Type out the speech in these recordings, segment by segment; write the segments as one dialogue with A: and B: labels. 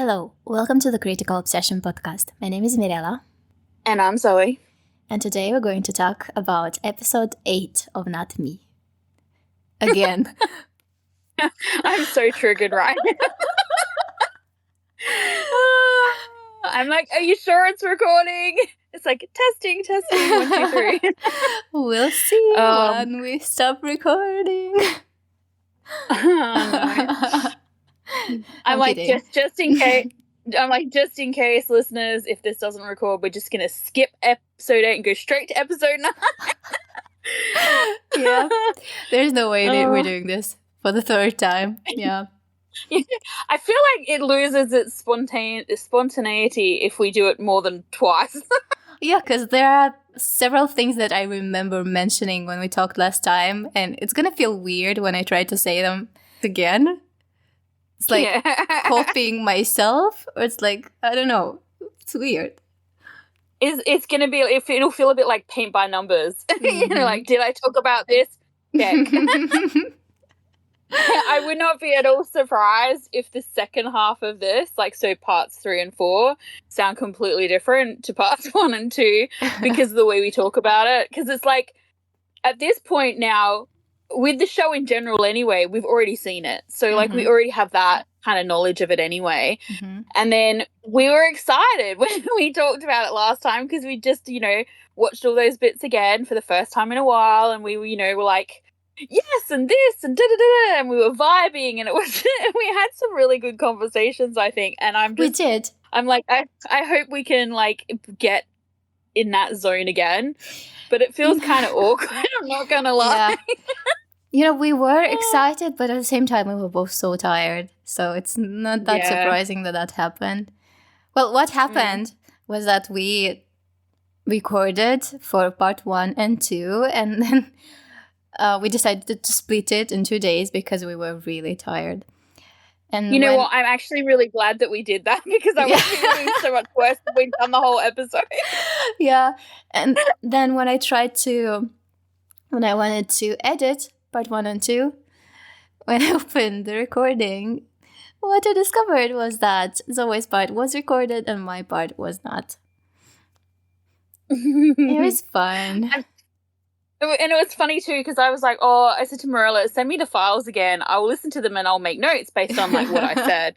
A: Hello, welcome to the Critical Obsession podcast. My name is Mirella.
B: And I'm Zoe.
A: And today we're going to talk about episode 8 of Not Me. Again.
B: I'm so triggered right now. I'm like, are you sure it's recording? It's like, testing, 1, 2, 3.
A: We'll see when we stop recording.
B: No. I'm like, just in case. I'm like, just in case, listeners, if this doesn't record, we're just gonna skip episode 8 and go straight to episode 9.
A: Yeah, there's no way that we're doing this for the third time. Yeah.
B: I feel like it loses its spontaneity if we do it more than twice.
A: Yeah, because there are several things that I remember mentioning when we talked last time, and it's gonna feel weird when I try to say them again. It's like copying myself, or it's like, I don't know. It's weird.
B: It's going to be, it'll feel a bit like paint by numbers. You know, like, did I talk about this? Check. I would not be at all surprised if the second half of this, like, so parts 3 and 4, sound completely different to parts 1 and 2 because of the way we talk about it. Because it's like, at this point now, with the show in general anyway, we've already seen it. So, like, we already have that kind of knowledge of it anyway. And then we were excited when we talked about it last time because we just, you know, watched all those bits again for the first time in a while. And we, you know, were like, yes, and this, and da-da-da-da, and we were vibing. And it was, we had some really good conversations, I think. And
A: we did.
B: I'm like, I hope we can, like, get in that zone again. But it feels kind of awkward, I'm not going to lie.
A: Yeah. You know, we were excited, but at the same time, we were both so tired. So it's not that surprising that happened. Well, what happened was that we recorded for part 1 and 2, and then we decided to split it in 2 days because we were really tired. And
B: you know what? I'm actually really glad that we did that because I was feeling so much worse if we'd done the whole episode.
A: Yeah. And then when I wanted to edit part 1 and 2, when I opened the recording, what I discovered was that Zoe's part was recorded and my part was not. It was fun.
B: And it was funny too because I was like, I said to Mirella, send me the files again. I will listen to them and I'll make notes based on like what I said.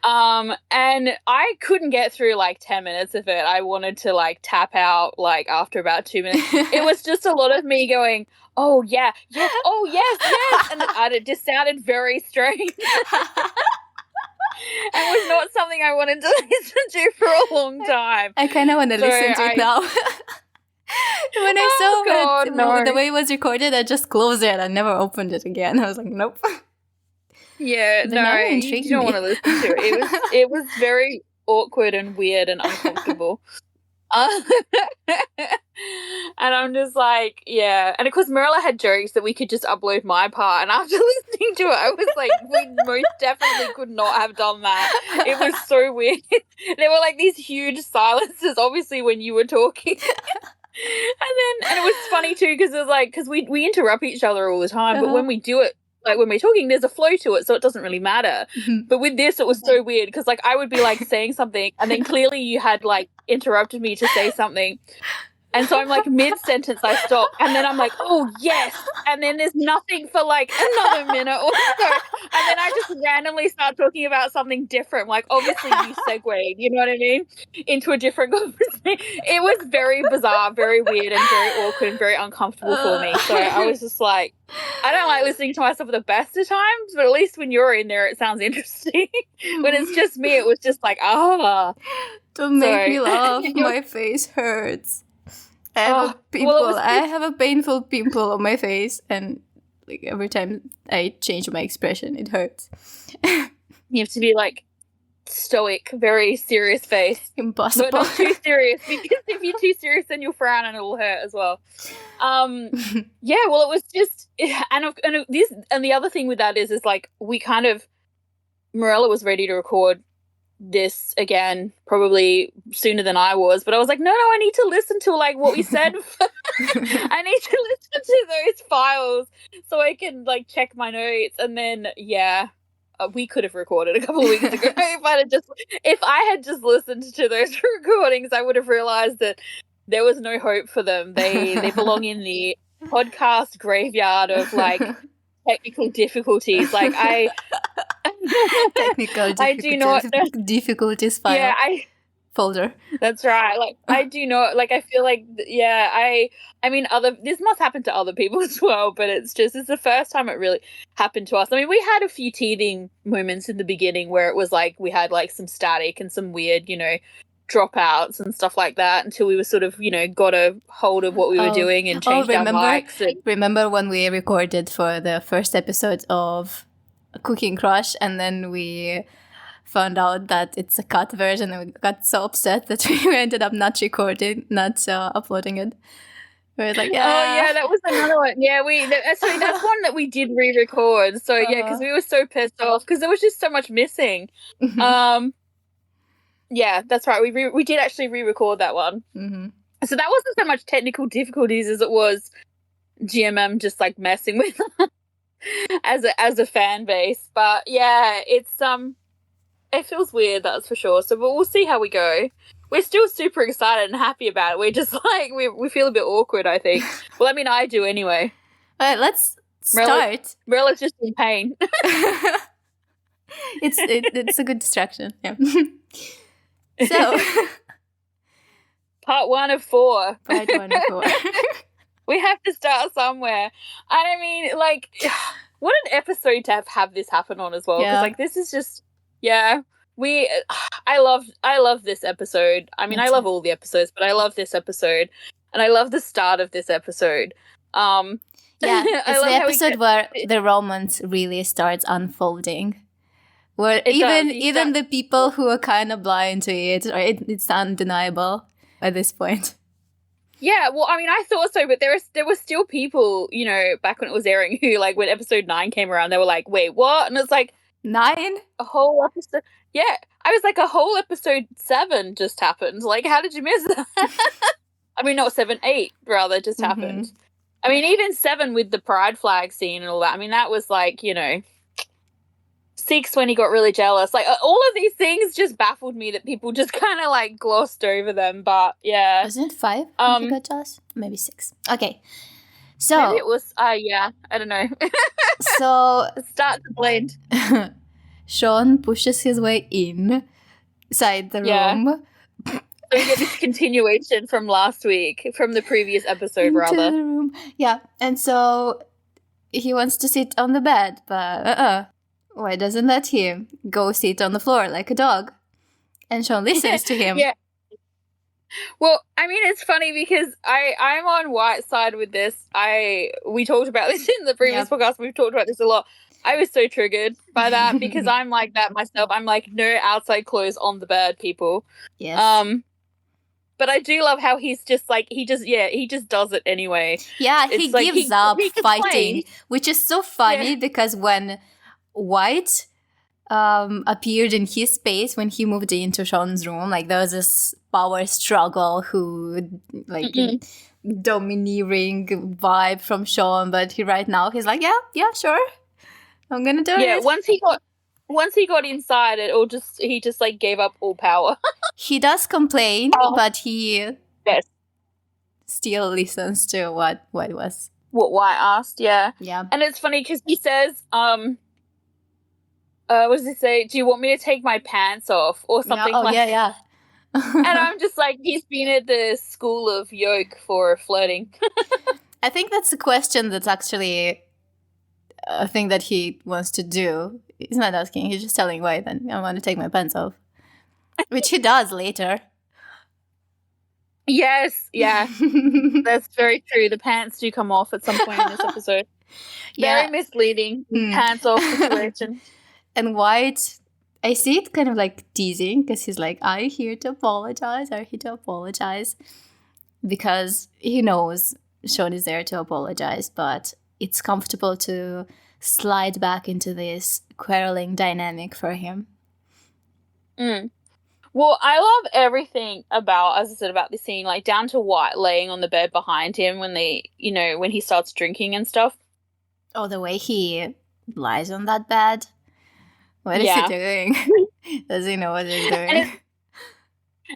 B: And I couldn't get through like 10 minutes of it. I wanted to like tap out like after about 2 minutes. It was just a lot of me going, oh yeah, yes, oh yes. And it just sounded very strange. And was not something I wanted to listen to for a long time.
A: I kind of want to listen to it now. When I saw the way it was recorded, I just closed it. I never opened it again. I was like, nope.
B: Yeah,
A: but
B: no, you don't want to listen to it. It was very awkward and weird and uncomfortable. And I'm just like, yeah. And of course, Mirella had jokes that we could just upload my part. And after listening to it, I was like, we most definitely could not have done that. It was so weird. There were like these huge silences, obviously, when you were talking. And it was funny too because it was like, because we interrupt each other all the time, but when we do it, like when we're talking, there's a flow to it, so it doesn't really matter. But with this, it was so weird because like I would be like saying something, and then clearly you had like interrupted me to say something. And so I'm like mid-sentence, I stop, and then I'm like, oh, yes. And then there's nothing for like another minute or so. And then I just randomly start talking about something different. Like, obviously you segued, you know what I mean, into a different conversation. It was very bizarre, very weird, and very awkward and very uncomfortable for me. So I was just like, I don't like listening to myself at the best of times, but at least when you're in there, it sounds interesting. When it's just me, it was just like, Don't
A: make me laugh. My face hurts. I have a painful pimple on my face, and like every time I change my expression, it hurts.
B: You have to be like stoic, very serious face.
A: Impossible.
B: But not too serious, because if you're too serious, then you'll frown and it'll hurt as well. Yeah, well, it was just, and the other thing with that is like we kind of, Mirella was ready to record this again probably sooner than I was, but I was like, no, I need to listen to like what we said. I need to listen to those files so I can like check my notes. And then we could have recorded a couple of weeks ago. If I had just listened to those recordings, I would have realized that there was no hope for them. They belong in the podcast graveyard of like technical difficulties. Like
A: I do not difficulties file.
B: Yeah,
A: folder.
B: That's right. Like I do not like. I feel like I mean, this must happen to other people as well. But it's the first time it really happened to us. I mean, we had a few teething moments in the beginning where it was like we had like some static and some weird, dropouts and stuff like that until we were sort of, got a hold of what we were doing and changed our mics.
A: Remember when we recorded for the first episode of Cooking Crush and then we found out that it's a cut version and we got so upset that we ended up not uploading it. We were like, yeah.
B: Oh, yeah, that was another one. Yeah, that's one that we did re-record. So, yeah, because we were so pissed off because there was just so much missing. Yeah, that's right. We did actually re-record that one.
A: Mm-hmm.
B: So that wasn't so much technical difficulties as it was GMM just like messing with as a fan base. But yeah, it's it feels weird, that's for sure. So we'll see how we go. We're still super excited and happy about it. We're just like we feel a bit awkward, I think. Well, I mean, I do anyway.
A: All right, let's start.
B: Marilla's just in pain.
A: It's a good distraction. Yeah. So,
B: part 1 of 4.
A: Part 1 of 4.
B: We have to start somewhere. And I mean, like, what an episode to have this happen on as well. Because, like, this is just, I love this episode. I mean, I love all the episodes, but I love this episode. And I love the start of this episode.
A: Yeah, it's the episode where the romance really starts unfolding. Where even the people who are kind of blind to it, it's undeniable at this point.
B: Yeah, well, I mean, I thought so, but there were still people, back when it was airing, who, like, when episode 9 came around, they were like, wait, what? And it's like...
A: 9?
B: A whole episode... Yeah, I was like, a whole episode 7 just happened. Like, how did you miss that? I mean, not 7, 8, rather, just happened. I mean, even 7 with the pride flag scene and all that, I mean, that was like, 6 when he got really jealous. Like, all of these things just baffled me that people just kind of, like, glossed over them. But, yeah.
A: Wasn't it 5 when he got jealous? Maybe 6. Okay. So.
B: Maybe it was, I don't know.
A: So.
B: Start to blend.
A: Sean pushes his way inside the room.
B: So we get this continuation from last week, from the previous episode, rather.
A: The room. Yeah. And so he wants to sit on the bed, but why doesn't let him go sit on the floor like a dog? And Sean listens to him.
B: Yeah. Well, I mean, it's funny because I'm on White's side with this. We talked about this in the previous podcast. We've talked about this a lot. I was so triggered by that because I'm like that myself. I'm like, no outside clothes on the bed, people.
A: Yes.
B: But I do love how he's just like, he just does it anyway.
A: Yeah, he gives up fighting, which is so funny because when White appeared in his space when he moved into Sean's room, like there was this power struggle domineering vibe from Sean, but right now he's like, yeah, sure, I'm gonna do it.
B: Yeah, once he got inside, he just like gave up all power.
A: He does complain, but he still listens to what White
B: asked. Yeah. And it's funny because he says, what does he say? Do you want me to take my pants off or something?
A: Yeah.
B: And I'm just like, he's been at the school of yoke for flirting.
A: I think that's a question that's actually a thing that he wants to do. He's not asking, he's just telling White that I want to take my pants off. Which he does later.
B: Yes, yeah. That's very true. The pants do come off at some point in this episode. Very misleading. Pants off situation.
A: And White, I see it kind of like teasing because he's like, are you here to apologize? Because he knows Sean is there to apologize, but it's comfortable to slide back into this quarreling dynamic for him.
B: Well, I love everything about this scene, like down to White laying on the bed behind him when when he starts drinking and stuff.
A: Oh, the way he lies on that bed. What is he doing? Does he know what he's doing?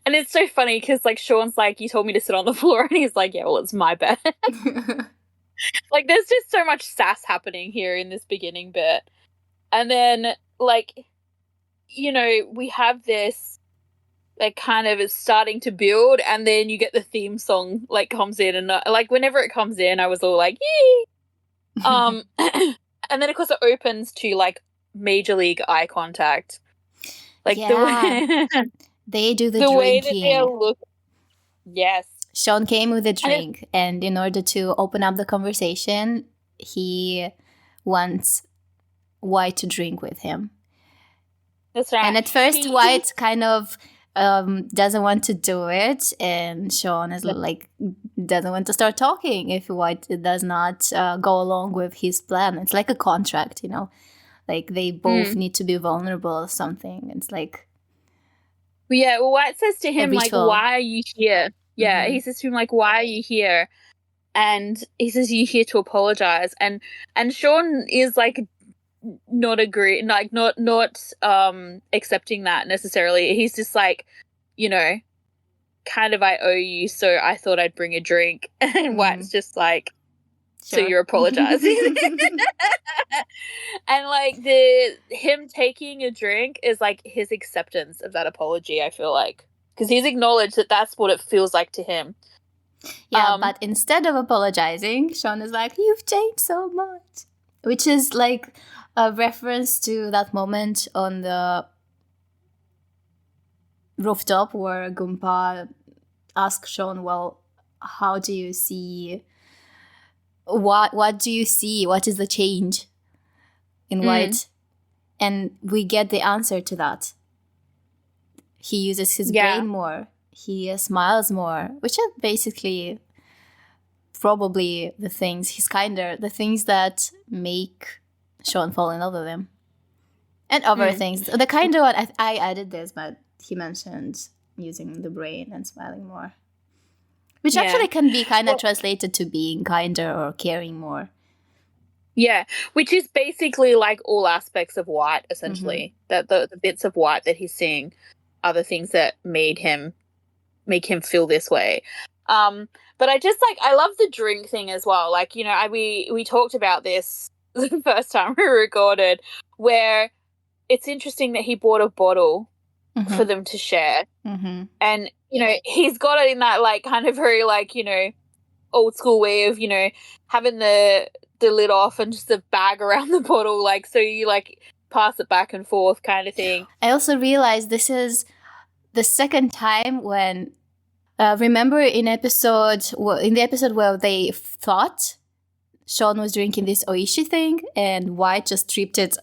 B: And it's so funny because, like, Sean's like, you told me to sit on the floor. And he's like, yeah, well, it's my bed. Like, there's just so much sass happening here in this beginning bit. And then, like, you know, we have this, like, kind of is starting to build. And then you get the theme song, like, comes in. And, like, whenever it comes in, I was all like, yee! And then, of course, it opens to, like, Major League eye contact. Like, the way...
A: They do the drinking.
B: Way that they look. Yes.
A: Sean came with a drink, and in order to open up the conversation, he wants White to drink with him.
B: That's right.
A: And at first, White kind of doesn't want to do it, and Sean is like doesn't want to start talking if White does not go along with his plan. It's like a contract, you know, like they both need to be vulnerable or something. It's like.
B: Yeah, well, White says to him, like, why are you here? Yeah, he says to him, like, why are you here? And he says, you're here to apologize. And Sean is, like, not accepting that necessarily. He's just like, you know, kind of, I owe you, so I thought I'd bring a drink. And White's just like, sure. So you're apologizing. And like him taking a drink is like his acceptance of that apology, I feel like, because he's acknowledged that that's what it feels like to him.
A: Yeah, but instead of apologizing, Sean is like, you've changed so much, which is like a reference to that moment on the rooftop where Gumpa asks Sean, well, how do you see... What do you see? What is the change in White? And we get the answer to that. He uses his brain more. He smiles more, which are basically probably the things the things that make Sean fall in love with him. And other things. The kinder one, I added this, but he mentioned using the brain and smiling more. Which actually can be kind of translated to being kinder or caring more.
B: Yeah, which is basically like all aspects of White, essentially. That the bits of White that he's seeing are the things that make him feel this way. But I love the drink thing as well. Like, you know, we talked about this the first time we recorded, where it's interesting that he bought a bottle for them to share. And, you know, he's got it in that, like, kind of very, like, you know, old school way of, you know, having the lid off and just a bag around the bottle, like, so you, like, pass it back and forth kind of thing.
A: I also realized this is the second time when, remember in the episode where they thought Sean was drinking this oishi thing and White just stripped it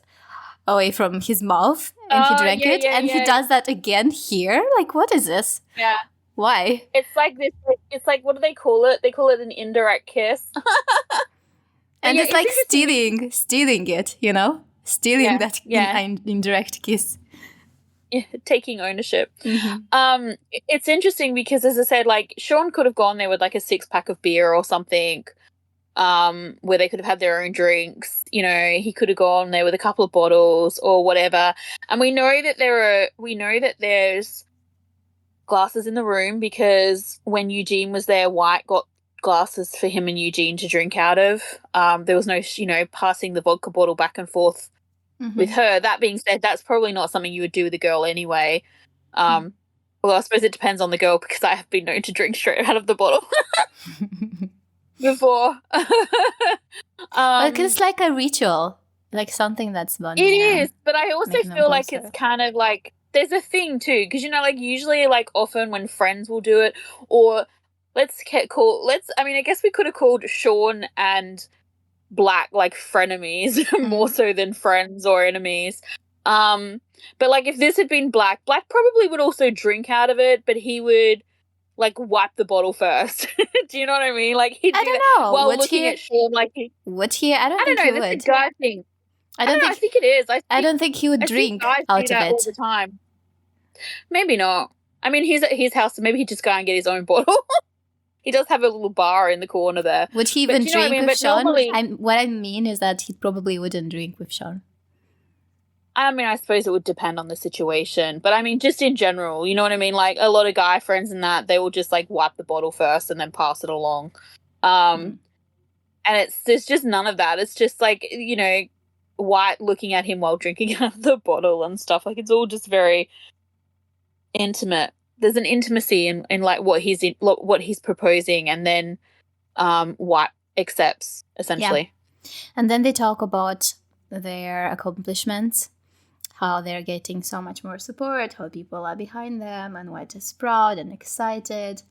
A: away from his mouth and he drank it, and he does that again here. Like, what is this?
B: Yeah.
A: Why?
B: It's like this. It's like, what do they call it? They call it an indirect kiss.
A: And it's like stealing it, you know, that indirect kiss.
B: Yeah, taking ownership. It's interesting because, as I said, like Sean could have gone there with like a 6-pack of beer or something. Where they could have had their own drinks, you know, he could have gone there with a couple of bottles or whatever. And we know that there's glasses in the room because when Eugene was there, White got glasses for him and Eugene to drink out of. There was no, you know, passing the vodka bottle back and forth with her. That being said, that's probably not something you would do with a girl anyway. Well, I suppose it depends on the girl because I have been known to drink straight out of the bottle. Before.
A: It's like a ritual, like something that's bonding.
B: It is, but I also feel like it's kind of like there's a thing too, because you know, like usually, like often when friends will do it, or I guess we could have called Sean and Black like frenemies more so than friends or enemies. But like if this had been Black probably would also drink out of it, but he would like wipe the bottle first. Do you know what I mean? Like I
A: don't know.
B: While looking at Sean, like
A: would he? I don't think
B: know.
A: He would.
B: That's a guy thing. I think it is.
A: I don't think he would drink out of it
B: all the time. Maybe not. I mean, he's at his house, so maybe he'd just go and get his own bottle. He does have a little bar in the corner there.
A: Would he even drink with Sean? What I mean is that he probably wouldn't drink with Sean.
B: I mean, I suppose it would depend on the situation, but I mean, just in general, you know what I mean? Like, a lot of guy friends and that, they will just, like, wipe the bottle first and then pass it along. And there's just none of that. It's just, like, you know, White looking at him while drinking out of the bottle and stuff. Like, it's all just very intimate. There's an intimacy in like, what he's proposing, and then White accepts, essentially.
A: Yeah. And then they talk about their accomplishments, how they're getting so much more support, how people are behind them, and White is proud and excited.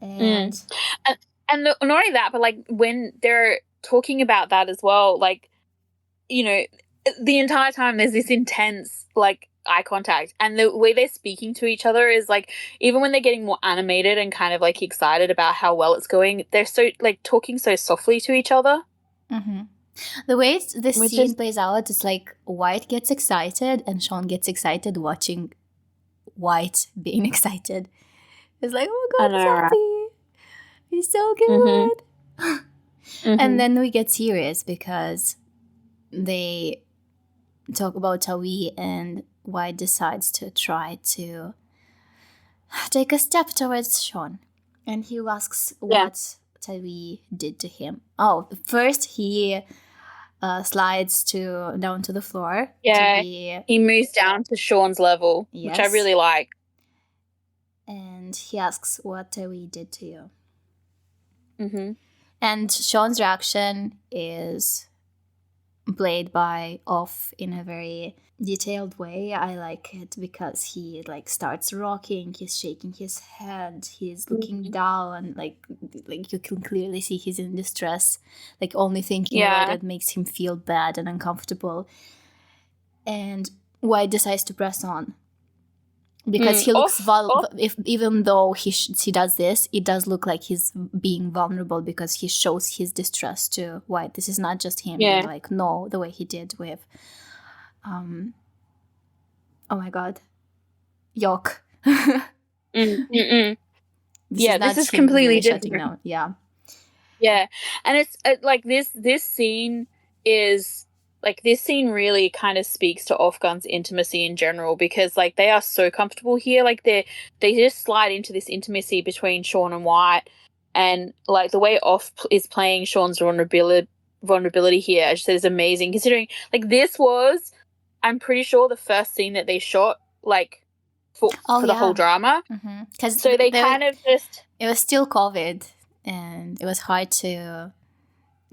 A: And
B: not only that, but, like, when they're talking about that as well, like, you know, the entire time there's this intense, like, eye contact, and the way they're speaking to each other is, like, even when they're getting more animated and kind of, like, excited about how well it's going, they're so, like, talking so softly to each other.
A: The way this scene plays out is like White gets excited and Sean gets excited watching White being excited. It's like, oh my God, he's happy. He's so good. And then we get serious because they talk about Tawi, and White decides to try to take a step towards Sean. And he asks what Tawi did to him. Oh, first he slides down to the floor.
B: Yeah, he moves down to Sean's level, which I really like.
A: And he asks what Tawi did to you. And Sean's reaction is played by Off in a very detailed way. I like it because he, like, starts rocking, he's shaking his head, he's looking down, like you can clearly see he's in distress, like only thinking about it makes him feel bad and uncomfortable. And White decides to press on because he looks even though he does this, it does look like he's being vulnerable because he shows his distress to White. This is not just him being like, no, the way he did with oh my God, Yok.
B: This is completely different.
A: Yeah,
B: and it's like this scene is, like, this scene really kind of speaks to OffGun's intimacy in general, because, like, they are so comfortable here. Like, they just slide into this intimacy between Sean and White, and, like, the way Off is playing Sean's vulnerability here, I just said, is amazing, considering, like, this was, I'm pretty sure, the first scene that they shot, like, for the whole drama. So they kind of just...
A: It was still COVID, and it was hard to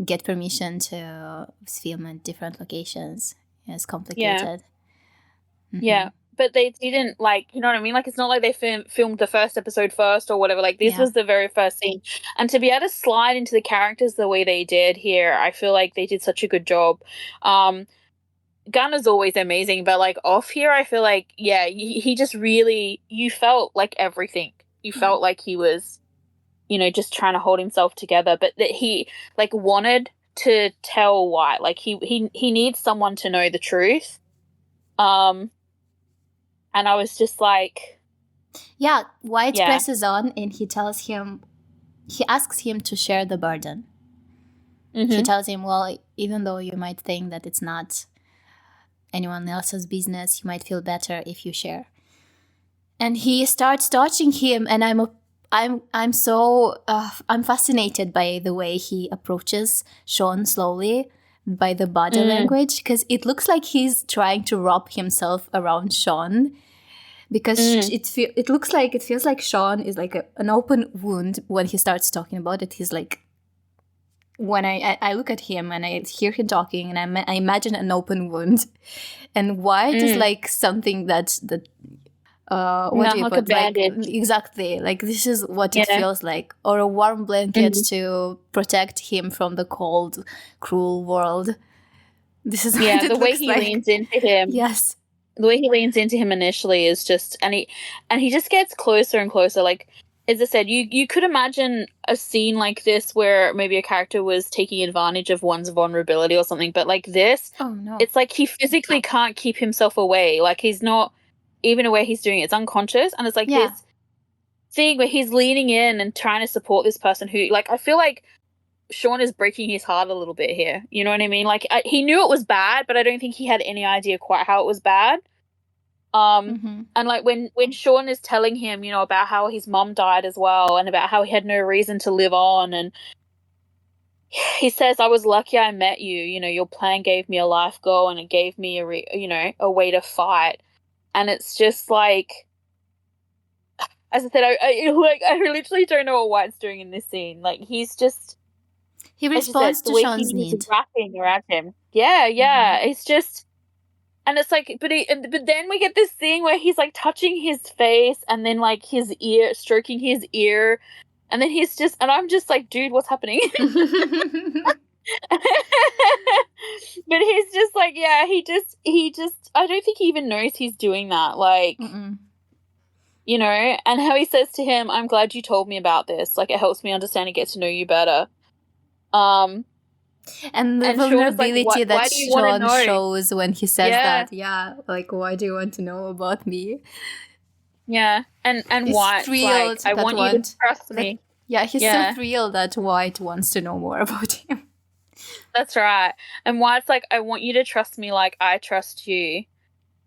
A: get permission to film in different locations. It's complicated.
B: But they didn't, like, you know what I mean? Like, it's not like they filmed the first episode first or whatever. Like, this was the very first scene. And to be able to slide into the characters the way they did here, I feel like they did such a good job. Gunn is always amazing, but, like, Off here, I feel like, he just really, you felt like everything. You felt like he was, you know, just trying to hold himself together, but that he, like, wanted to tell White, like, he needs someone to know the truth. And I was just like...
A: White presses on, and he asks him to share the burden. He tells him, well, even though you might think that it's not anyone else's business, you might feel better if you share. And he starts touching him, and I'm fascinated by the way he approaches Sean slowly, by the body language, because it looks like he's trying to wrap himself around Sean, because it feels like Sean is like an open wound when he starts talking about it. He's like, when I look at him and I hear him talking, and I imagine an open wound, and White is like something that what do you put? Like, exactly, like this is what it feels like, or a warm blanket to protect him from the cold, cruel world. This is what
B: the way he leans into him.
A: Yes,
B: the way he leans into him initially is just, and he just gets closer and closer. Like, as I said, you could imagine a scene like this where maybe a character was taking advantage of one's vulnerability or something, but like this, it's like he physically can't keep himself away. Like, he's not even aware he's doing it. It's unconscious, and it's like this thing where he's leaning in and trying to support this person who, like, I feel like Sean is breaking his heart a little bit here. You know what I mean? Like, he knew it was bad, but I don't think he had any idea quite how it was bad. And like when Sean is telling him, you know, about how his mom died as well, and about how he had no reason to live on, and he says, "I was lucky I met you. You know, your plan gave me a life goal, and it gave me a way to fight." And it's just like, as I said, I literally don't know what White's doing in this scene. Like, he
A: responds to Sean's need.
B: Wrapping around him. Yeah. It's just. And it's like, but then we get this thing where he's like touching his face, and then like his ear, stroking his ear, and then and I'm just like, dude, what's happening? But he's just like, yeah, he just, I don't think he even knows he's doing that. Like, you know, and how he says to him, "I'm glad you told me about this. Like, it helps me understand and get to know you better."
A: And the vulnerability like, that Sean shows when he says that, like, why do you want to know about me?
B: Yeah, and White's like, I want you to trust me.
A: Yeah, he's so thrilled that White wants to know more about him.
B: That's right. And White's like, I want you to trust me like I trust you.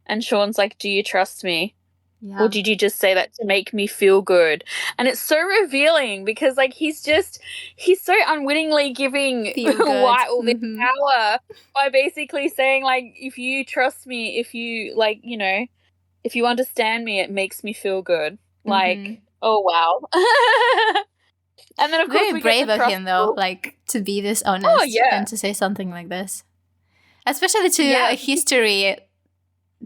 B: And Sean's like, do you trust me? Yeah. Or did you just say that to make me feel good? And it's so revealing because, like, he's so unwittingly giving White all this power by basically saying, like, if you trust me, if you, like, you know, if you understand me, it makes me feel good. Like, oh, wow. And then, of course,
A: very brave of him, though, like, to be this honest and to say something like this. Especially to a history...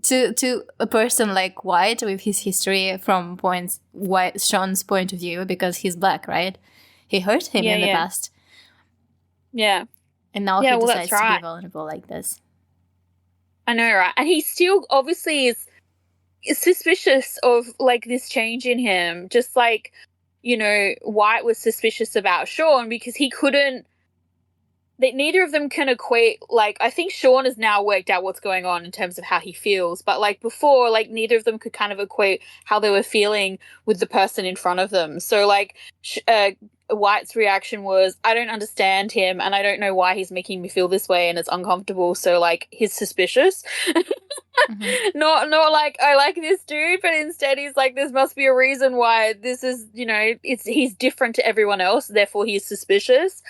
A: To a person like White with his history from Sean's point of view, because he's black, right? He hurt him in the past.
B: Yeah.
A: And now he decides to be vulnerable like this.
B: I know, right? And he still obviously is suspicious of, like, this change in him. Just like, you know, White was suspicious about Sean because he couldn't, that neither of them can equate, like, I think Sean has now worked out what's going on in terms of how he feels, but, like, before, like, neither of them could kind of equate how they were feeling with the person in front of them. So, like, White's reaction was, I don't understand him, and I don't know why he's making me feel this way, and it's uncomfortable, so, like, he's suspicious. Not like, I like this dude, but instead he's like, this must be a reason why this is, you know, he's different to everyone else, therefore he's suspicious.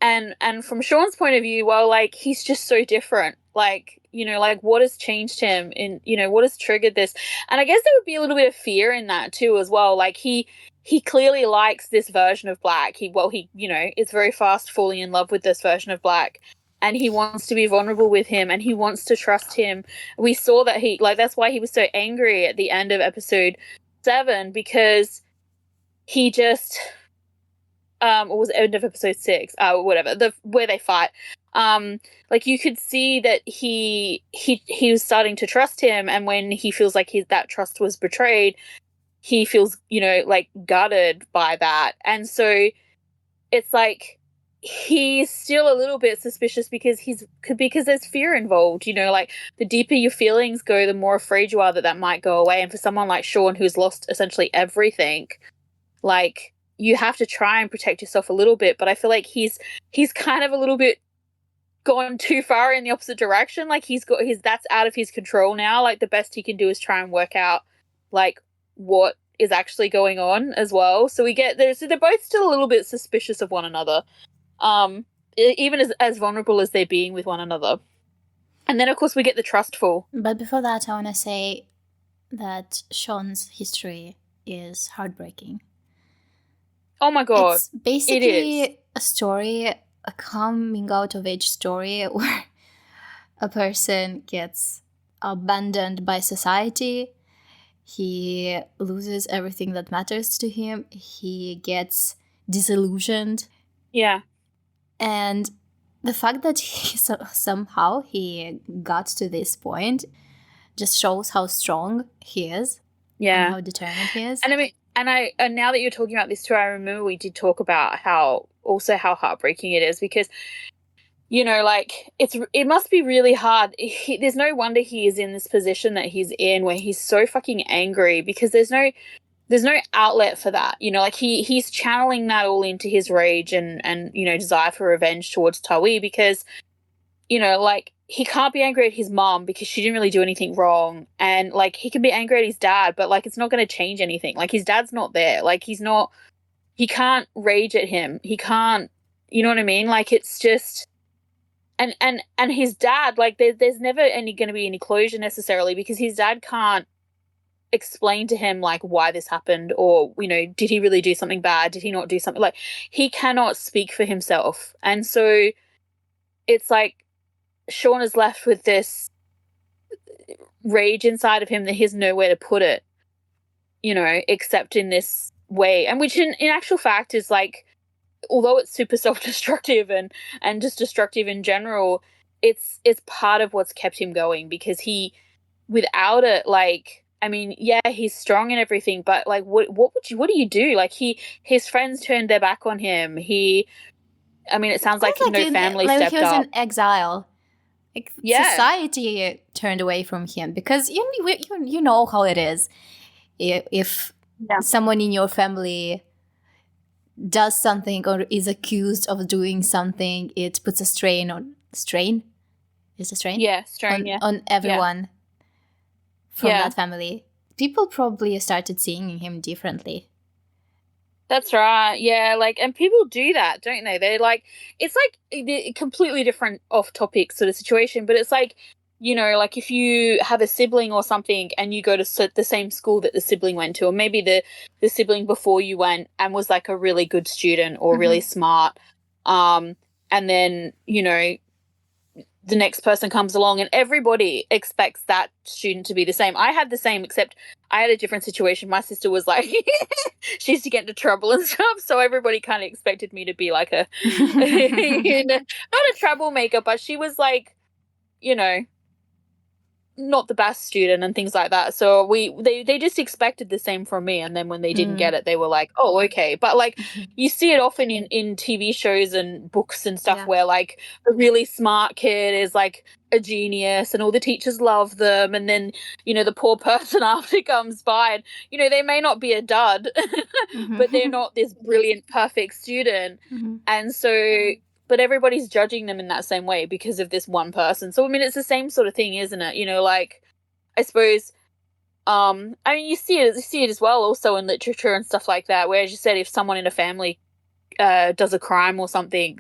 B: And from Sean's point of view, well, like, he's just so different. Like, you know, like, what has changed him in, you know, what has triggered this? And I guess there would be a little bit of fear in that too as well. Like, he clearly likes this version of Black. He, you know, is very fast falling in love with this version of Black. And he wants to be vulnerable with him, and he wants to trust him. We saw that that's why he was so angry at the end of episode 7, because he just... or was it end of episode 6? Whatever, where they fight. Like, you could see that he was starting to trust him, and when he feels like that trust was betrayed, he feels, you know, like, gutted by that. And so it's like he's still a little bit suspicious because there's fear involved, you know, like, the deeper your feelings go, the more afraid you are that might go away. And for someone like Sean, who's lost essentially everything, like, you have to try and protect yourself a little bit, but I feel like he's kind of a little bit gone too far in the opposite direction. Like, that's out of his control now. Like, the best he can do is try and work out, like, what is actually going on as well. So they're both still a little bit suspicious of one another, even as vulnerable as they're being with one another. And then, of course, we get the trustful.
A: But before that, I want to say that Sean's history is heartbreaking.
B: Oh my God.
A: It's basically a story, a coming out of age story where a person gets abandoned by society. He loses everything that matters to him. He gets disillusioned.
B: Yeah.
A: And the fact that somehow he got to this point just shows how strong he is.
B: Yeah.
A: And how determined he is.
B: And I mean, and now that you're talking about this too, I remember we did talk about how heartbreaking it is, because, you know, like, it must be really hard. There's no wonder he is in this position that he's in, where he's so fucking angry, because there's there's no outlet for that, you know, like he's channeling that all into his rage and you know, desire for revenge towards Tawi, because, you know, like, he can't be angry at his mom because she didn't really do anything wrong, and like, he can be angry at his dad, but like, it's not going to change anything. Like, his dad's not there, like, he can't rage at him, he can't, you know what I mean, like, it's just, and his dad, like, there's never going to be any closure necessarily, because his dad can't explain to him like why this happened, or, you know, did he really do something bad, did he not do something, like, he cannot speak for himself. And so it's like Sean is left with this rage inside of him that he has nowhere to put it, you know, except in this way, and which in actual fact is like, although it's super self-destructive and just destructive in general, it's part of what's kept him going, because he, without it, like, I mean, yeah, he's strong and everything, but like, what do you do? Like, his friends turned their back on him. I mean, it sounds like no family stepped
A: he was
B: up.
A: in exile. Like, society turned away from him, because you know how it is. If someone in your family does something or is accused of doing something, it puts a strain on everyone from that family. People probably started seeing him differently.
B: That's right. Yeah, like, and people do that, don't they? They're like, it's like a completely different off-topic sort of situation, but it's like, you know, like, if you have a sibling or something and you go to the same school that the sibling went to, or maybe the sibling before you went and was like a really good student or really smart, and then, you know, the next person comes along and everybody expects that student to be the same. I had the same, except I had a different situation. My sister was like, she used to get into trouble and stuff, so everybody kind of expected me to be like a, you know, not a troublemaker, but she was like, you know, not the best student and things like that. So they just expected the same from me, and then when they didn't get it, they were like, oh, okay. But like, you see it often in TV shows and books and stuff, where like a really smart kid is like a genius and all the teachers love them, and then, you know, the poor person after comes by and, you know, they may not be a dud, but they're not this brilliant, perfect student. And so, but everybody's judging them in that same way because of this one person. So, I mean, it's the same sort of thing, isn't it? You know, like, I suppose, I mean, you see it as well also in literature and stuff like that, where, as you said, if someone in a family does a crime or something,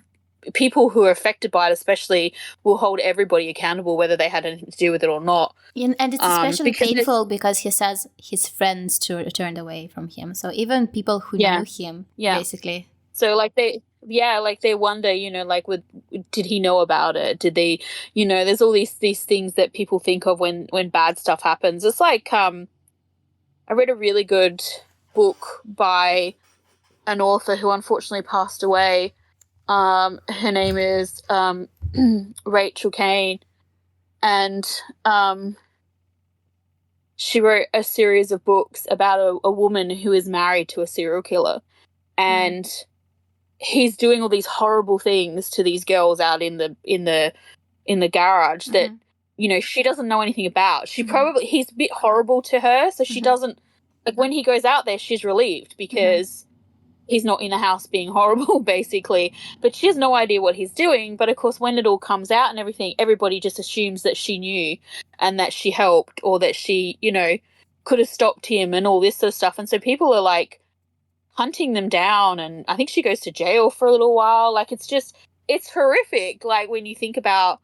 B: people who are affected by it especially will hold everybody accountable, whether they had anything to do with it or not.
A: And it's especially painful because he says his friends turned away from him. So even people who knew him, basically.
B: So, like, they wonder, you know, like, did he know about it? Did they, you know, there's all these things that people think of when bad stuff happens. It's like, I read a really good book by an author who unfortunately passed away. Her name is Rachel Kane, and she wrote a series of books about a woman who is married to a serial killer, and he's doing all these horrible things to these girls out in the garage that, you know, she doesn't know anything about. He's a bit horrible to her, so she doesn't, like, when he goes out there, she's relieved because he's not in the house being horrible, basically. But she has no idea what he's doing. But of course, when it all comes out and everything, everybody just assumes that she knew and that she helped, or that she, you know, could have stopped him and all this sort of stuff. And so people are like hunting them down, and I think she goes to jail for a little while. Like, it's horrific, like, when you think about,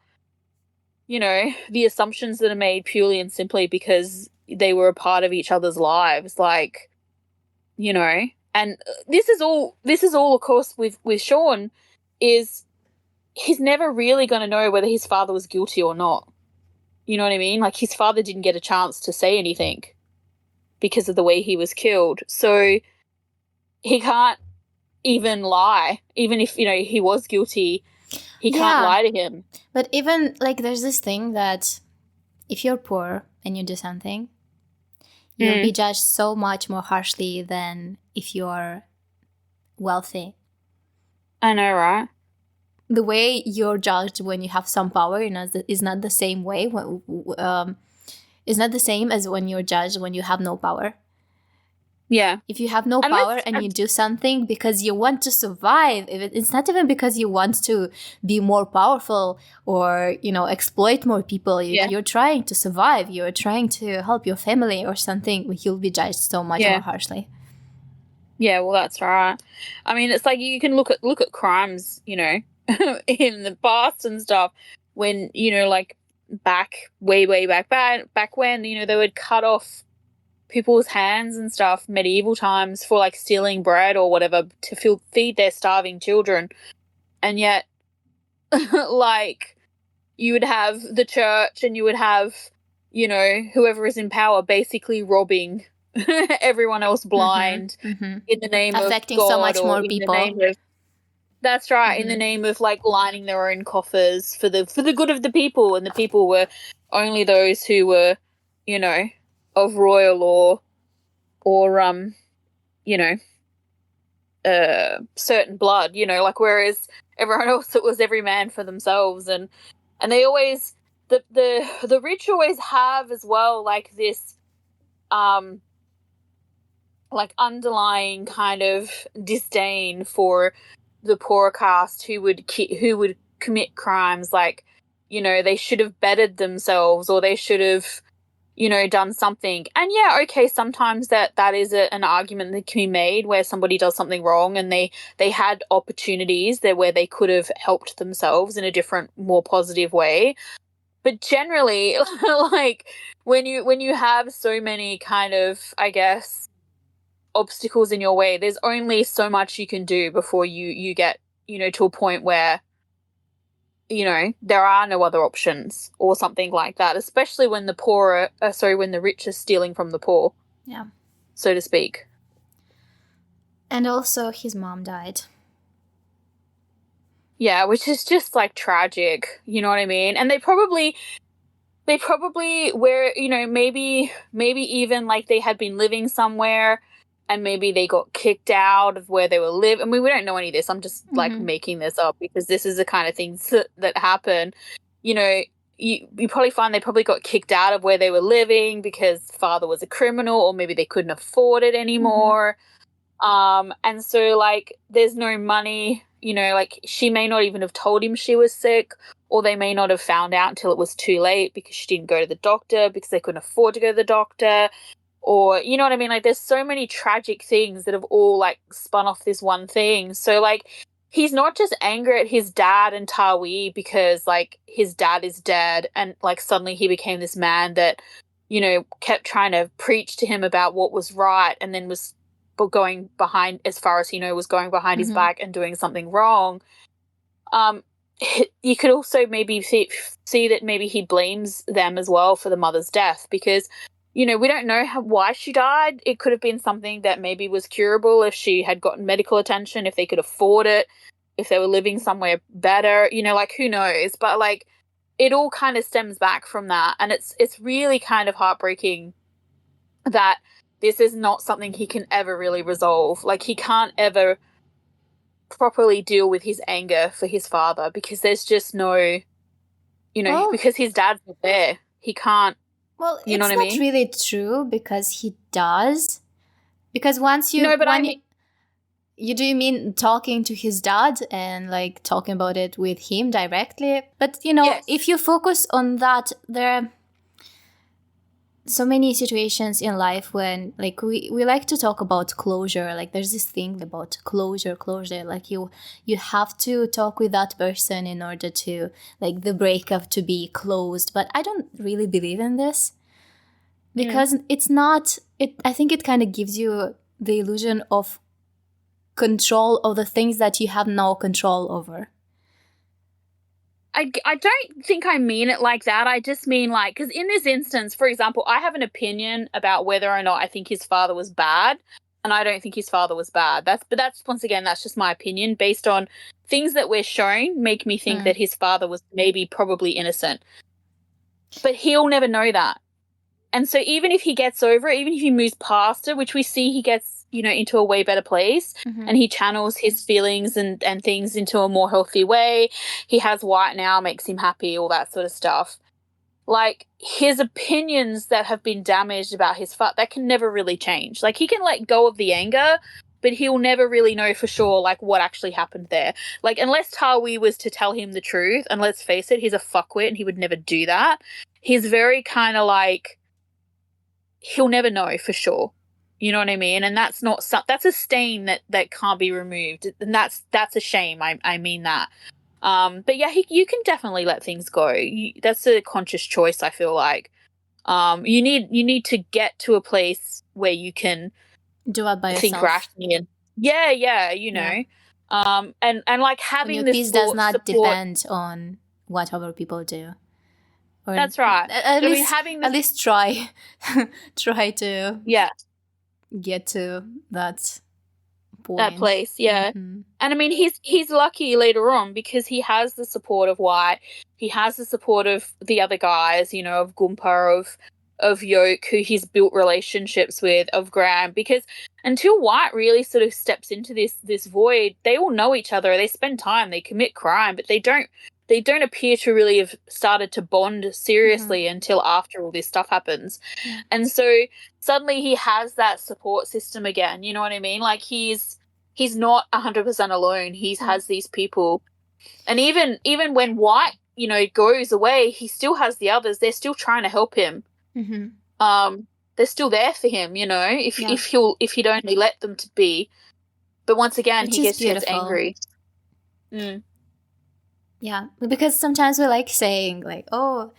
B: you know, the assumptions that are made purely and simply because they were a part of each other's lives, like, you know. And this is all of course with Sean, is he's never really going to know whether his father was guilty or not. You know what I mean? Like, his father didn't get a chance to say anything because of the way he was killed. So he can't even lie. Even if, you know, he was guilty, he can't lie to him.
A: But even, like, there's this thing that if you're poor and you do something, you'll be judged so much more harshly than if you're wealthy.
B: I know, right?
A: The way you're judged when you have some power is not the same way. It's not the same as when you're judged when you have no power.
B: Yeah.
A: If you have no power and you do something because you want to survive, it's not even because you want to be more powerful or, exploit more people. You're trying to survive. You're trying to help your family or something. You'll be judged so much more harshly.
B: Yeah, well, that's right. I mean, it's like you can look at crimes, in the past and stuff when, like back way back when, they would cut off people's hands and stuff, medieval times, for like stealing bread or whatever to feed their starving children. And yet, like, you would have the church and you would have, whoever is in power basically robbing everyone else blind in the name
A: affecting
B: of God,
A: so much more
B: in
A: people.
B: The name of, that's right, in the name of like lining their own coffers for the good of the people, and the people were only those who were, of royal or certain blood, like, whereas everyone else, it was every man for themselves. And they always, the rich always have as well, like this like underlying kind of disdain for the poorer caste who would commit crimes, like, they should have bettered themselves, or they should have, done something. And yeah, okay, sometimes that is an argument that can be made, where somebody does something wrong and they had opportunities there where they could have helped themselves in a different, more positive way. But generally, like, when you have so many kind of, I guess, obstacles in your way, there's only so much you can do before you get, to a point where, there are no other options or something like that, especially when when the rich are stealing from the poor.
A: Yeah.
B: So to speak.
A: And also his mom died.
B: Yeah, which is just like tragic, you know what I mean? And they probably were, maybe even like they had been living somewhere and maybe they got kicked out of where they were living. I mean, we don't know any of this. I'm just like making this up because this is the kind of things that happen. You probably find they probably got kicked out of where they were living because father was a criminal, or maybe they couldn't afford it anymore. And so, like, there's no money, like, she may not even have told him she was sick, or they may not have found out until it was too late because she didn't go to the doctor because they couldn't afford to go to the doctor. Or, you know what I mean? Like, there's so many tragic things that have all, like, spun off this one thing. So, like, he's not just angry at his dad and Tawi because, like, his dad is dead and, like, suddenly he became this man that, kept trying to preach to him about what was right, and then was going behind, as far as was going behind his back and doing something wrong. You could also maybe see that maybe he blames them as well for the mother's death, because we don't know why she died. It could have been something that maybe was curable if she had gotten medical attention, if they could afford it, if they were living somewhere better, like, who knows. But, like, it all kind of stems back from that, and it's really kind of heartbreaking that this is not something he can ever really resolve. Like, he can't ever properly deal with his anger for his father because there's just no, because his dad's not there. He can't.
A: Well, it's not really true, because he does. Because once you...
B: No, but
A: do you mean talking to his dad and, like, talking about it with him directly? But,
B: yes.
A: If you focus on that, there are so many situations in life when, like, we like to talk about closure. Like, there's this thing about closure. Like, you have to talk with that person in order to, like, the breakup to be closed. But I don't really believe in this, because it's not... I think it kind of gives you the illusion of control of the things that you have no control over.
B: I don't think I mean it like that. I just mean, like, because in this instance, for example, I have an opinion about whether or not I think his father was bad, and I don't think his father was bad. That's once again, that's just my opinion based on things that we're shown make me think that his father was probably innocent. But he'll never know that. And so even if he gets over it, even if he moves past it, which we see he gets, into a way better place, and he channels his feelings and things into a more healthy way, he has White now, makes him happy, all that sort of stuff. like, his opinions that have been damaged about his fart, that can never really change. Like, he can let go of the anger, but he'll never really know for sure, like, what actually happened there. Like, unless Tawi was to tell him the truth, and let's face it, he's a fuckwit and he would never do that. He's very kind of like, he'll never know for sure. You know what I mean? And that's not that's a stain that can't be removed, and that's a shame. I mean that. But yeah, you can definitely let things go. That's a conscious choice, I feel like. You need to get to a place where you can
A: do it by
B: think
A: yourself.
B: rationally and you know. And like having
A: your
B: this
A: peace does not
B: support,
A: depend on what other people do. Or
B: that's right.
A: At least try to get to that point.
B: That place, yeah. Mm-hmm. And I mean, he's lucky later on because he has the support of White. He has the support of the other guys, you know, of Gumpa, of Yoke, who he's built relationships with, of Graham. Because until White really sort of steps into this void, they all know each other. They spend time, they commit crime, but they don't appear to really have started to bond seriously until after all this stuff happens. Yeah. And so suddenly he has that support system again, you know what I mean? Like, he's not 100% alone. He has these people. And even when White, you know, goes away, he still has the others. They're still trying to help him. Mm-hmm. They're still there for him, you know, if he'd only let them to be. But once again, he gets angry. Mm.
A: Yeah, because sometimes we like saying, like, oh,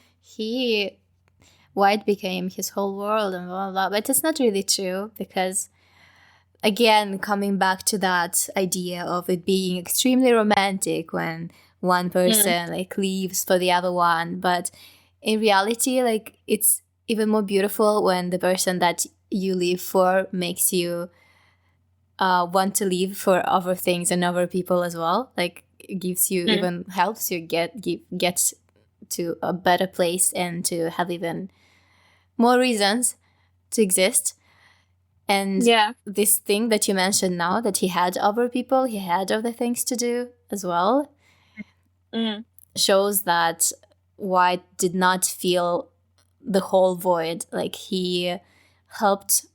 A: White became his whole world and blah, blah, blah. But it's not really true because, again, coming back to that idea of it being extremely romantic when one person, like, leaves for the other one. But in reality, like, it's even more beautiful when the person that you live for makes you want to live for other things and other people as well. Like, gives you even helps you get to a better place and to have even more reasons to exist. And this thing that you mentioned now, that he had other people, he had other things to do as well, shows that White did not feel the whole void. Like, he helped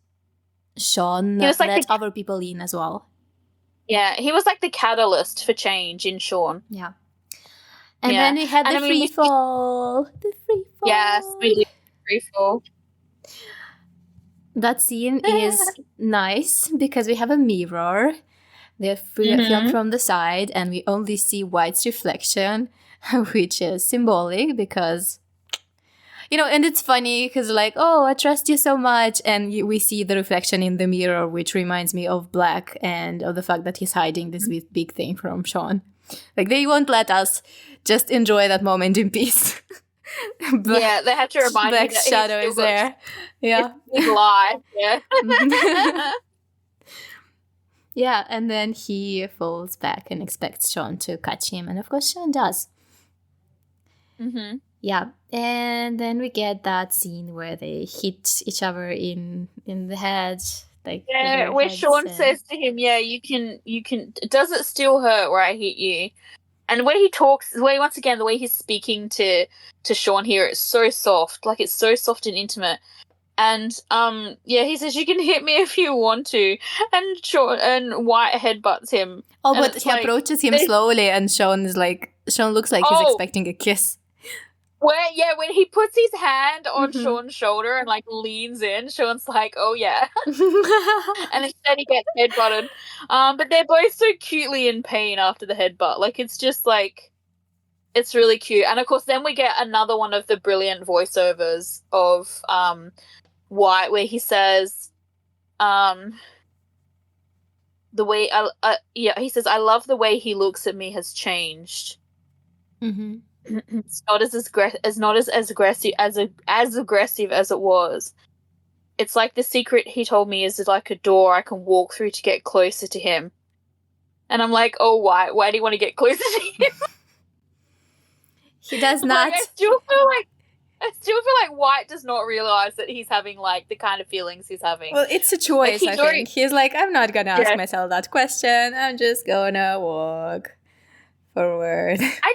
A: Sean let other people in as well.
B: Yeah, he was like the catalyst for change in Sean.
A: Yeah. And then we had the free fall. The free fall.
B: Yes, we did free fall.
A: That scene is nice because we have a mirror. They're filmed from the side and we only see White's reflection, which is symbolic because, you know, and it's funny because, like, oh, I trust you so much. And we see the reflection in the mirror, which reminds me of Black and of the fact that he's hiding this big thing from Sean. Like, they won't let us just enjoy that moment in peace.
B: They have to remind me
A: Black's shadow is there. Yeah.
B: Big lie. Yeah.
A: Yeah, and then he falls back and expects Sean to catch him. And of course, Sean does.
B: Mm-hmm.
A: Yeah, and then we get that scene where they hit each other in the head, like
B: where Sean says to him, you can. Does it still hurt where I hit you? And where he talks, once again, the way he's speaking to Sean here, it's so soft, like, it's so soft and intimate. And he says, you can hit me if you want to, and White headbutts him.
A: Oh, but he approaches him slowly, and Sean looks like he's expecting a kiss.
B: When he puts his hand on Sean's shoulder and, like, leans in, Sean's like, oh yeah. And instead he gets headbutted. But they're both so cutely in pain after the headbutt. Like, it's just, like, it's really cute. And of course then we get another one of the brilliant voiceovers of White, where he says, he says, I love the way he looks at me has changed. Mm-hmm. It's not as aggressive as it was. It's like the secret he told me is like a door I can walk through to get closer to him. And I'm like, oh, why do you want to get closer to him?
A: He does not.
B: Like, I still feel like White does not realize that he's having, like, the kind of feelings he's having.
A: Well, it's a choice, like, I think. He's like, I'm not gonna ask myself that question. I'm just gonna walk forward.
B: I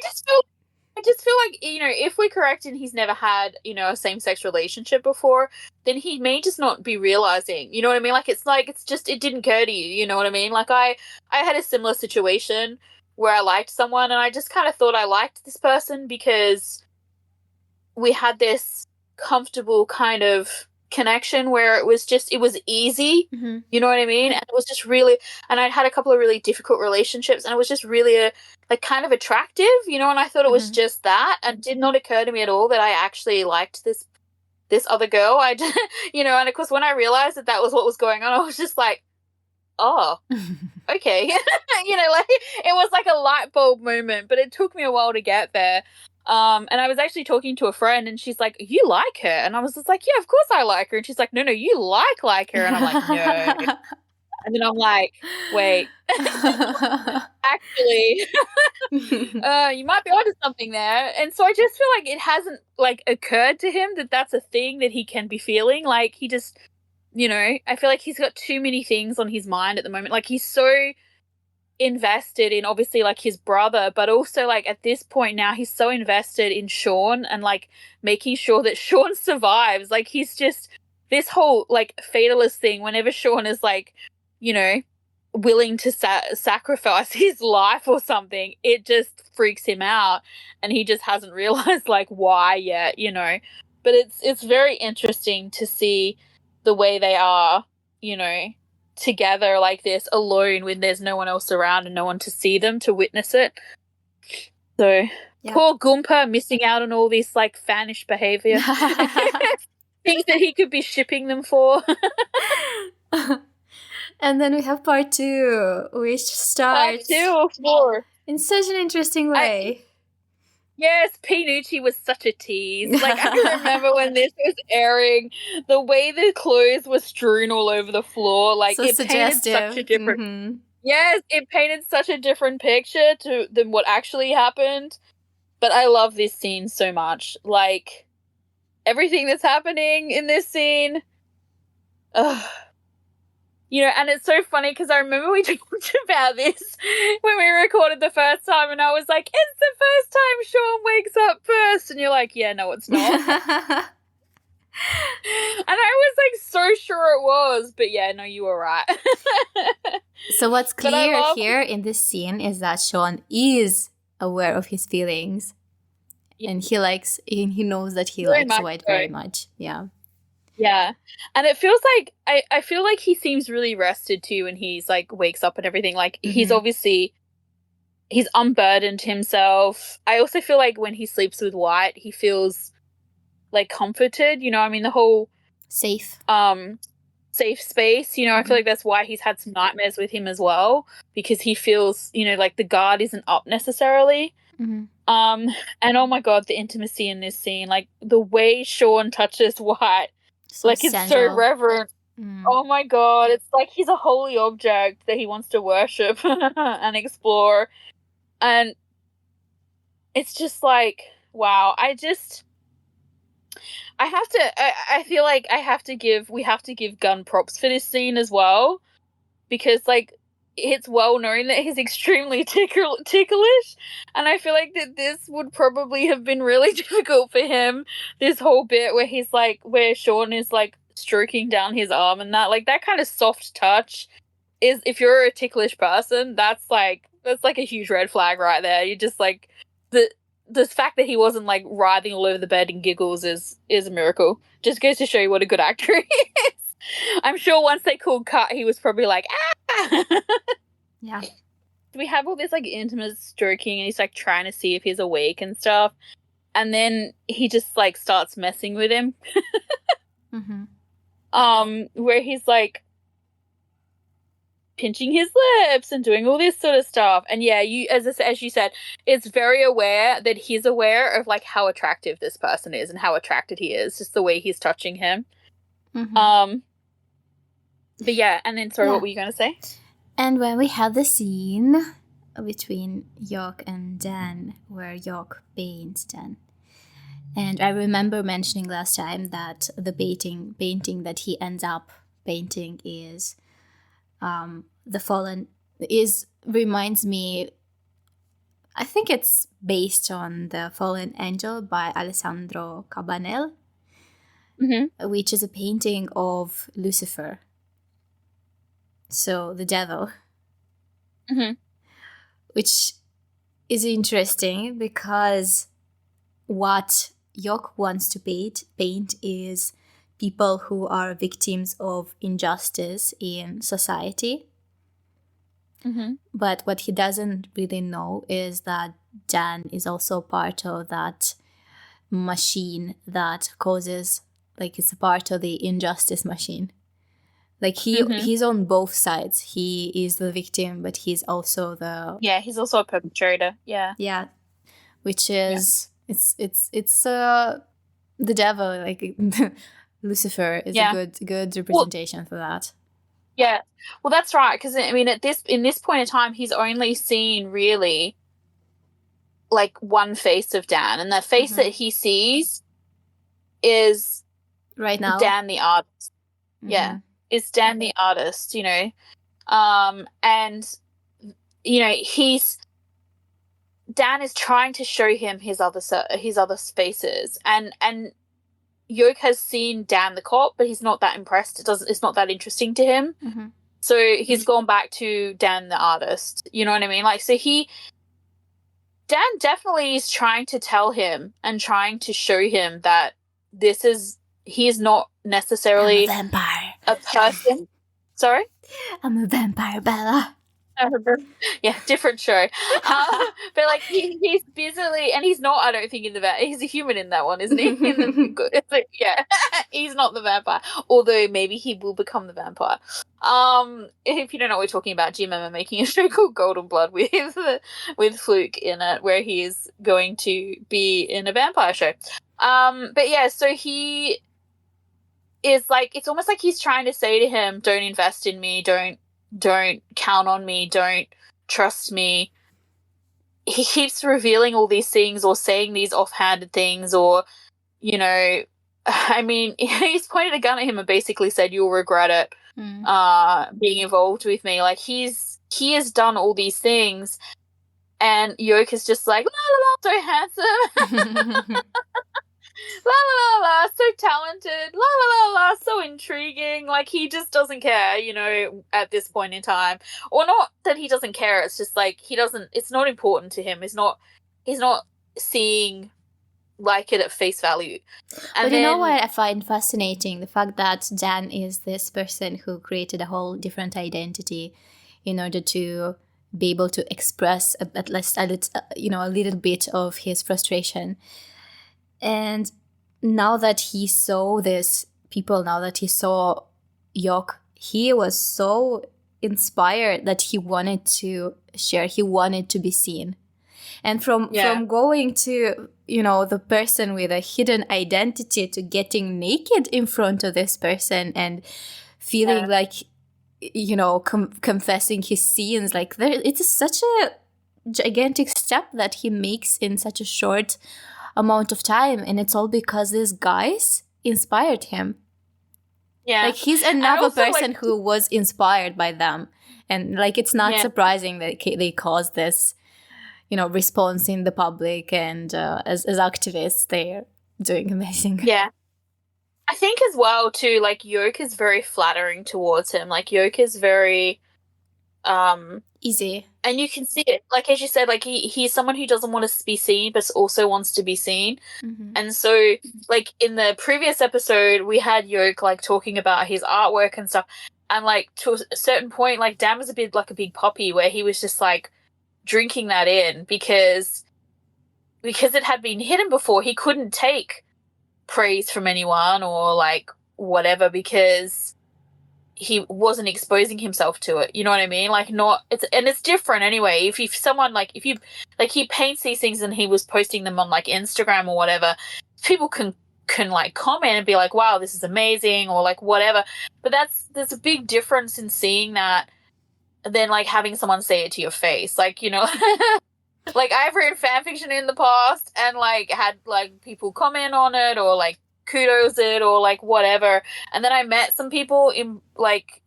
B: I just feel like, if we're correct and he's never had, a same-sex relationship before, then he may just not be realizing, you know what I mean? Like, it's just, it didn't occur to you, you know what I mean? Like, I had a similar situation where I liked someone and I just kind of thought I liked this person because we had this comfortable kind of connection where it was easy, you know what I mean? And it was just really, and I'd had a couple of really difficult relationships and it was just really kind of attractive, and I thought it was just that, and did not occur to me at all that I actually liked this other girl. I and of course when I realized that was what was going on, I was just like, oh, okay. It was like a light bulb moment, but it took me a while to get there. And I was actually talking to a friend and she's like, you like her? And I was just like, yeah, of course I like her. And she's like, no, you like her. And I'm like, no. And then I'm like, wait, actually, you might be onto something there. And so I just feel like it hasn't occurred to him that that's a thing that he can be feeling. Like he just, I feel like he's got too many things on his mind at the moment. Like he's so invested in obviously his brother, but also at this point now he's so invested in Sean and making sure that Sean survives. Like he's just this whole fatalist thing whenever Sean is willing to sacrifice his life or something, it just freaks him out and he just hasn't realized why yet, but it's very interesting to see the way they are, together like this alone when there's no one else around and no one to see them, to witness it. So poor Gumpa missing out on all this fanish behavior. Things that he could be shipping them for.
A: And then we have part 2, which starts
B: part 2 of 4
A: in such an interesting way.
B: Yes, Pinucci was such a tease. I can remember when this was airing, the way the clothes were strewn all over the floor,
A: so
B: it
A: suggestive.
B: Painted such a different. Yes, it painted such a different picture than what actually happened. But I love this scene so much. Everything that's happening in this scene. And it's so funny because I remember we talked about this when we recorded the first time and I was like, it's the first time Sean wakes up first. And you're like, yeah, no, it's not. And I was so sure it was. But yeah, no, you were right.
A: So what's clear here in this scene is that Sean is aware of his feelings. Yeah. And he knows that he likes White very much. Yeah.
B: Yeah. And it feels I feel like he seems really rested too when he's wakes up and everything. He's obviously, he's unburdened himself. I also feel when he sleeps with White, he feels comforted, I mean the whole
A: safe
B: space, I feel that's why he's had some nightmares with him as well, because he feels, the guard isn't up necessarily. And oh my god, the intimacy in this scene, the way Sean touches White, it's so reverent. Oh my god, it's he's a holy object that he wants to worship and explore. And it's just wow, I feel we have to give Gunn props for this scene as well, because it's well known that he's extremely ticklish, and I feel that this would probably have been really difficult for him, this whole bit where he's where Sean is stroking down his arm and that kind of soft touch is, if you're a ticklish person, that's a huge red flag right there. You just the fact that he wasn't writhing all over the bed in giggles is a miracle. Just goes to show you what a good actor he is. I'm sure once they called cut, he was probably ah!
A: Yeah.
B: We have all this intimate stroking and he's trying to see if he's awake and stuff. And then he just starts messing with him. Where he's pinching his lips and doing all this sort of stuff. And yeah, as you said, it's very aware that he's aware of how attractive this person is and how attracted he is, just the way he's touching him. But yeah, and then what were you going to say?
A: And when we have the scene between York and Dan, where York paints Dan. And I remember mentioning last time that the painting that he ends up painting is reminds me, I think it's based on The Fallen Angel by Alessandro Cabanel, which is a painting of Lucifer. So the devil. Which is interesting because what Yok wants to paint is people who are victims of injustice in society. But what he doesn't really know is that Dan is also part of that machine that causes, like, it's a part of the injustice machine. Like, he's on both sides. He is the victim, but he's also the...
B: Yeah, he's also a perpetrator. Yeah.
A: Yeah. Which is... Yeah. It's the devil, like... Lucifer is a good representation for that.
B: Yeah, well, that's right. Because I mean, in this point in time, he's only seen really like one face of Dan, and the face that he sees is
A: right now
B: Dan the artist. Yeah, it's Dan the artist. You know, and you know Dan is trying to show him his other faces, and Yoke has seen Dan the cop, but he's not that impressed. It's not that interesting to him. So he's gone back to Dan the artist. You know what I mean? Like, so Dan definitely is trying to tell him and trying to show him that he is not necessarily
A: I'm a vampire.
B: A person. Sorry?
A: I'm a vampire, Bella.
B: Yeah, different show. But like he's busily, and he's not. I don't think he's a human in that one, isn't he? Yeah, he's not the vampire. Although maybe he will become the vampire. If you don't know what we're talking about, do you remember making a show called Golden Blood with Fluke in it, where he is going to be in a vampire show? But yeah, so he is like, it's almost like he's trying to say to him, "Don't invest in me. Don't count on me, don't trust me." He keeps revealing all these things or saying these offhanded things, or, you know, I mean, he's pointed a gun at him and basically said, "You'll regret it being involved with me." Like, he has done all these things, and Yoke is just like, la la la, so handsome. La la la la, so talented, la la la la, so intriguing. Like, he just doesn't care, you know, at this point in time. Or not that he doesn't care, it's just like it's not important to him. He's not seeing like it at face value.
A: But you know what I find fascinating? The fact that Dan is this person who created a whole different identity in order to be able to express at least a little bit of his frustration. And now that he saw these people, now that he saw Yok, he was so inspired that he wanted to share, he wanted to be seen. And from going to, you know, the person with a hidden identity to getting naked in front of this person and feeling like, you know, confessing his sins, like it's such a gigantic step that he makes in such a short amount of time, and it's all because these guys inspired him. Yeah, like, he's another person who was inspired by them, and like, it's not surprising that they caused this, you know, response in the public, and as activists, they're doing amazing.
B: Yeah, I think as well too, like, Yoke is very flattering towards him. Like, Yoke is very
A: easy,
B: and you can see it, like, as you said, like, he's someone who doesn't want to be seen but also wants to be seen. And so, like, in the previous episode we had Yoke like talking about his artwork and stuff, and like, to a certain point, like, Dan was a bit like a big puppy where he was just like drinking that in because it had been hidden before. He couldn't take praise from anyone or like whatever because he wasn't exposing himself to it. You know what I mean? Like, it's different anyway. If he paints these things and he was posting them on like Instagram or whatever, people can like comment and be like, "Wow, this is amazing," or like whatever. But there's a big difference in seeing that than like having someone say it to your face. Like, you know, like, I've read fan fiction in the past and like had like people comment on it or like kudos it or like whatever, and then I met some people in, like,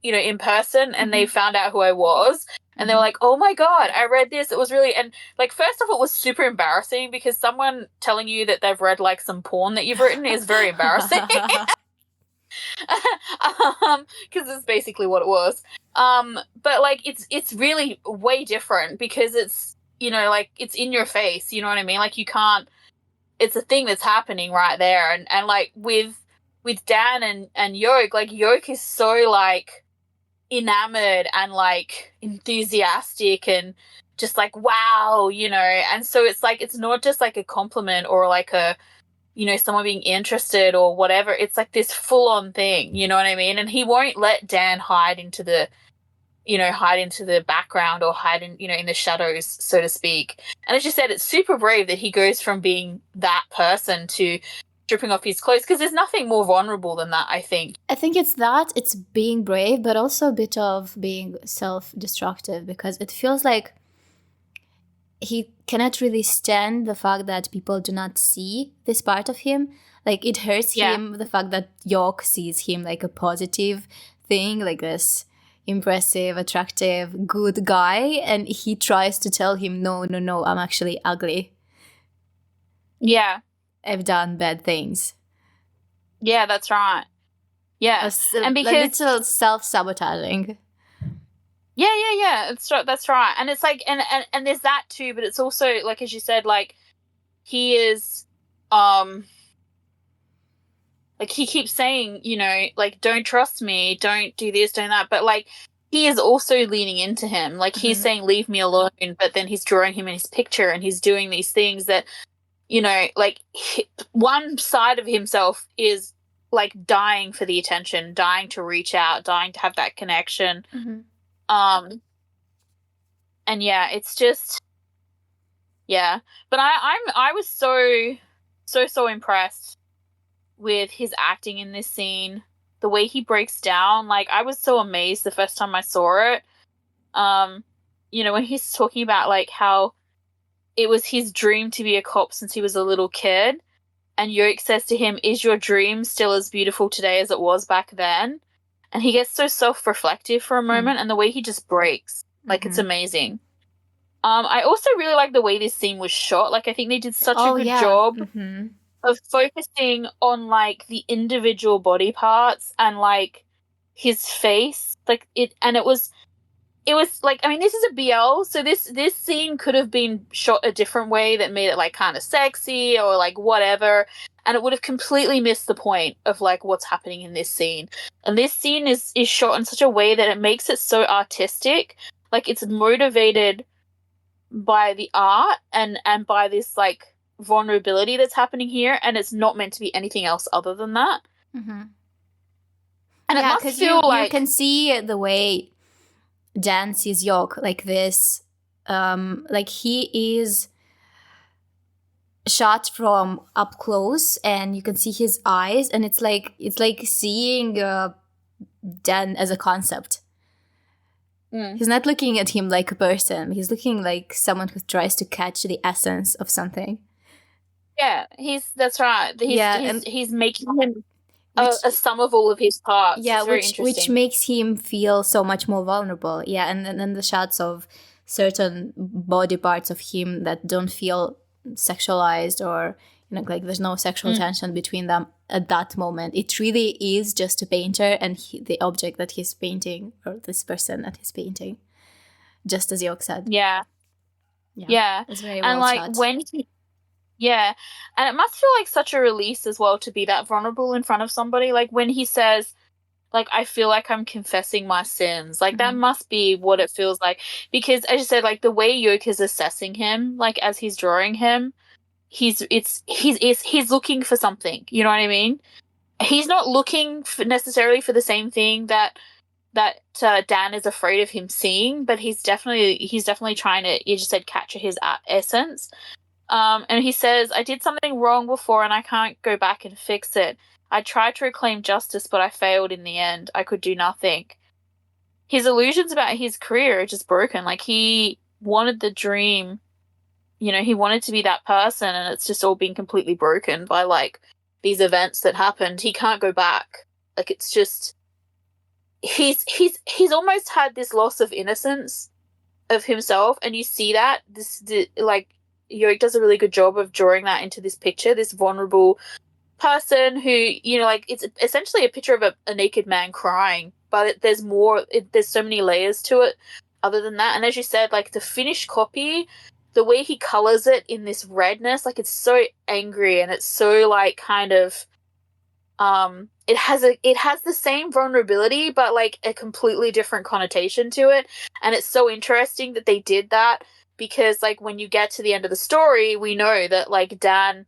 B: you know, in person, and they found out who I was, And they were like, oh my God, I read this. It was really, and like, first off, it was super embarrassing because someone telling you that they've read like some porn that you've written is very embarrassing. Because it's basically what it was. But like, it's really way different because it's, you know, like, it's in your face, you know what I mean? Like, you can't, it's a thing that's happening right there. And like, with Dan and Yoke, like, Yoke is so like enamored and like enthusiastic and just like, wow, you know. And so it's like, it's not just like a compliment or like a, you know, someone being interested or whatever. It's like this full on thing, you know what I mean? And he won't let Dan hide into the background or hide in, you know, in the shadows, so to speak. And as you said, it's super brave that he goes from being that person to stripping off his clothes, because there's nothing more vulnerable than that, I think.
A: I think it's being brave, but also a bit of being self-destructive, because it feels like he cannot really stand the fact that people do not see this part of him. Like, it hurts him, the fact that York sees him like a positive thing, like this impressive, attractive, good guy, and he tries to tell him, no, I'm actually ugly.
B: Yeah.
A: I've done bad things.
B: Yeah, that's right. Yeah.
A: And because a little self-sabotaging.
B: Yeah. That's right. And it's like, and there's that too, but it's also, like, as you said, like, he is, like, he keeps saying, you know, like, don't trust me, don't do this, don't that, but like, he is also leaning into him. Like, he's saying, leave me alone, but then he's drawing him in his picture and he's doing these things that, you know, like, one side of himself is like dying for the attention, dying to reach out, dying to have that connection. And yeah, it's just, yeah. But I was so impressed with his acting in this scene, the way he breaks down. Like, I was so amazed the first time I saw it. You know, when he's talking about like how it was his dream to be a cop since he was a little kid, and Yoke says to him, is your dream still as beautiful today as it was back then? And he gets so self-reflective for a moment, and the way he just breaks, like, it's amazing. I also really like the way this scene was shot. Like, I think they did such a good job of focusing on like the individual body parts and like his face, like it, and it was like, I mean, this is a BL, so this scene could have been shot a different way that made it like kind of sexy or like whatever, and it would have completely missed the point of like what's happening in this scene. And this scene is shot in such a way that it makes it so artistic, like it's motivated by the art and by this like vulnerability that's happening here, and it's not meant to be anything else other than that. And it must feel like
A: you can see the way Dan sees York, like this, like he is shot from up close, and you can see his eyes, and it's like seeing Dan as a concept. He's not looking at him like a person. He's looking like someone who tries to catch the essence of something.
B: Yeah, that's right. He's making him a sum of all of his parts.
A: Yeah,
B: it's
A: which makes him feel so much more vulnerable. Yeah, and then the shots of certain body parts of him that don't feel sexualized, or you know, like there's no sexual tension between them at that moment. It really is just a painter and the object that he's painting, or this person that he's painting. Just as York said.
B: Yeah.
A: It's very well shot.
B: Yeah, and it must feel like such a release as well to be that vulnerable in front of somebody. Like when he says, like, I feel like I'm confessing my sins. Like that must be what it feels like. Because as you said, like the way Yoke is assessing him, like as he's drawing him, he's looking for something. You know what I mean? He's not looking necessarily for the same thing that Dan is afraid of him seeing, but he's definitely trying to, you just said, capture his essence. And he says, I did something wrong before and I can't go back and fix it. I tried to reclaim justice, but I failed in the end. I could do nothing. His illusions about his career are just broken. Like, he wanted the dream, you know, he wanted to be that person, and it's just all been completely broken by, like, these events that happened. He can't go back. Like, it's just, he's almost had this loss of innocence of himself, and you see that like Yoke does a really good job of drawing that into this picture, this vulnerable person who, you know, like it's essentially a picture of a naked man crying, but there's more. There's so many layers to it other than that. And as you said, like the finished copy, the way he colors it in this redness, like it's so angry and it's so like kind of it has the same vulnerability but like a completely different connotation to it. And it's so interesting that they did that, because like when you get to the end of the story, we know that like Dan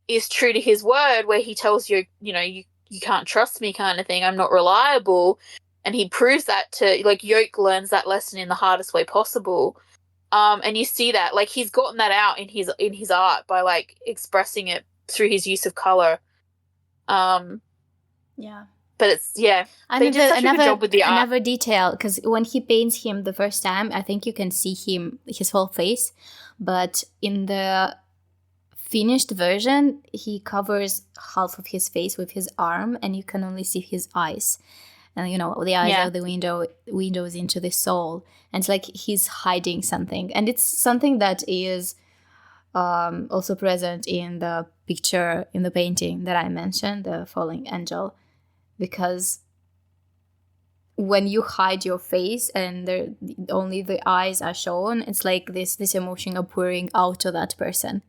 B: is true to his word where he tells you, you know, you can't trust me kind of thing, I'm not reliable. And he proves that to, like, Yoke learns that lesson in the hardest way possible. And you see that, like, he's gotten that out in his art by like expressing it through his use of color.
A: Yeah.
B: But it's, yeah,
A: they did such a good job with the art. Another detail, because when he paints him the first time, I think you can see his whole face, but in the finished version, he covers half of his face with his arm, and you can only see his eyes. And, you know, the eyes are the windows into the soul. And it's like he's hiding something. And it's something that is also present in the picture, in the painting that I mentioned, the falling angel. Because when you hide your face and only the eyes are shown, it's like this emotion are pouring out of that person.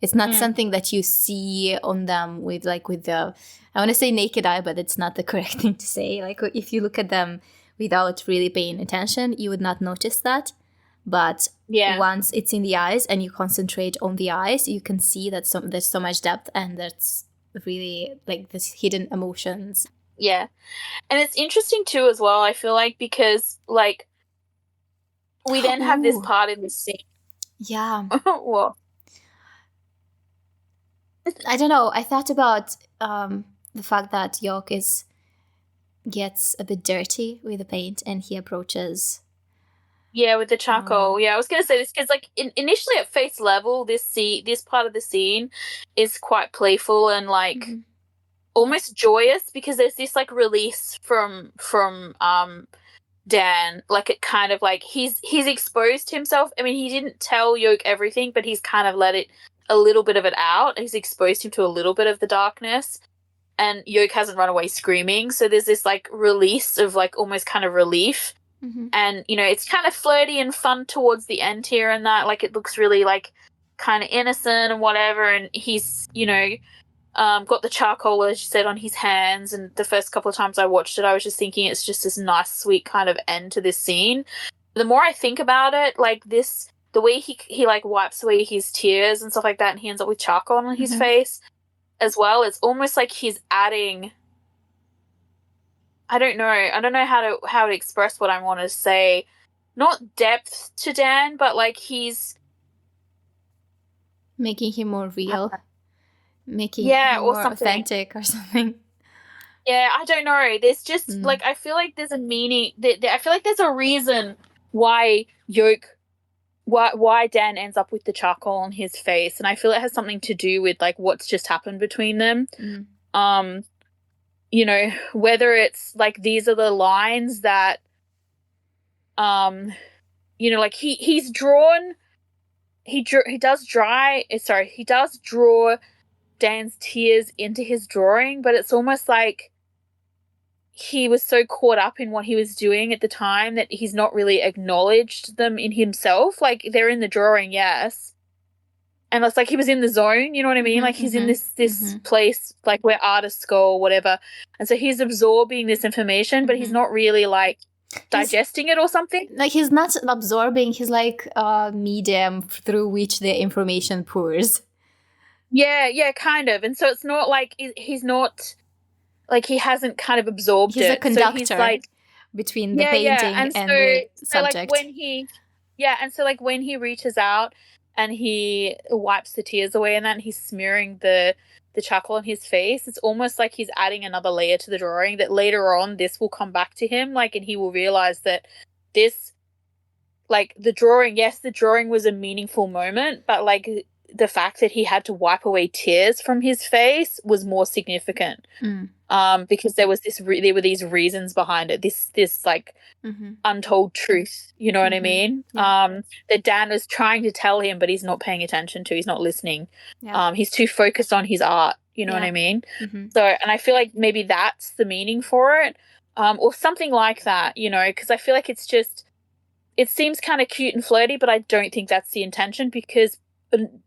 A: It's not something that you see on them with the, I want to say naked eye, but it's not the correct thing to say. Like if you look at them without really paying attention, you would not notice that. But once it's in the eyes and you concentrate on the eyes, you can see that there's so much depth, and that's really like this hidden emotions.
B: Yeah. And it's interesting too as well, I feel like, because like we then have this part in the scene.
A: Yeah.
B: What?
A: I don't know. I thought about the fact that Yoke gets a bit dirty with the paint, and he approaches.
B: Yeah, with the charcoal. Yeah, I was going to say this because, like, initially at face level, this part of the scene is quite playful and like almost joyous, because there's this like release from Dan. Like it kind of like he's exposed himself. I mean, he didn't tell Yoke everything, but he's kind of let a little bit of it out. He's exposed him to a little bit of the darkness, and Yoke hasn't run away screaming. So there's this like release of like almost kind of relief. And, you know, it's kind of flirty and fun towards the end here, and that like it looks really like kind of innocent and whatever. And he's, you know, got the charcoal, as you said, on his hands. And the first couple of times I watched it, I was just thinking it's just this nice, sweet kind of end to this scene. The more I think about it, like the way he like wipes away his tears and stuff like that, and he ends up with charcoal on his face as well. It's almost like he's adding, I don't know how to express what I want to say. Not depth to Dan, but like he's
A: making him more real, making him more authentic or something.
B: Yeah, I don't know. There's just like, I feel like there's a meaning. I feel like there's a reason why why Dan ends up with the charcoal on his face, and I feel it has something to do with like what's just happened between them. You know, whether it's like these are the lines that, you know, like he does draw Dan's tears into his drawing, but it's almost like he was so caught up in what he was doing at the time that he's not really acknowledged them in himself. Like they're in the drawing, yes. And it's like he was in the zone, you know what I mean? Like he's in this place like where artists go or whatever. And so he's absorbing this information, but he's not really like digesting it or something.
A: Like he's not absorbing, he's like a medium through which the information pours.
B: Yeah, kind of. And so it's not like he's not like he hasn't kind of absorbed it.
A: He's a conductor, so he's like between the painting and the subject.
B: Like when he reaches out and he wipes the tears away and that, and he's smearing the charcoal on his face, it's almost like he's adding another layer to the drawing that later on this will come back to him, like, and he will realize that this, like, the drawing was a meaningful moment, but like the fact that he had to wipe away tears from his face was more significant. because there were these reasons behind it, this like untold truth, you know what I mean? That Dan was trying to tell him, but he's not paying attention to, he's not listening. He's too focused on his art, you know what I mean? So, and I feel like maybe that's the meaning for it, or something like that, you know, because I feel like it's just, it seems kind of cute and flirty, but I don't think that's the intention, because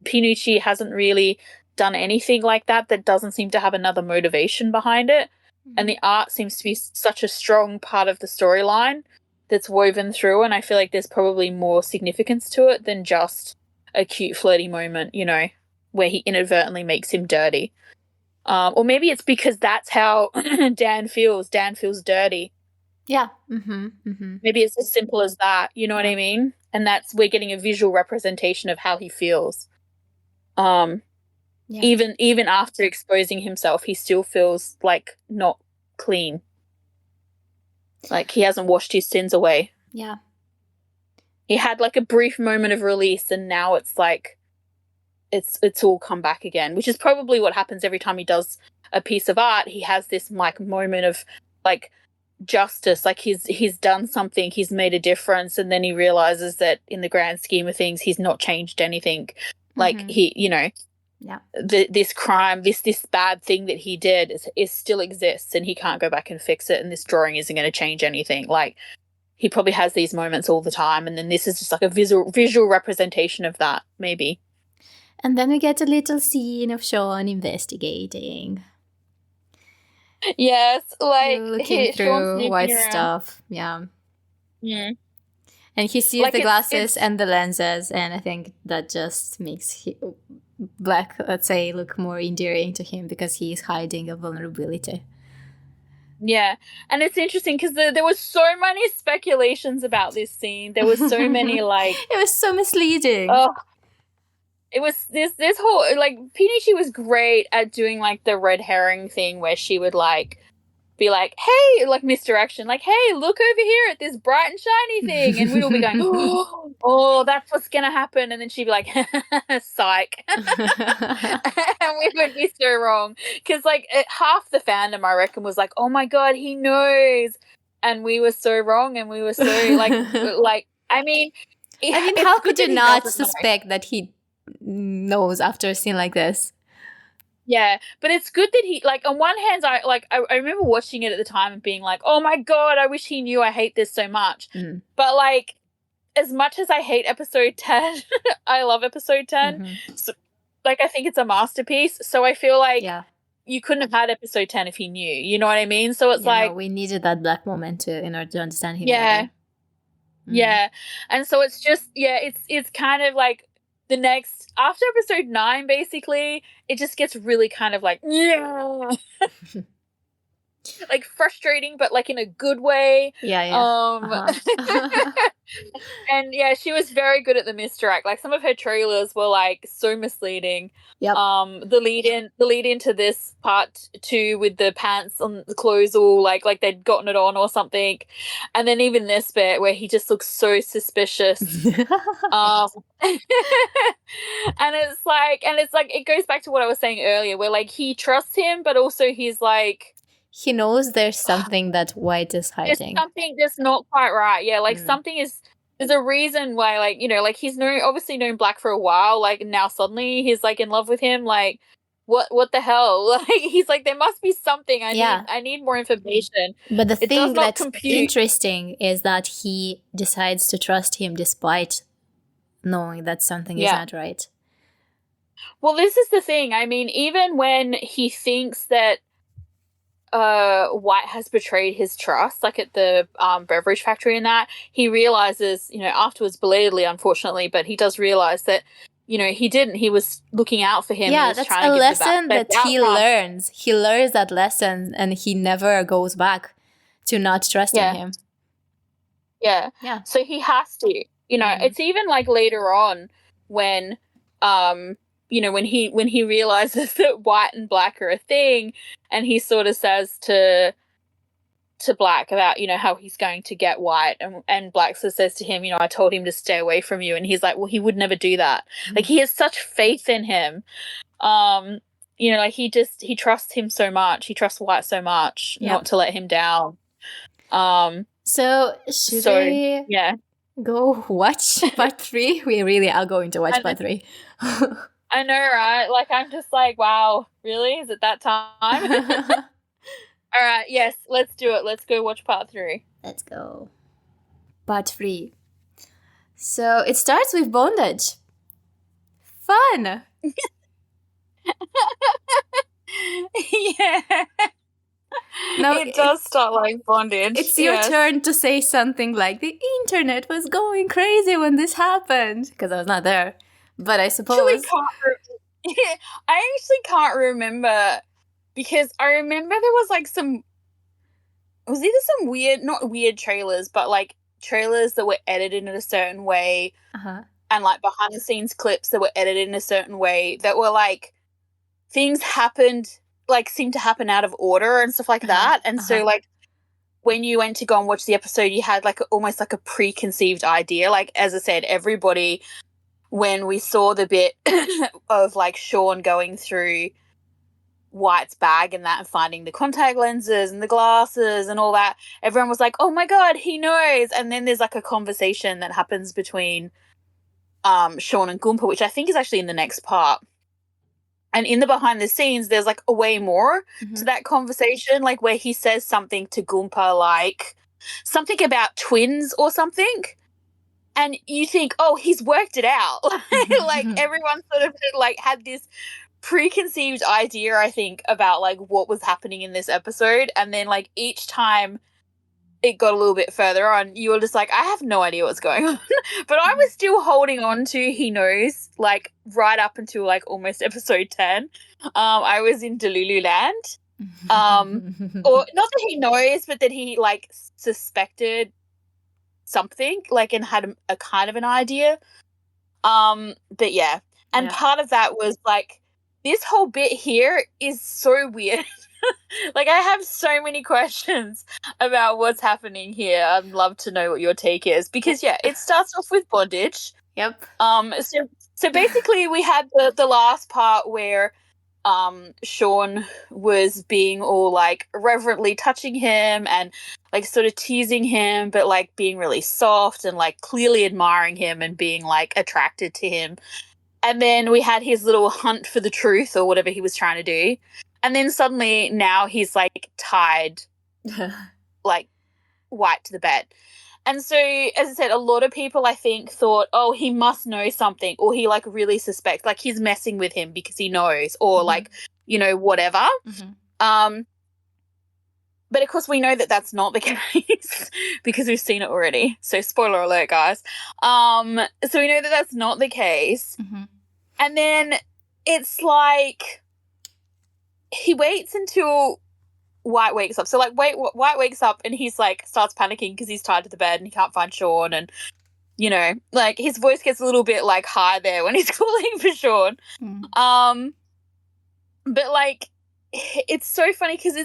B: Pinucci hasn't really done anything like that doesn't seem to have another motivation behind it. And the art seems to be such a strong part of the storyline that's woven through, and I feel like there's probably more significance to it than just a cute flirty moment, you know, where he inadvertently makes him dirty. Or maybe it's because that's how Dan feels. Dan feels dirty.
A: Yeah.
B: Maybe it's as simple as that, you know what I mean? And we're getting a visual representation of how he feels. Even after exposing himself, he still feels like not clean. Like he hasn't washed his sins away.
A: Yeah.
B: He had like a brief moment of release, and now it's like it's all come back again, which is probably what happens every time he does a piece of art. He has this like moment of like justice, like he's done something, he's made a difference, and then he realizes that in the grand scheme of things he's not changed anything. Like he, you know, this crime, this bad thing that he did is still exists, and he can't go back and fix it, and this drawing isn't going to change anything. Like he probably has these moments all the time, and then this is just like a visual representation of that, maybe.
A: And then we get a little scene of Sean investigating.
B: Yes, like
A: looking through White's stuff. Yeah. And he sees like the glasses and the lenses, and I think that just makes Black, let's say, look more endearing to him, because he is hiding a vulnerability.
B: Yeah, and it's interesting because there was so many speculations about this scene. There was so many like
A: it was so misleading.
B: Oh, it was this whole like Pinucci was great at doing like the red herring thing, where she would like be like, hey, like misdirection, like, hey, look over here at this bright and shiny thing, and we'd all be going, oh, that's what's gonna happen, and then she'd be like, psych. And we would be so wrong, because like half the fandom, I reckon, was like, oh my god, he knows, and we were so wrong, and we were so like I mean
A: how could you not suspect that he knows after a scene like this?
B: Yeah, but it's good that he, like, on one hand, I remember watching it at the time and being like, oh my god, I wish he knew I hate this so much. But, like, as much as I hate episode 10, I love episode 10. So, like, I think it's a masterpiece. So I feel like you couldn't have had episode 10 if he knew. You know what I mean? So it's like...
A: No, we needed that Black moment in order to understand him.
B: Yeah. Yeah. And so it's just, it's kind of like... The next, after episode 9, basically, it just gets really kind of like, like frustrating, but like in a good way. And yeah, she was very good at the misdirect. Like some of her trailers were like so misleading. The lead into this part 2 with the pants on the clothes all like they'd gotten it on or something, and then even this bit where he just looks so suspicious. And it's like it goes back to what I was saying earlier, where like he trusts him, but also he's like,
A: he knows there's something that White is hiding.
B: There's something that's not quite right. Yeah, like something is. There's a reason why, like, you know, like he's obviously known Black for a while. Like now suddenly he's like in love with him. Like, what the hell? Like he's like, there must be something. I need more information.
A: But the thing that's interesting is that he decides to trust him despite knowing that something is not right.
B: Well, this is the thing. I mean, even when he thinks that White has betrayed his trust, like at the beverage factory and that, he realizes, you know, afterwards, belatedly, unfortunately, but he does realize that, you know, he didn't. He was looking out for him.
A: Yeah, that's a lesson that he learns. He learns that lesson, and he never goes back to not trusting him.
B: Yeah. So he has to. You know, it's even like later on when, you know, when he realizes that White and Black are a thing, and he sort of says to Black about, you know, how he's going to get White, and Black says to him, you know, I told him to stay away from you, and he's like, well, he would never do that. Like, he has such faith in him. you know, like he trusts him so much. He trusts White so much not to let him down.
A: So should we go watch part 3? We really are going to watch part 3.
B: I know, right? Like, I'm just like, wow, really? Is it that time? All right, yes, let's do it. Let's go watch part 3.
A: Let's go. Part 3. So it starts with bondage. Fun!
B: Yeah. No, it does start like bondage.
A: It's your turn to say something like, the internet was going crazy when this happened. Because I was not there. But I suppose...
B: I actually can't remember. Because I remember there was like some... It was either some weird... Not weird trailers, but like trailers that were edited in a certain way. And like behind the scenes clips that were edited in a certain way that were like... Things happened... like seemed to happen out of order and stuff like that. And so like when you went to go and watch the episode, you had like almost like a preconceived idea. Like, as I said, everybody, when we saw the bit of like Sean going through White's bag and that and finding the contact lenses and the glasses and all that, everyone was like, oh my God, he knows. And then there's like a conversation that happens between Sean and Gumpa, which I think is actually in the next part. And in the behind the scenes, there's like a way more to that conversation, like where he says something to Gumpa, like something about twins or something. And you think, oh, he's worked it out. Like everyone sort of like had this preconceived idea, I think, about like what was happening in this episode. And then like each time it got a little bit further on, you were just like, I have no idea what's going on. But I was still holding on to he knows, like right up until like almost episode 10. I was in Delulu land. Or not that he knows, but that he like suspected something, like, and had a kind of an idea. But yeah. And part of that was like, this whole bit here is so weird. Like, I have so many questions about what's happening here. I'd love to know what your take is, because it starts off with bondage.
A: Yep.
B: So basically we had the last part where Sean was being all like reverently touching him and like sort of teasing him, but like being really soft and like clearly admiring him and being like attracted to him. And then we had his little hunt for the truth or whatever he was trying to do. And then suddenly now he's like tied like White to the bed. And so, as I said, a lot of people, I think, thought, oh, he must know something, or he like really suspects, like he's messing with him because he knows, or like, you know, whatever. But of course we know that that's not the case because we've seen it already. So spoiler alert, guys. So we know that that's not the case. And then it's like he waits until White wakes up. So like White wakes up and he's like starts panicking because he's tied to the bed and he can't find Sean, and you know, like his voice gets a little bit like high there when he's calling for Sean. But like it's so funny because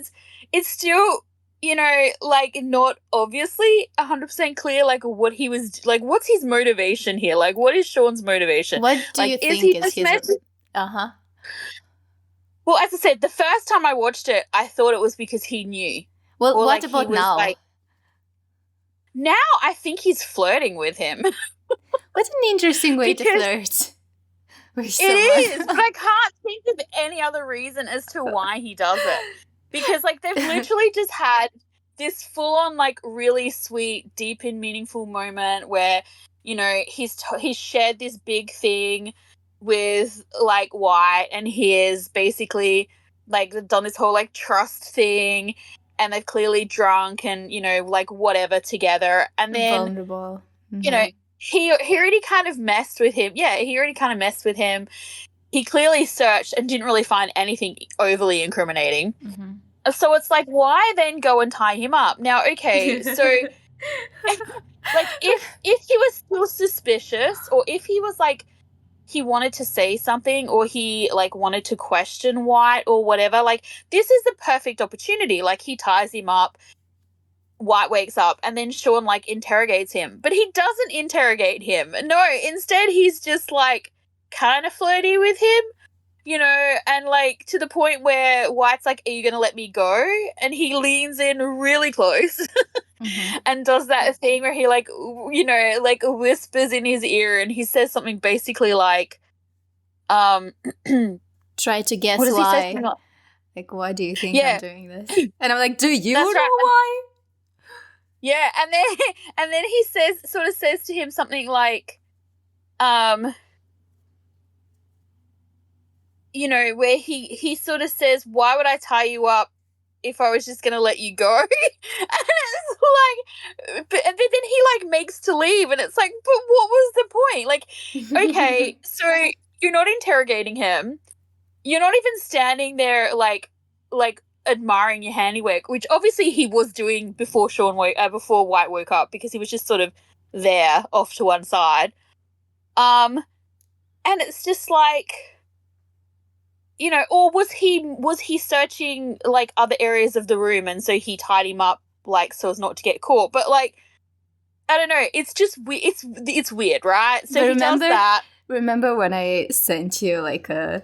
B: it's still, you know, like not obviously 100% clear like what he was like. What's his motivation here? Like, what is Sean's motivation?
A: What do you think is his?
B: Well, as I said, the first time I watched it, I thought it was because he knew.
A: Well, or what like about now?
B: Like, now I think he's flirting with him.
A: What an interesting way to flirt with someone.
B: It is, but I can't think of any other reason as to why he does it. Because, like, they've literally just had this full-on, like, really sweet, deep and meaningful moment where, you know, he's shared this big thing with like White, and he is basically like done this whole like trust thing, and they've clearly drunk and, you know, like whatever together, and then
A: vulnerable.
B: You know, he already kind of messed with him. He clearly searched and didn't really find anything overly incriminating. So it's like, why then go and tie him up? Now, okay, so like if he was still suspicious, or if he was like he wanted to say something, or he like wanted to question White or whatever, like this is the perfect opportunity. Like he ties him up, White wakes up, and then Sean like interrogates him, but he doesn't interrogate him. No, instead he's just like kind of flirty with him, and like to the point where White's like, "Are you going to let me go?" And he leans in really close and does that thing where he like, like whispers in his ear, and he says something basically like,
A: try to guess why. Like, why do you think I'm doing this? And I'm like, do you know why?
B: Yeah, and then he says to him something like, where he sort of says, "Why would I tie you up if I was just going to let you go?" And it's like, and then he like makes to leave, and it's like, but what was the point? Like, okay, so you're not interrogating him. You're not even standing there like admiring your handiwork, which obviously he was doing before before White woke up, because he was just sort of there off to one side. And it's just like, or was he searching like other areas of the room, and so he tied him up like so as not to get caught? But like, I don't know. It's just it's weird, right? So he does that.
A: Remember when I sent you like a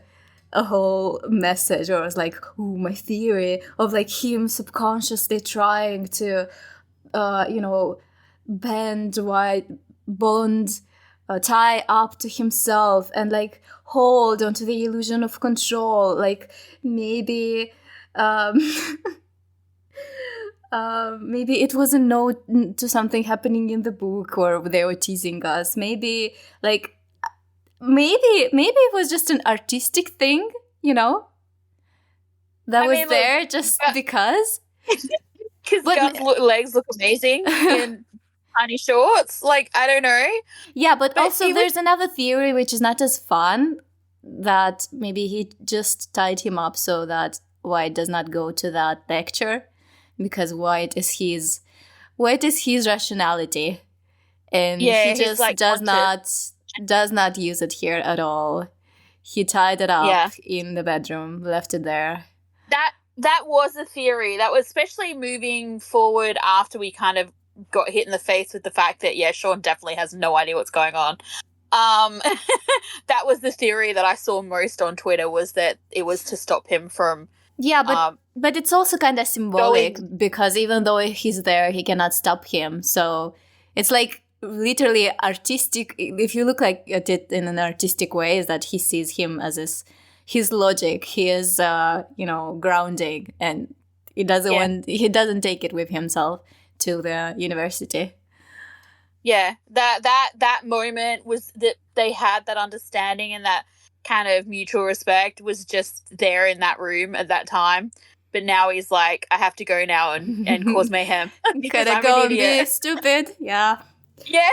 A: whole message where I was like, "Ooh, my theory of like him subconsciously trying to, bend White, bond, tie up to himself and like hold onto the illusion of control. Like maybe, maybe it was a note to something happening in the book, or they were teasing us. Maybe like." Maybe it was just an artistic thing, that was there just because.
B: Because Gun's legs look amazing in tiny shorts. Like, I don't know.
A: Yeah, but also there's another theory which is not as fun, that maybe he just tied him up so that White does not go to that lecture, because White is his rationality, and he just like does not use it here at all. He tied it up in the bedroom, left it there.
B: That was a theory. That was especially moving forward after we kind of got hit in the face with the fact that, Sean definitely has no idea what's going on. That was the theory that I saw most on Twitter, was that it was to stop him from...
A: Yeah, but it's also kind of symbolic, because even though he's there, he cannot stop him. So it's like literally artistic. If you look at it in an artistic way, is that he sees him as his logic, his grounding, and he doesn't take it with himself to the university.
B: Yeah, that moment was that they had that understanding, and that kind of mutual respect was just there in that room at that time. But now he's like, I have to go now and cause mayhem.
A: Gotta go and be stupid. Yeah.
B: Yeah,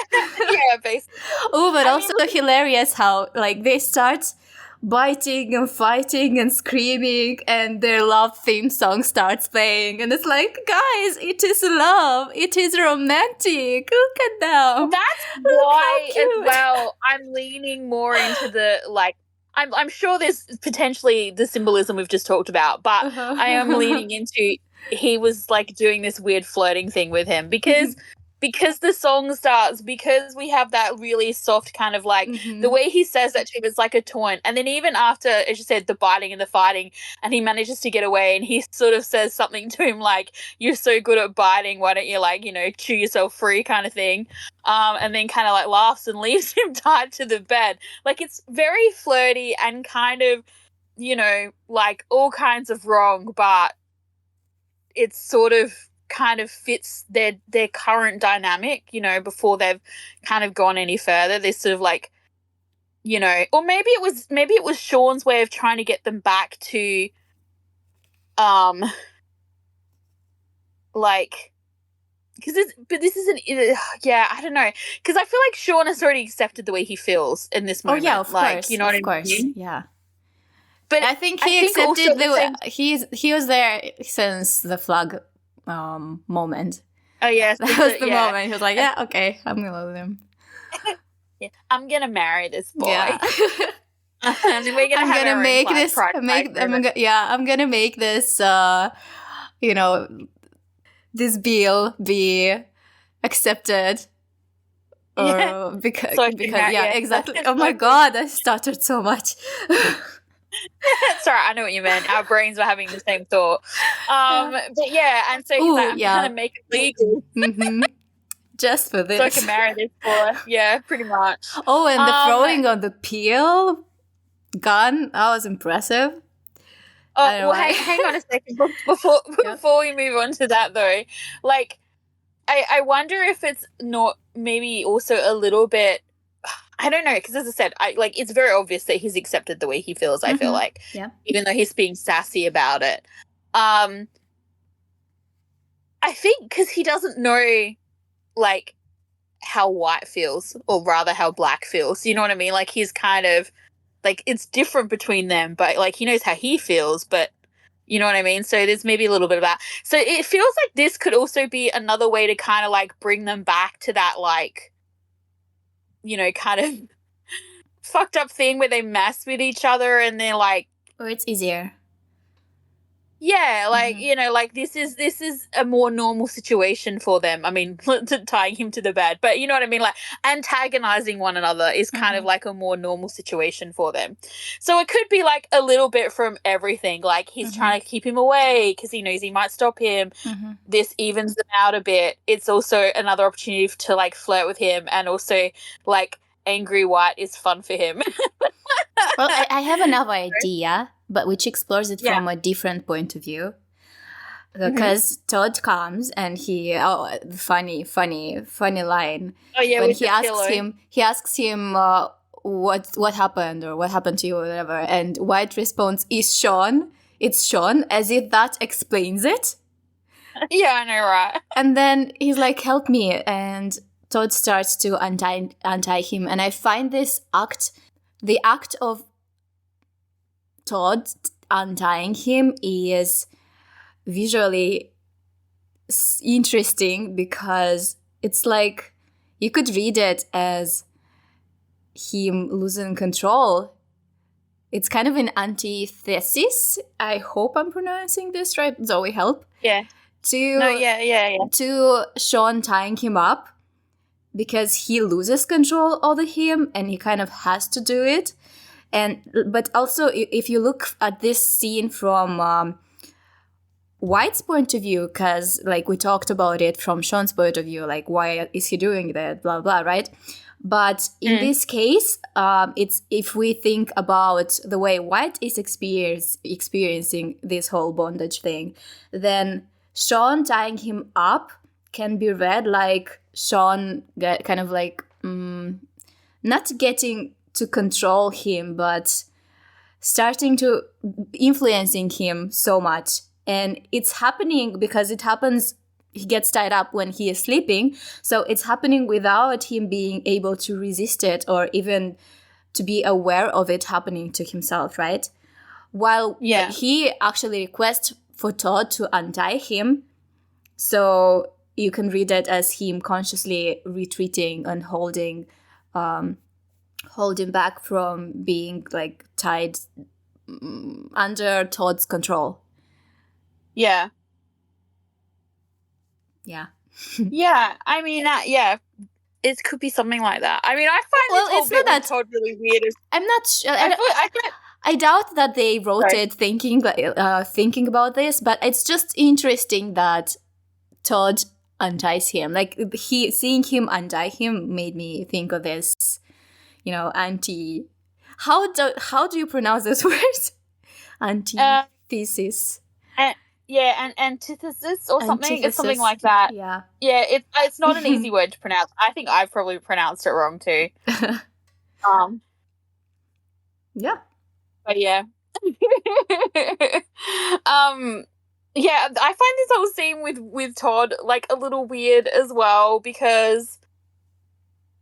B: basically.
A: Oh, but also hilarious how like they start biting and fighting and screaming, and their love theme song starts playing, and it's like, guys, it is love, it is romantic. Look at them.
B: That's why as well I'm leaning more into the like. I'm sure there's potentially the symbolism we've just talked about, but I am leaning into he was like doing this weird flirting thing with him, because the song starts, because we have that really soft kind of like the way he says that to him is like a taunt. And then even after, as you said, the biting and the fighting, and he manages to get away, and he sort of says something to him like, you're so good at biting, why don't you like, chew yourself free kind of thing. And then kind of like laughs and leaves him tied to the bed. Like, it's very flirty and kind of, like all kinds of wrong, but it's sort of kind of fits their current dynamic, before they've kind of gone any further. They're sort of like, or maybe it was Sean's way of trying to get them back to like, because this isn't, I don't know, because I feel like Sean has already accepted the way he feels in this moment.
A: Oh yeah, of course,
B: you know what I mean?
A: Yeah.
B: But
A: I think he accepted he was there since the flag moment.
B: Oh yes,
A: that was the moment. He was like, "Yeah, okay, I'm gonna love him.
B: Yeah, I'm gonna marry this boy.
A: Yeah.
B: And we're gonna I'm gonna make this.
A: I'm gonna make this. This bill be accepted." Or because exactly. Oh my god, I stuttered so much.
B: Sorry, I know what you meant. Our brains were having the same thought. But yeah, and so he's like, I'm gonna make it legal.
A: Mm-hmm. Just for this.
B: So I can marry this boy. Yeah, pretty much.
A: Oh, and the throwing on the peel gun, that was impressive.
B: Oh, well, hang on a second before we move on to that though. Like, I wonder if it's not maybe also a little bit. I don't know, because as I said, it's very obvious that he's accepted the way he feels. I feel like, even though he's being sassy about it. I think because he doesn't know, like, how white feels, or rather how black feels. You know what I mean? Like, he's kind of like, it's different between them, but like he knows how he feels, but you know what I mean? So there's maybe a little bit of that. So it feels like this could also be another way to kind of like bring them back to that, like, you know, kind of fucked up thing where they mess with each other and they're like,
A: or it's easier.
B: Yeah, like, you know, like this is a more normal situation for them. I mean, tying him to the bed, but you know what I mean? Like, antagonizing one another is kind of like a more normal situation for them. So it could be like a little bit from everything. Like, he's trying to keep him away because he knows he might stop him. This evens them out a bit. It's also another opportunity to like flirt with him, and also like angry white is fun for him.
A: Well, I have another idea, but which explores it from a different point of view. Because Todd comes and he funny line.
B: Oh yeah,
A: when he asks him what happened, or what happened to you, or whatever, and White responds, "Is Sean? It's Sean," as if that explains it.
B: Yeah, I know, right?
A: And then he's like, "Help me," and Todd starts to untie him, and I find the act of Todd untying him is visually interesting, because it's like you could read it as him losing control. It's kind of an antithesis. I hope I'm pronouncing this right. Zoe, help.
B: Yeah.
A: To Sean tying him up, because he loses control over him and he kind of has to do it. But also, if you look at this scene from White's point of view, because like we talked about it from Sean's point of view, like, why is he doing that, blah blah, right? But in this case, it's, if we think about the way White is experiencing this whole bondage thing, then Sean tying him up can be read like Sean kind of like not getting to control him, but starting to influencing him so much. And it's happening because it happens, he gets tied up when he is sleeping. So it's happening without him being able to resist it, or even to be aware of it happening to himself, right? While he actually requests for Todd to untie him. So you can read it as him consciously retreating and holding back from being like tied under Todd's control.
B: Yeah.
A: Yeah.
B: Yeah. I mean, it could be something like that. I mean, I find this whole bit with Todd really weird.
A: I'm not sure. I doubt that they wrote it thinking about this, but it's just interesting that Todd unties him. Like, seeing him untie him made me think of this, you know, how do you pronounce this word? Antithesis.
B: And antithesis or something. It's something like that.
A: Yeah.
B: Yeah, it's not an easy word to pronounce. I think I've probably pronounced it wrong too.
A: Yeah.
B: But yeah. Yeah, I find this whole scene with Todd like a little weird as well, because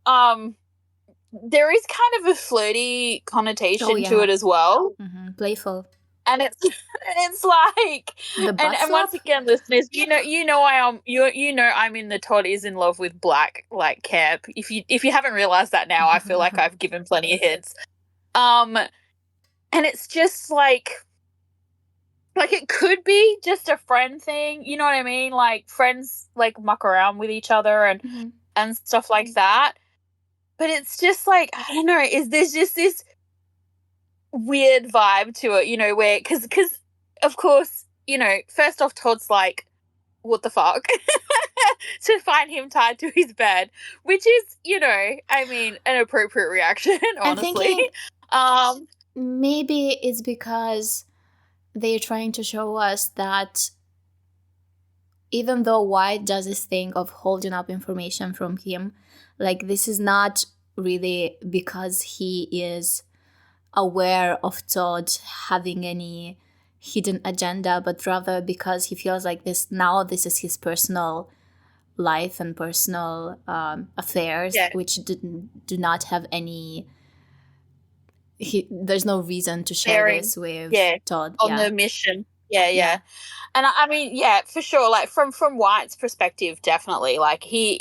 B: there is kind of a flirty connotation to it as well.
A: Playful.
B: And it's like, and once again, listeners, you know I'm in the Todd is in love with black like camp. If you haven't realized that now, I feel like I've given plenty of hints. And it's just like it could be just a friend thing, you know what I mean? Like, friends like muck around with each other and stuff like that. But it's just like, I don't know, is there's just this weird vibe to it, you know, where because of course, you know, first off, Todd's like, what the fuck, to find him tied to his bed, which is, you know, I mean, an appropriate reaction, honestly.
A: I'm thinking maybe it's because they're trying to show us that even though White does this thing of holding up information from him, like, this is not really because he is aware of Todd having any hidden agenda, but rather because he feels like this is his personal life and personal affairs, which do not have any. There's no reason to share this with Todd
B: on the mission. Yeah. And I mean, yeah, for sure. Like from White's perspective, definitely. Like he,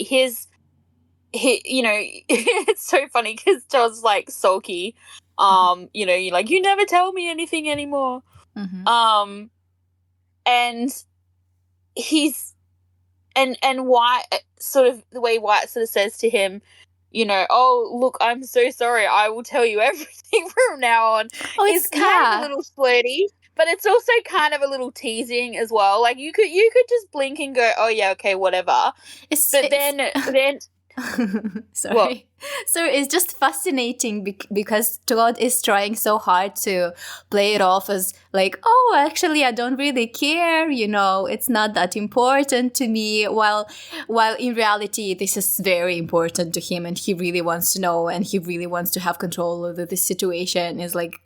B: you know, it's so funny because Todd's like sulky. You know, you're like, you never tell me anything anymore.
A: Mm-hmm.
B: And he's and White sort of the way White sort of says to him, you know, oh look, I'm so sorry, I will tell you everything from now on. It's kind of a little flirty, but it's also kind of a little teasing as well. Like you could just blink and go, oh yeah, okay, whatever. Then
A: sorry.
B: What?
A: So it's just fascinating because Todd is trying so hard to play it off as like, oh, actually, I don't really care. You know, it's not that important to me. While in reality, this is very important to him, and he really wants to know, and he really wants to have control over this situation. Is like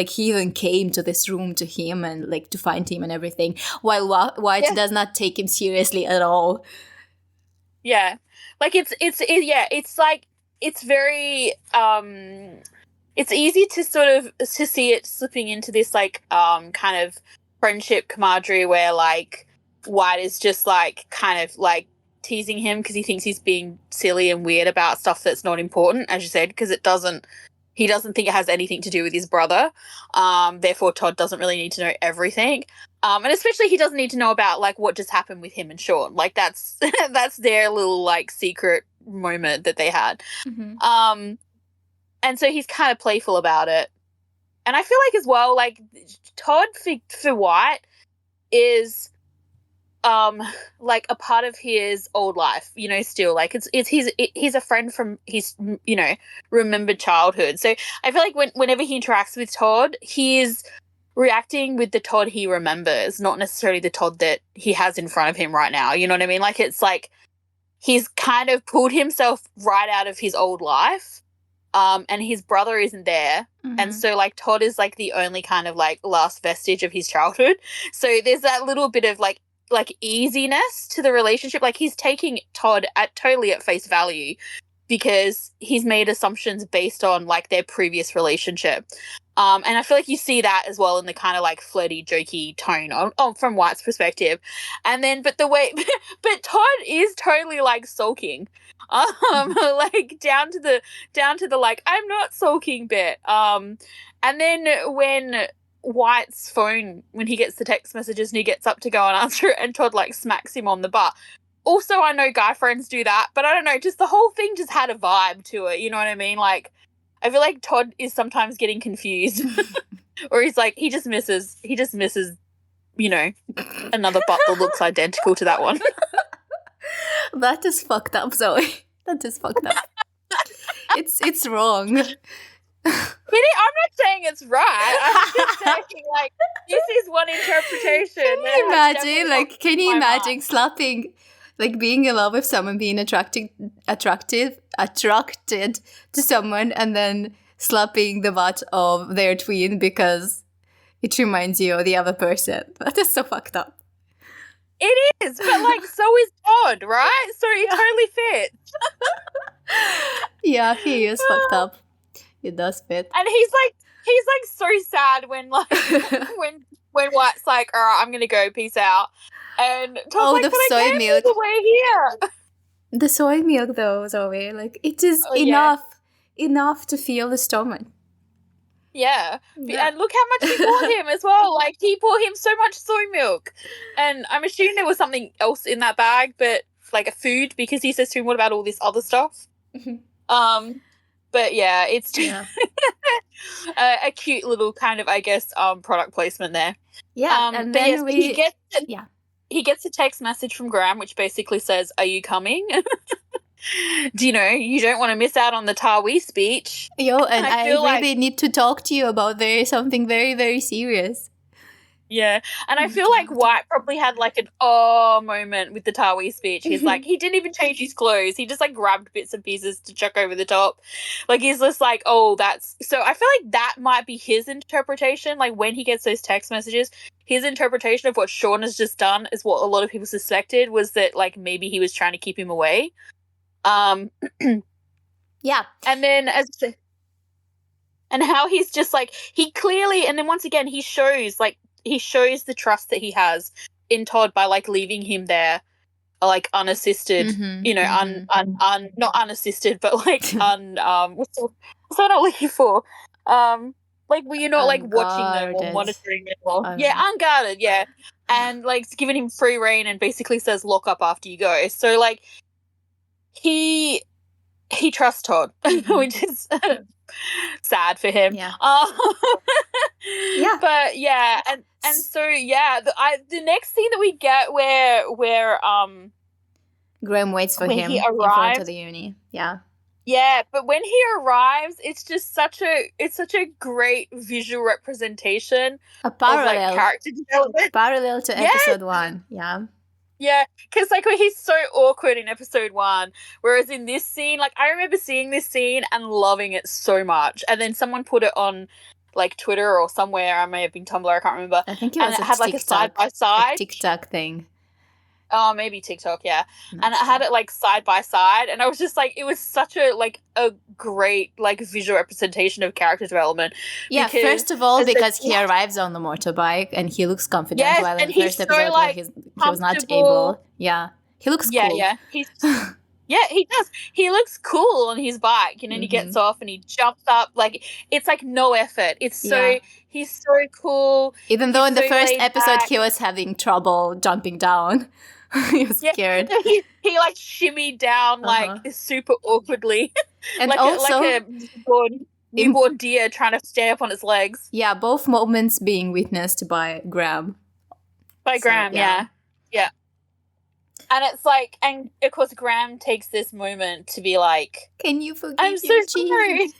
A: he even came to this room to him and like to find him and everything. While White does not take him seriously at all.
B: Yeah. Like it's like it's very it's easy to sort of to see it slipping into this like kind of friendship camaraderie where like White is just like kind of like teasing him because he thinks he's being silly and weird about stuff that's not important, as you said, because he doesn't think it has anything to do with his brother. Therefore Todd doesn't really need to know everything. And especially he doesn't need to know about like what just happened with him and Sean. Like that's that's their little like secret moment that they had.
A: Mm-hmm.
B: And so he's kind of playful about it. And I feel like as well, like Todd for White is like a part of his old life, you know, still like he's a friend from his, you know, remembered childhood. So I feel like whenever he interacts with Todd, he is reacting with the Todd he remembers, not necessarily the Todd that he has in front of him right now. You know what I mean? Like it's like he's kind of pulled himself right out of his old life. And his brother isn't there.
A: Mm-hmm.
B: And so like Todd is like the only kind of like last vestige of his childhood. So there's that little bit of like easiness to the relationship. Like he's taking Todd totally at face value because he's made assumptions based on like their previous relationship. And I feel like you see that as well in the kind of like flirty, jokey tone from White's perspective. And then, but Todd is totally like sulking, like down to the like, I'm not sulking bit. And then when White's phone, when he gets the text messages and he gets up to go and answer it and Todd like smacks him on the butt. Also, I know guy friends do that, but I don't know, just the whole thing just had a vibe to it, you know what I mean? Like, I feel like Todd is sometimes getting confused. Or he's like, he just misses, you know, another butt that looks identical to that one.
A: That is fucked up, Zoe. That is fucked up. It's wrong.
B: I'm not saying it's right. I'm just saying, like, this is one interpretation.
A: Can you imagine slapping, like being in love with someone, being attracted to someone, and then slapping the butt of their twin because it reminds you of the other person? That is so fucked up.
B: It is, but like so is Todd, right? So he totally fits.
A: Yeah, he is fucked up. It does fit.
B: And he's like so sad when like when White's like, all right, I'm gonna go, peace out. And Todd's like,
A: the soy milk.
B: The way here.
A: The soy milk though, Zoe, like it is enough to feel the stomach.
B: Yeah. And look how much he bought him as well. Like he bought him so much soy milk. And I'm assuming there was something else in that bag, but like a food, because he says to him, what about all this other stuff? But yeah, it's
A: Yeah.
B: a cute little kind of, I guess, product placement there.
A: Yeah, and
B: but
A: then
B: yes, he gets a text message from Graham which basically says, "Are you coming?" Do you know, you don't want to miss out on the Tawi speech.
A: Yo, and I
B: feel
A: really need to talk to you about something very, very serious.
B: Yeah, and I feel like White probably had like an moment with the Tawi speech. He's like, he didn't even change his clothes. He just like grabbed bits and pieces to chuck over the top. Like he's just like, oh, that's so. I feel like that might be his interpretation. Like when he gets those text messages, his interpretation of what Sean has just done is what a lot of people suspected, was that like maybe he was trying to keep him away.
A: Yeah,
B: and then and how he's just like, he clearly, and then once again he shows the trust that he has in Todd by like leaving him there like unassisted, you know, not unassisted, but like what's that I'm looking for? Like where you're not like watching them or monitoring them or unguarded, and like giving him free reign and basically says lock up after you go. So like he trusts Todd, which is sad for him.
A: Yeah.
B: But yeah, and so yeah, the next scene that we get where
A: Graham waits for him in front of the uni. Yeah.
B: Yeah, but when he arrives, it's just such a great visual representation
A: of like
B: character development.
A: Parallel to episode 1. Yeah.
B: Yeah, because like he's so awkward in episode 1, whereas in this scene, like I remember seeing this scene and loving it so much, and then someone put it on like Twitter or somewhere. I may have been Tumblr, I can't remember.
A: I think it was
B: and it had like a side by side
A: TikTok thing.
B: Oh, maybe TikTok, yeah. And I had it like side by side, and I was just like, it was such a great like visual representation of character development.
A: Yeah, first of all, because he arrives on the motorbike and he looks confident, while in the first episode like, he was not able. Yeah, he looks cool.
B: Yeah, yeah, he does. He looks cool on his bike, and then he gets off and he jumps up. Like it's like no effort. It's so he's so cool.
A: Even though in the first episode he was having trouble jumping down. He was scared.
B: He like shimmied down like super awkwardly,
A: and
B: like
A: also
B: a newborn deer trying to stay up on its legs.
A: Yeah, both moments being witnessed by Graham.
B: Yeah. And it's like, and of course Graham takes this moment to be like,
A: "Can you forgive
B: I'm so sorry."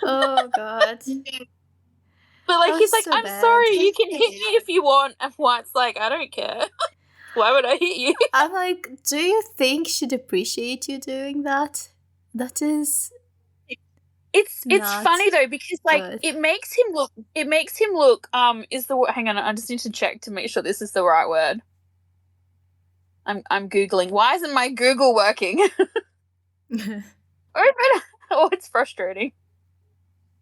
A: Oh God.
B: But like he's like, "I'm sorry. You can hit me if you want." And White's like, "I don't care. Why would I hit you?"
A: I'm like, do you think she'd appreciate you doing that? That is.
B: It's funny though, because like it makes him look. Is the word? Hang on, I just need to check to make sure this is the right word. I'm googling. Why isn't my Google working? Oh, it's frustrating.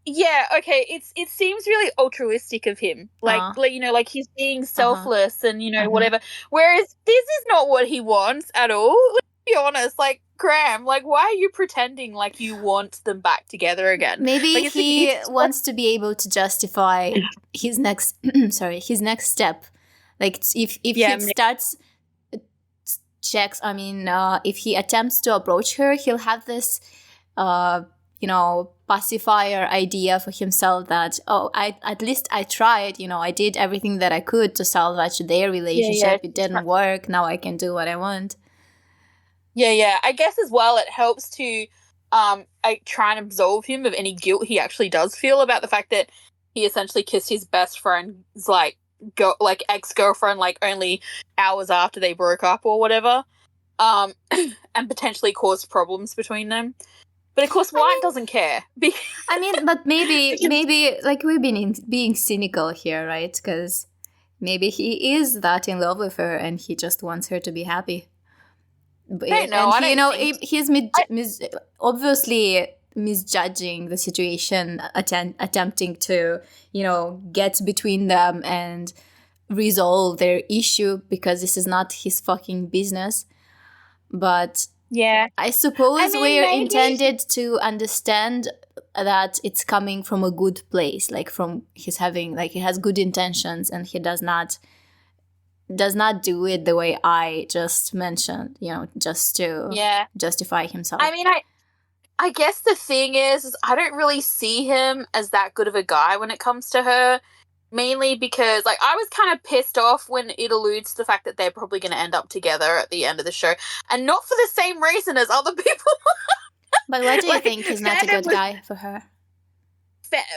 B: Yeah, okay. It seems really altruistic of him, like you know, like he's being selfless and you know whatever. Whereas this is not what he wants at all. Let's be honest. Like Graham, like why are you pretending like you want them back together again?
A: Maybe like, he wants to be able to justify his next step. Like if he starts checks. I mean, if he attempts to approach her, he'll have this. Pacifier idea for himself that, at least I tried, I did everything that I could to salvage their relationship. It didn't work. Now I can do what I want.
B: Yeah. I guess as well it helps to try and absolve him of any guilt he actually does feel about the fact that he essentially kissed his best friend's ex-girlfriend like only hours after they broke up or whatever, and potentially caused problems between them. But of course, White doesn't care.
A: But maybe like we've been being cynical here, right? Because maybe he is that in love with her, and he just wants her to be happy. He's obviously misjudging the situation, attempting to get between them and resolve their issue because this is not his fucking business. But.
B: Yeah.
A: I suppose we're intended to understand that it's coming from a good place, like from he has good intentions and he does not do it the way I just mentioned, just to justify himself.
B: I mean, I guess the thing is I don't really see him as that good of a guy when it comes to her. Mainly because, like, I was kind of pissed off when it alludes to the fact that they're probably going to end up together at the end of the show, and not for the same reason as other people.
A: But why do you think he's not a good guy for her?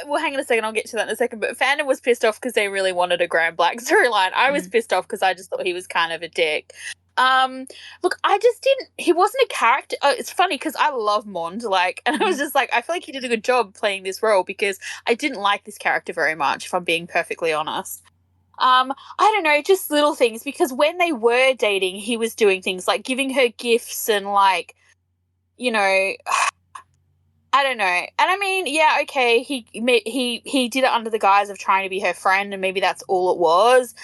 B: Well, hang on a second, I'll get to that in a second, but fandom was pissed off because they really wanted a Graham Black storyline. I was pissed off because I just thought he was kind of a dick. Look, I just didn't, he wasn't a character. It's funny because I love Mond, like, and I was just like, I feel like he did a good job playing this role because I didn't like this character very much, if I'm being perfectly honest. I don't know, just little things, because when they were dating, he was doing things like giving her gifts and, like, you know, I don't know. And I mean, yeah, okay, he did it under the guise of trying to be her friend, and maybe that's all it was.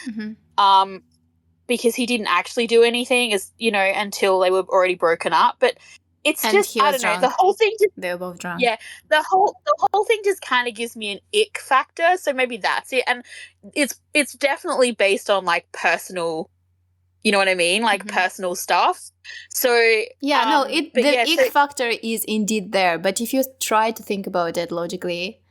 B: Because he didn't actually do anything, as you know, until they were already broken up. But it's just, I don't know, the whole thing just,
A: they were both drunk.
B: Yeah, the whole thing just kind of gives me an ick factor. So maybe that's it. And it's definitely based on, like, personal, you know what I mean, like personal stuff. So
A: yeah, the ick factor is indeed there. But if you try to think about it logically.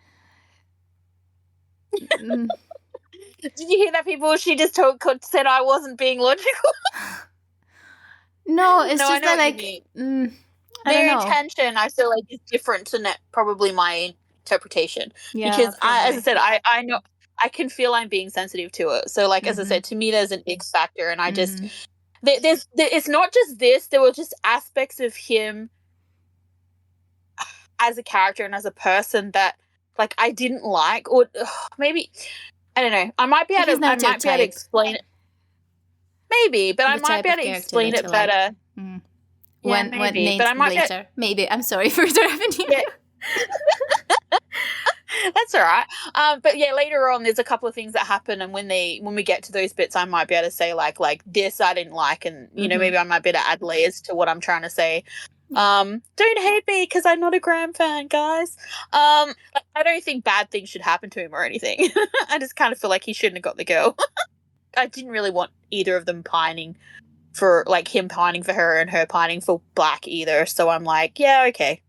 B: Did you hear that, people? She just said I wasn't being logical.
A: No, it's just that, like,
B: their intention, I feel like, is different to probably my interpretation.
A: Yeah,
B: because as I said, I know, I can feel I'm being sensitive to it. So, like, as I said, to me, there's an X factor, and I just it's not just this. There were just aspects of him as a character and as a person that, like, I didn't like, or maybe. I don't know. I might be able to explain it. Maybe, but I might be able to explain it better.
A: Like. Yeah, maybe. But I might later. Maybe. I'm sorry for interrupting you.
B: Yeah. That's all right. But yeah, later on, there's a couple of things that happen, and when we get to those bits, I might be able to say like this I didn't like, and you know, maybe I might be able to add layers to what I'm trying to say. Don't hate me because I'm not a Graham fan, guys. I don't think bad things should happen to him or anything. I just kind of feel like he shouldn't have got the girl. I didn't really want either of them pining for, like, him pining for her and her pining for Black either. So I'm like, yeah, okay.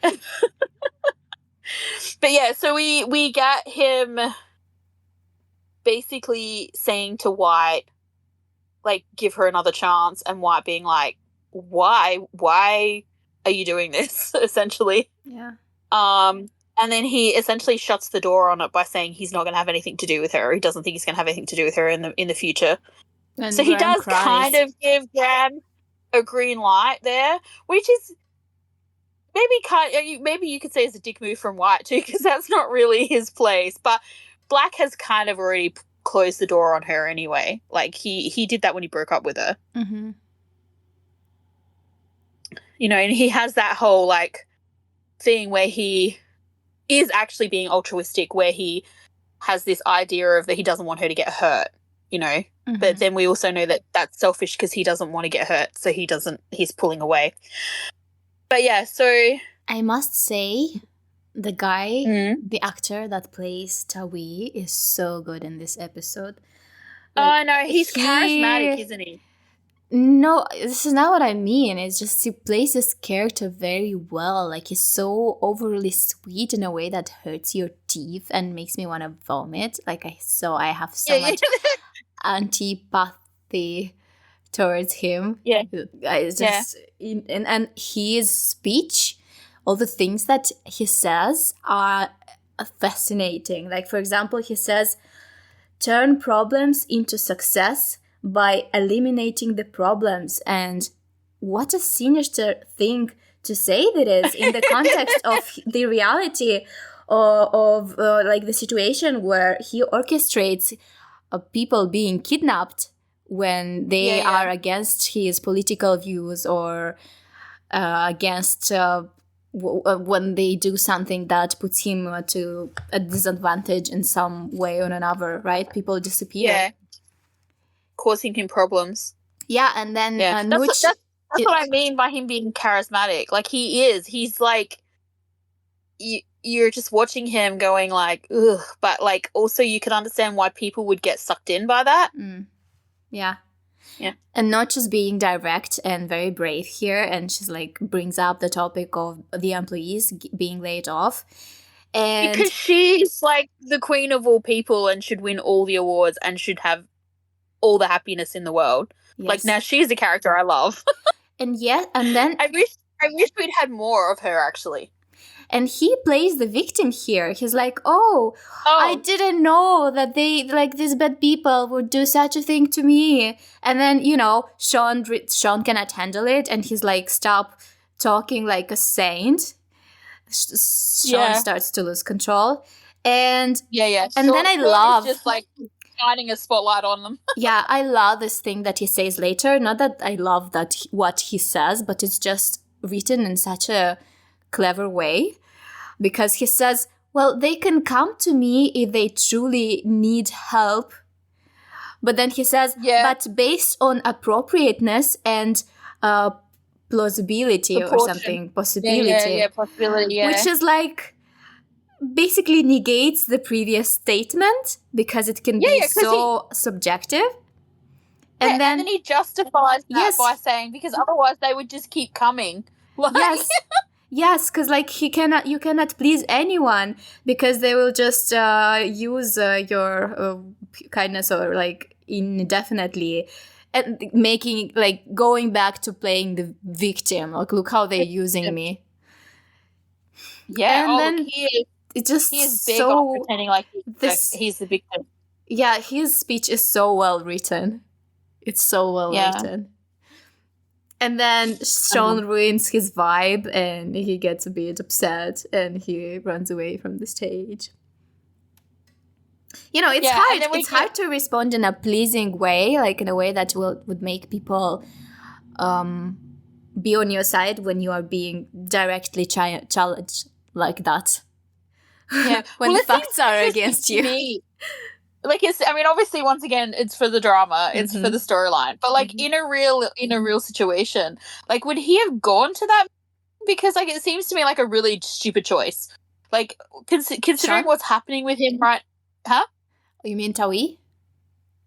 B: But yeah, so we get him basically saying to White, like, give her another chance, and White being like, why are you doing this, essentially?
A: Yeah.
B: And then he essentially shuts the door on it by saying he's not going to have anything to do with her. He doesn't think he's going to have anything to do with her in the future. And so Graham he does kind of give Graham a green light there, which is maybe you could say it's a dick move from White too, because that's not really his place. But Black has kind of already closed the door on her anyway. Like, he did that when he broke up with her. You know, and he has that whole, like, thing where he is actually being altruistic, where he has this idea of that he doesn't want her to get hurt, you know. But then we also know that that's selfish because he doesn't want to get hurt, so he's pulling away. But yeah, so
A: I must say, the guy, the actor that plays Tawi, is so good in this episode.
B: Like, no, he's charismatic, isn't he?
A: No, this is not what I mean. It's just he plays this character very well. Like, he's so overly sweet in a way that hurts your teeth and makes me want to vomit. Like, I have so much antipathy towards him.
B: Yeah.
A: It's just, and his speech, all the things that he says are fascinating. Like, for example, he says, turn problems into success by eliminating the problems. And what a sinister thing to say that is in the context of the reality of like the situation where he orchestrates people being kidnapped when they are against his political views or against when they do something that puts him to a disadvantage in some way or another, right? People disappear.
B: Yeah. Causing him problems.
A: Yeah, and then
B: that's what I mean by him being charismatic. Like, he's like, you're just watching him going like, ugh, but like also you can understand why people would get sucked in by that.
A: Yeah.
B: Yeah.
A: And not just being direct and very brave here. And she's like, brings up the topic of the employees being laid off. And
B: because she's like the queen of all people and should win all the awards and should have all the happiness in the world.
A: yes.
B: Like, now she's a character I love.
A: And then
B: I wish we'd had more of her, actually.
A: And he plays the victim here. He's like, oh, I didn't know that they, like, these bad people would do such a thing to me. And then, you know, Sean cannot handle it. And he's like, stop talking like a saint. Sean starts to lose control. And
B: And
A: Sean, then I love
B: just like shining a spotlight on them.
A: Yeah, I love this thing that he says later. Not that I love that what he says, but it's just written in such a clever way, because he says, well, they can come to me if they truly need help. But then he says, but based on appropriateness and plausibility or something, possibility.
B: Possibility,
A: which is like, basically negates the previous statement, because it can be so subjective.
B: And then he justifies that by saying, because otherwise they would just keep coming. Like,
A: Yes, because like you cannot please anyone, because they will just use your kindness or like indefinitely, and making like going back to playing the victim. Like, look how they're using me.
B: Yeah,
A: and then
B: he is big on pretending like he's the victim.
A: Yeah, his speech is so well written. It's so well written. And then Sean ruins his vibe, and he gets a bit upset, and he runs away from the stage. You know, it's hard. It's hard to respond in a pleasing way, like in a way that would make people be on your side when you are being directly challenged like that.
B: Yeah,
A: when the facts are against you.
B: Like, obviously, once again, it's for the drama, it's for the storyline. But like in a real situation, like, would he have gone to that? Because like it seems to me like a really stupid choice. Like, considering what's happening with him, right? Huh?
A: You mean Tawi?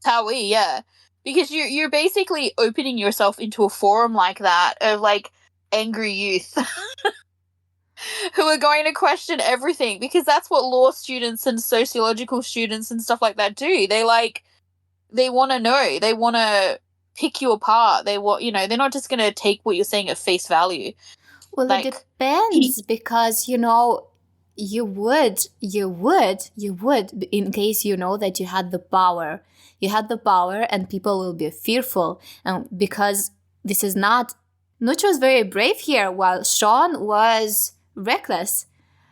B: Tawi, yeah. Because you're basically opening yourself into a forum like that of like angry youth. Who are going to question everything, because that's what law students and sociological students and stuff like that do. They want to know. They want to pick you apart. They want, they're not just going to take what you're saying at face value.
A: Well, like, it depends, because, you would, in case you know that you had the power. You had the power, and people will be fearful. And because this is not... Nuch was very brave here, while Sean was reckless,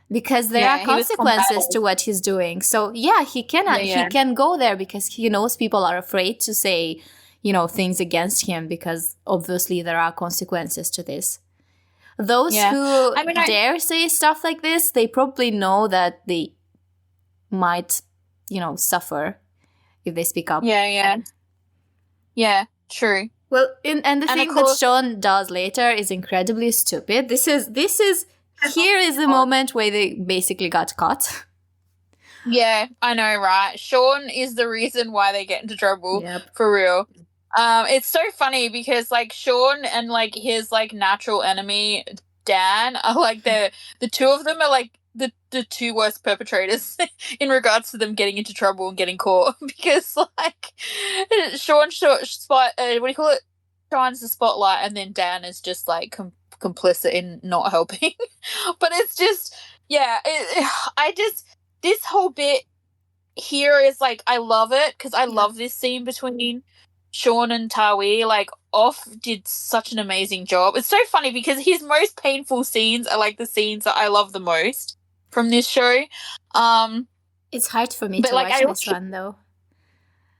A: because there are consequences to what he's doing. So he cannot he can go there because he knows people are afraid to say things against him, because obviously there are consequences to this. Those who dare say stuff like this, they probably know that they might suffer if they speak up.
B: True.
A: Well, and the thing that Sean does later is incredibly stupid. This is here is the moment where they basically got caught.
B: Yeah, I know, right? Sean is the reason why they get into trouble, for real. It's so funny because like Sean and like his like natural enemy Dan are like the two of them are like the two worst perpetrators in regards to them getting into trouble and getting caught, because like Sean what do you call it? Shines the spotlight, and then Dan is just like complicit in not helping. But it's just this whole bit here is like, I love it, because I love this scene between Sean and Tawi. Like, Off did such an amazing job. It's so funny because his most painful scenes are like the scenes that I love the most from this show.
A: It's hard for me to watch this one though.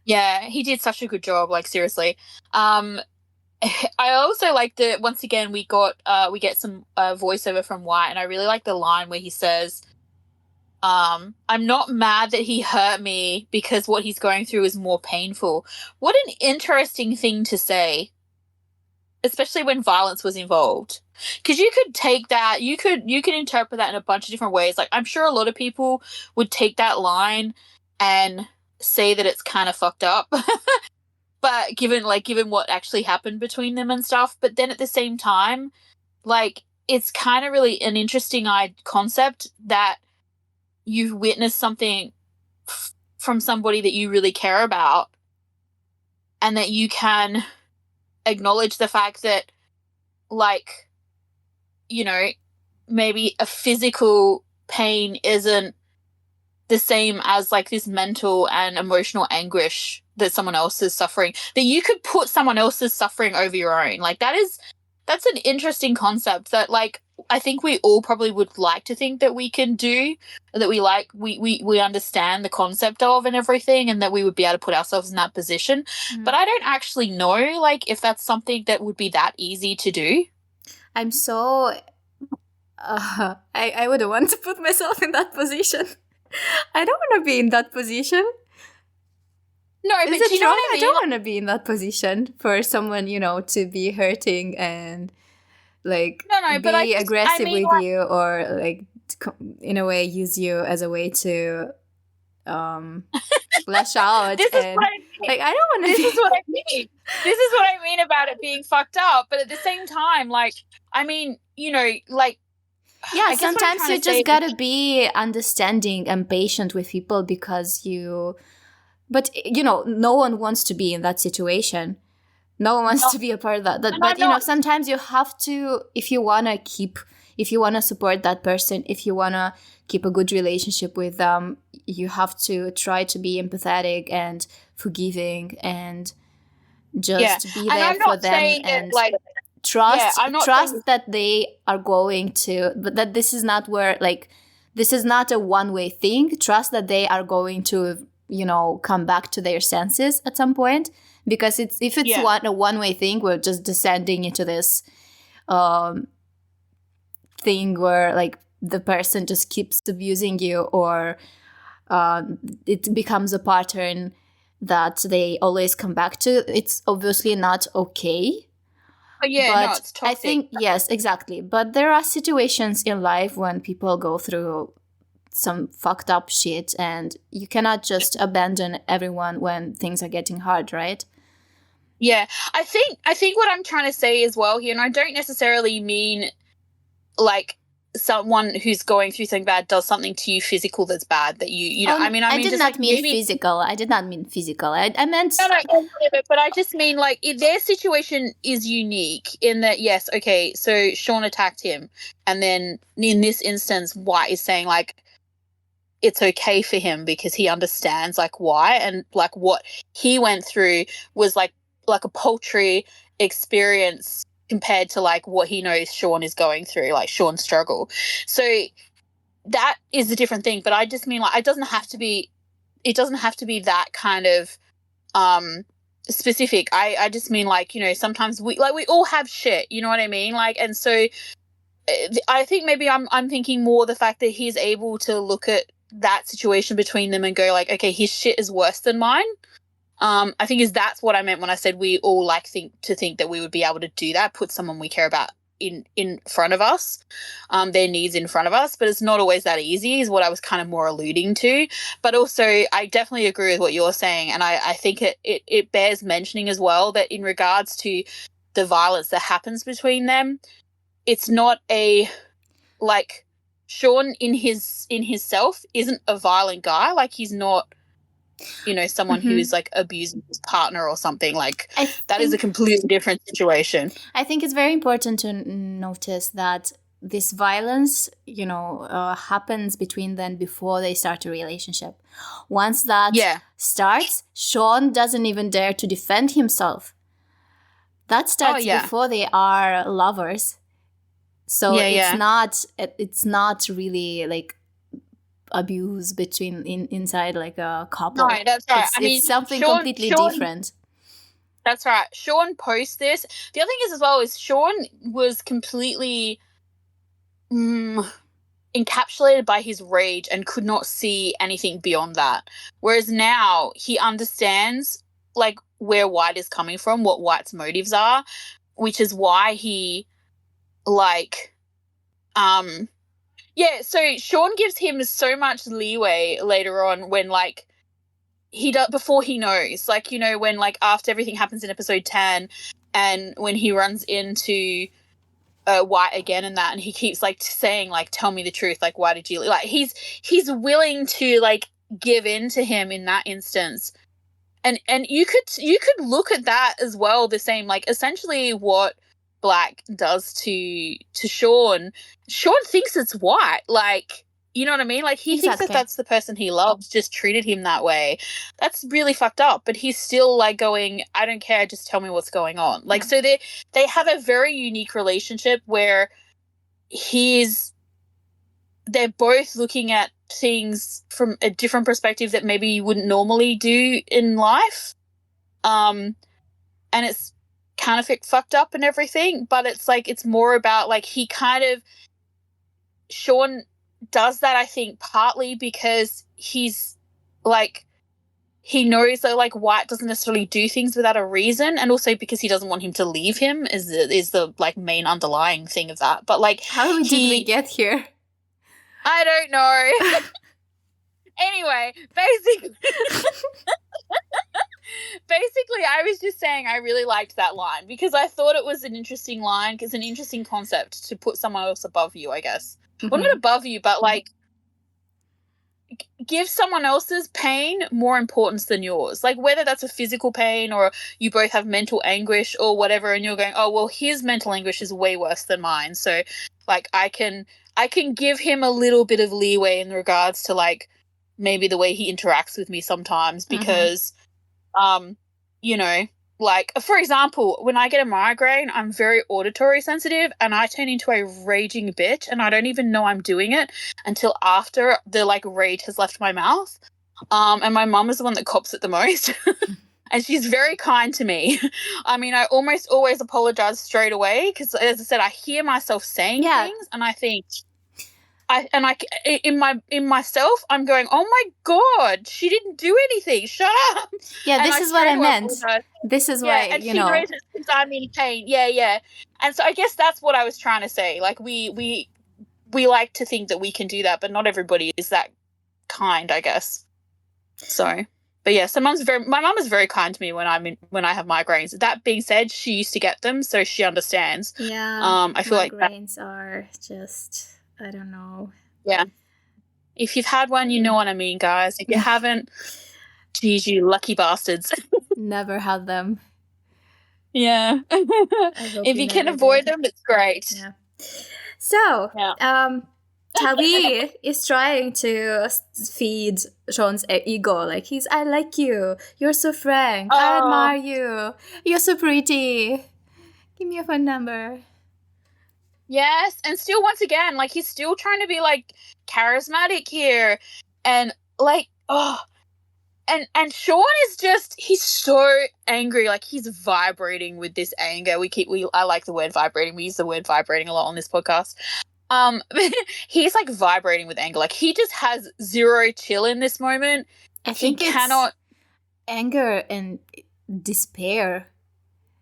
B: Yeah, he did such a good job, like seriously. I also like that once again we get some voiceover from White, and I really like the line where he says, I'm not mad that he hurt me because what he's going through is more painful. What an interesting thing to say, especially when violence was involved. Because you could take that, you could interpret that in a bunch of different ways. Like, I'm sure a lot of people would take that line and say that it's kind of fucked up. but given what actually happened between them and stuff, but then at the same time, like, it's kind of really an interesting concept that you've witnessed something from somebody that you really care about, and that you can acknowledge the fact that, like, you know, maybe a physical pain isn't the same as, like, this mental and emotional anguish that someone else is suffering, that you could put someone else's suffering over your own. Like, that's an interesting concept that, like, I think we all probably would like to think that we can do, that we understand the concept of and everything, and that we would be able to put ourselves in that position. But I don't actually know, like, if that's something that would be that easy to do.
A: I'm so I wouldn't want to put myself in that position. I don't want to be in that position.
B: No, but do you know what I mean?
A: I don't want to be in that position for someone, to be hurting and, like, be aggressive with you, or, like, in a way use you as a way to lash out.
B: This is what I mean.
A: Like, I don't want to.
B: This is what I mean. This is what I mean about it being fucked up. But at the same time, like, I mean, like.
A: Yeah, sometimes you just gotta be understanding and patient with people because but no one wants to be in that situation. No one wants to be a part of that. But sometimes you have to, if you wanna support that person, if you wanna keep a good relationship with them, you have to try to be empathetic and forgiving and just be there for them and trust that they are going to, but that this is not where, like, this is not a one-way thing. Trust that they are going to, come back to their senses at some point, because if it's a one-way thing, we're just descending into this thing where, like, the person just keeps abusing you, or it becomes a pattern that they always come back to. It's obviously not okay.
B: It's toxic.
A: I think, yes, exactly. But there are situations in life when people go through some fucked up shit, and you cannot just abandon everyone when things are getting hard, right?
B: Yeah, I think what I'm trying to say as well here, and I don't necessarily mean, like, someone who's going through something bad does something to you physical that's bad, that I
A: did not mean physical. I did not mean physical. I meant
B: but I just mean, like, their situation is unique in that, yes, okay, so Sean attacked him, and then in this instance White is saying, like, it's okay for him because he understands, like, why, and, like, what he went through was like a paltry experience compared to, like, what he knows Sean is going through, like Sean's struggle. So that is a different thing. But I just mean, like, it doesn't have to be that kind of specific. I just mean, like, sometimes we all have shit, you know what I mean? Like, and so I think maybe I'm thinking more the fact that he's able to look at that situation between them and go, like, okay, his shit is worse than mine. I think that's what I meant when I said we all think that we would be able to do that, put someone we care about in front of us, their needs in front of us. But it's not always that easy, is what I was kind of more alluding to. But also, I definitely agree with what you're saying, and I think it bears mentioning as well that in regards to the violence that happens between them, it's not like, Sean in his self isn't a violent guy. Like, he's not, someone who is, like, abusing his partner or something. Like, that is a completely different situation.
A: I think it's very important to notice that this violence, happens between them before they start a relationship. Once that starts, Sean doesn't even dare to defend himself. That starts before they are lovers. So it's not really, like, abuse between inside, like, a couple.
B: No, that's right.
A: It's something completely different.
B: That's right. Sean posts this. The other thing is, as well, is Sean was completely encapsulated by his rage and could not see anything beyond that. Whereas now he understands, like, where White is coming from, what White's motives are, which is why he, like, so Sean gives him so much leeway later on when, like, he does before he knows, like, you know, when, like, after everything happens in episode 10 and when he runs into White again and that, and he keeps, like, saying, like, tell me the truth, like, why did you, like, he's willing to, like, give in to him in that instance. And you could look at that as well, the same, like, essentially what Black does to Sean thinks it's White, like, you know what I mean? Like, he thinks that that's the person he loves, just treated him that way. That's really fucked up, but he's still, like, going, I don't care, just tell me what's going on. Like, so they have a very unique relationship where they're both looking at things from a different perspective that maybe you wouldn't normally do in life. And it's kind of fucked up and everything, but it's like, it's more about, like, Sean does that, I think, partly because he's, like, he knows that, like, White doesn't necessarily do things without a reason, and also because he doesn't want him to leave him is the like, main underlying thing of that. But, like,
A: how did we get here?
B: I don't know. Anyway, basically, I was just saying I really liked that line because I thought it was an interesting line, because it's an interesting concept to put someone else above you, I guess. Mm-hmm. Well, not above you, but, like, give someone else's pain more importance than yours. Like, whether that's a physical pain or you both have mental anguish or whatever, and you're going, oh, well, his mental anguish is way worse than mine. So, like, I can give him a little bit of leeway in regards to, like, maybe the way he interacts with me sometimes, because, you know, like, for example, when I get a migraine, I'm very auditory sensitive and I turn into a raging bitch and I don't even know I'm doing it until after the, like, rage has left my mouth. And my mum is the one that cops it the most. And she's very kind to me. I mean, I almost always apologize straight away because, as I said, I hear myself saying things and I think, in myself, I'm going, oh my God, she didn't do anything. Shut up.
A: Yeah, this is what I meant. This is why,
B: and she knows it's because I'm in pain. Yeah. And so I guess that's what I was trying to say. Like, we like to think that we can do that, but not everybody is that kind, I guess. So, but yeah, so my mum is very kind to me when I have migraines. That being said, she used to get them, so she understands.
A: Yeah.
B: I feel
A: migraines are just, I don't know.
B: Yeah. If you've had one, you know what I mean, guys. If you haven't, geez, you lucky bastards.
A: Never had them.
B: Yeah. If you can avoid them, it's great.
A: Yeah. So, Tawi is trying to feed Sean's ego. Like, I like you. You're so frank. I admire you. You're so pretty. Give me your phone number.
B: Yes, and still, once again, like, he's still trying to be, like, charismatic here, and, like, and Sean is just, he's so angry, like, he's vibrating with this anger. I like the word vibrating. We use the word vibrating a lot on this podcast. He's, like, vibrating with anger. Like, he just has zero chill in this moment.
A: I think it's anger and despair.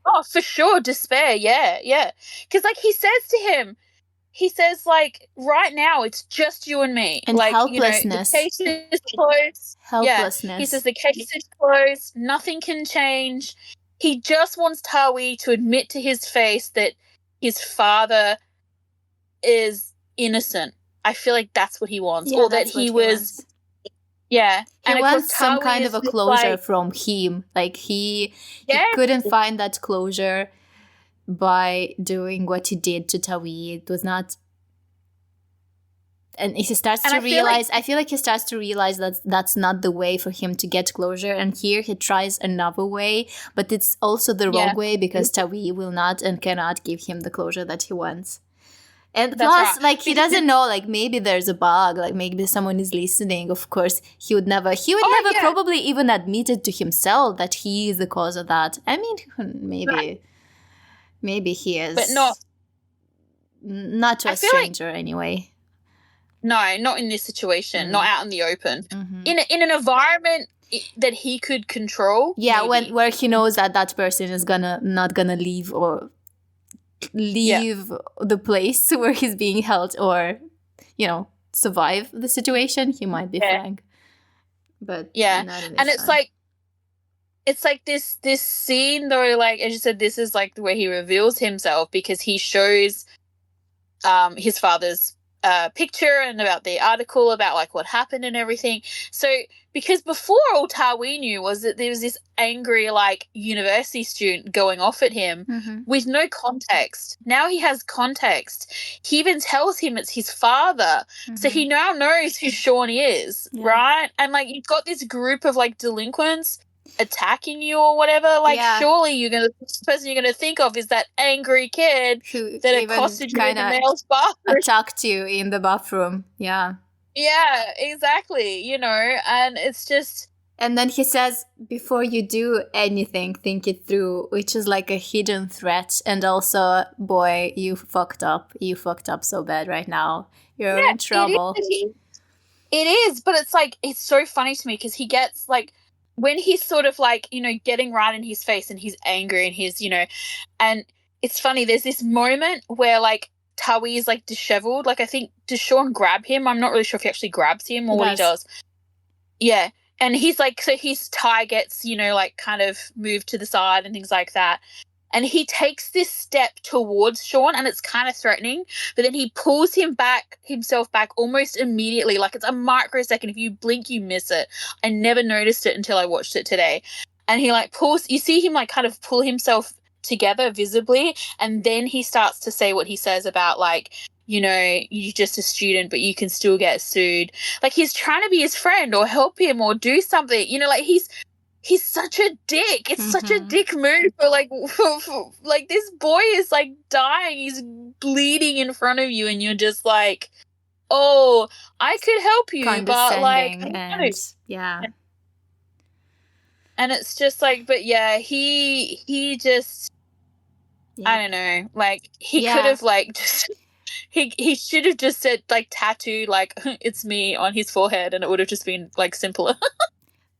B: Oh, for sure, despair, yeah. Because, like, he says, like, right now it's just you and me.
A: And
B: like,
A: helplessness.
B: You know, the case is closed.
A: Helplessness.
B: Yeah. He says the case is closed. Nothing can change. He just wants Tawi to admit to his face that his father is innocent. I feel like that's what he wants.
A: Yeah,
B: or that he was... Yeah.
A: He wants some kind of a closure from him. Like, he couldn't find that closure by doing what he did to Tawi. It was not... And he starts to realize... I feel like he starts to realize that that's not the way for him to get closure. And here he tries another way. But it's also the wrong way because Tawi will not and cannot give him the closure that he wants. And plus, like, he doesn't know, like, maybe there's a bug, like, maybe someone is listening. Of course, he would never probably even admit it to himself that he is the cause of that. I mean, maybe he is.
B: But
A: not to a stranger, anyway.
B: No, not in this situation, not out in the open. Mm-hmm. In an environment that he could control.
A: Yeah, where he knows that person is not gonna leave or... leave the place where he's being held or, survive the situation, he might be frank. But
B: yeah,
A: not in this
B: and it's
A: one.
B: like this scene though, like as you said, this is like the way he reveals himself, because he shows his father's picture and about the article about like what happened and everything. So because before, all Tawi knew was that there was this angry like university student going off at him with no context. Now he has context. He even tells him it's his father. So he now knows who Sean is, right? And like you've got this group of like delinquents attacking you or whatever, like surely the person you're gonna think of is that angry kid
A: who
B: that accosted you in the male's
A: bathroom, attacked you in the bathroom.
B: Yeah, exactly. And it's just.
A: And then he says, before you do anything, think it through, which is like a hidden threat. And also, boy, you fucked up. You fucked up so bad right now. You're in trouble.
B: It is, but it's like, it's so funny to me because he gets like, when he's sort of like, getting right in his face and he's angry and he's, and it's funny, there's this moment where like Tawi is like disheveled. Like I think, does Sean grab him? I'm not really sure if he actually grabs him or what he does. Yeah. And he's like, so his tie gets, like kind of moved to the side and things like that. And he takes this step towards Sean and it's kind of threatening, but then he pulls himself back almost immediately. Like it's a microsecond. If you blink, you miss it. I never noticed it until I watched it today. And he like you see him like kind of pull himself together visibly. And then he starts to say what he says about like, you're just a student, but you can still get sued. Like he's trying to be his friend or help him or do something, like he's such a dick. It's such a dick move for like this boy is like dying. He's bleeding in front of you and you're just like, oh, I could help you, but like, and it's just like, but yeah, he just, I don't know, like he could have like just, he should have just said like tattoo like it's me on his forehead and it would have just been like simpler.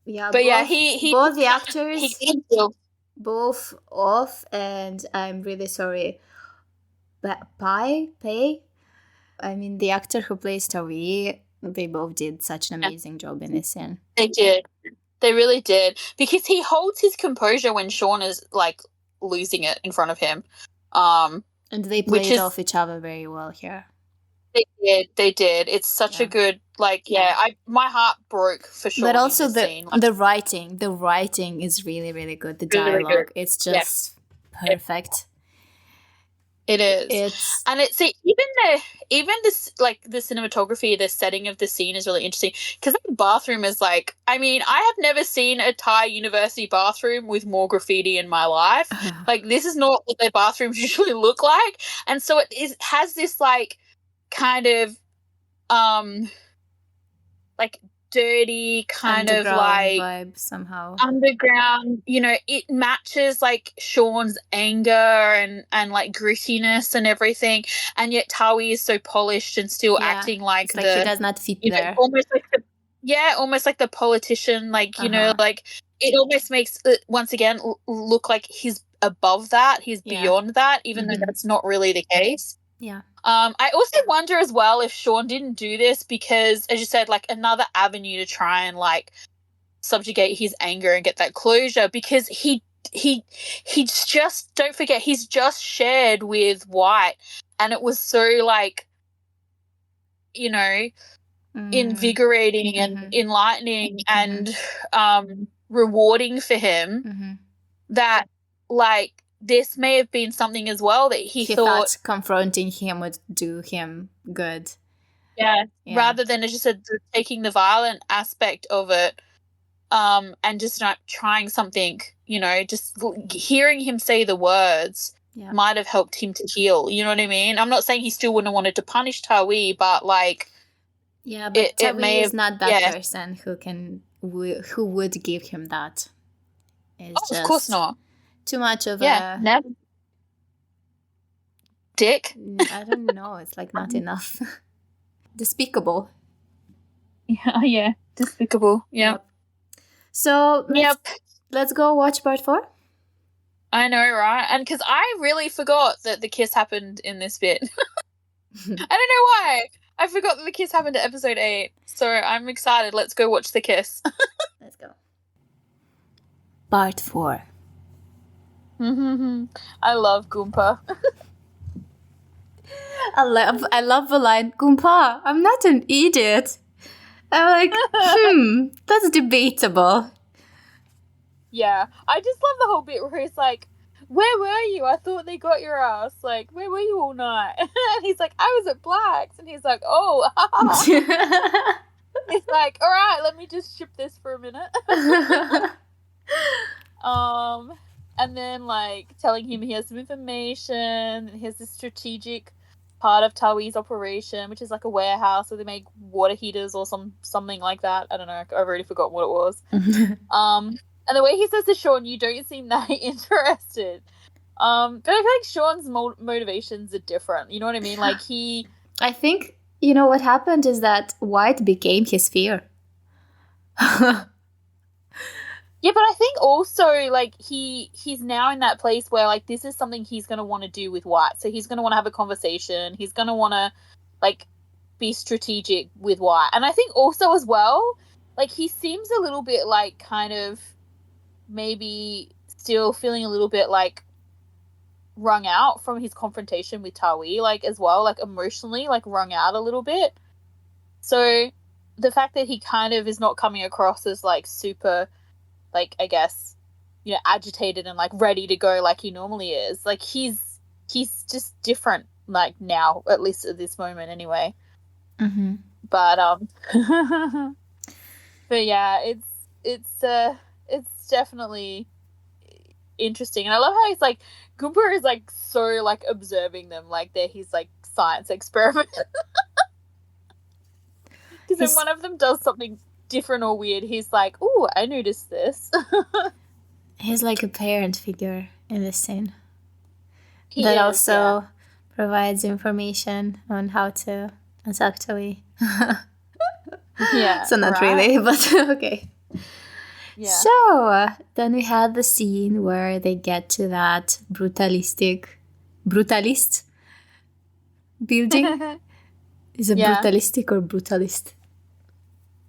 A: Yeah,
B: but
A: both the actors, both off, and I'm really sorry, but Pei. I mean, the actor who plays Tawi, they both did such an amazing job in this scene.
B: They did. They really did, because he holds his composure when Sean is like losing it in front of him.
A: And they played off each other very well here.
B: They did. It's such a good, like, my heart broke for Sean.
A: But also
B: in this scene.
A: The writing is really, really good. The dialogue, really good. It's just perfect.
B: It is. And it's even this like the cinematography, the setting of the scene is really interesting, because the bathroom is like, I mean, I have never seen a Thai university bathroom with more graffiti in my life. Like this is not what their bathrooms usually look like, and so it has this like kind of like dirty kind
A: underground
B: of like
A: vibe somehow.
B: Underground, it matches like Sean's anger and like grittiness and everything, and yet Tawi is so polished and still acting like
A: he does not fit there.
B: Almost like the politician, like like it almost makes it once again look like he's above that, he's beyond that, even though that's not really the case.
A: Yeah.
B: I also wonder as well if Sean didn't do this because, as you said, like another avenue to try and like subjugate his anger and get that closure, because he's just, don't forget, he's just shared with White, and it was so like, invigorating and enlightening and rewarding for him that like this may have been something as well that he thought
A: confronting him would do him good.
B: Yeah. Rather than, as you said, taking the violent aspect of it, and just not trying something, just hearing him say the words might have helped him to heal. You know what I mean? I'm not saying he still wouldn't have wanted to punish Tawi, but like,
A: but Tawi is not that person who would give him that. It's
B: of course not.
A: Too much of a
B: never. Dick.
A: I don't know. It's like not enough. Despicable.
B: Yeah. Despicable. Yep.
A: So let's go watch part 4.
B: I know, right? And because I really forgot that the kiss happened in this bit. I don't know why. I forgot that the kiss happened at episode 8. So I'm excited. Let's go watch the kiss.
A: Let's go. Part 4.
B: I love Gumpa.
A: I love the line, Gumpa, I'm not an idiot. I'm like, that's debatable.
B: Yeah. I just love the whole bit where he's like, where were you? I thought they got your ass. Like, where were you all night? And he's like, I was at Black's. And he's like, oh. He's like, all right, let me just ship this for a minute. And then, like, telling him he has some information. And he has this strategic part of Tawi's operation, which is like a warehouse where they make water heaters or something like that. I don't know. I've already forgotten what it was. And the way he says to Sean, you don't seem that interested. But I feel like Sean's motivations are different. You know what I mean? Like,
A: I think, you know, what happened is that White became his fear.
B: Yeah, but I think also, like, he's now in that place where, like, this is something he's going to want to do with White. So he's going to want to have a conversation. He's going to want to, like, be strategic with White. And I think also as well, like, he seems a little bit, like, kind of maybe still feeling a little bit, like, wrung out from his confrontation with Tawi, like, as well, like, emotionally, like, wrung out a little bit. So the fact that he kind of is not coming across as, like, super, like, I guess, you know, agitated and, like, ready to go like he normally is, like, he's just different, like, now, at least at this moment anyway. But but yeah, it's definitely interesting. And I love how he's like, Gumpa is like so like observing them like they're his like science experiment. Because when one of them does something different or weird, he's like, "Oh, I noticed this."
A: He's like a parent figure in this scene. That also provides information on how to attack Tawi.
B: Yeah.
A: So not really, but okay. Yeah. So then we had the scene where they get to that brutalist building. Is it brutalistic or brutalist?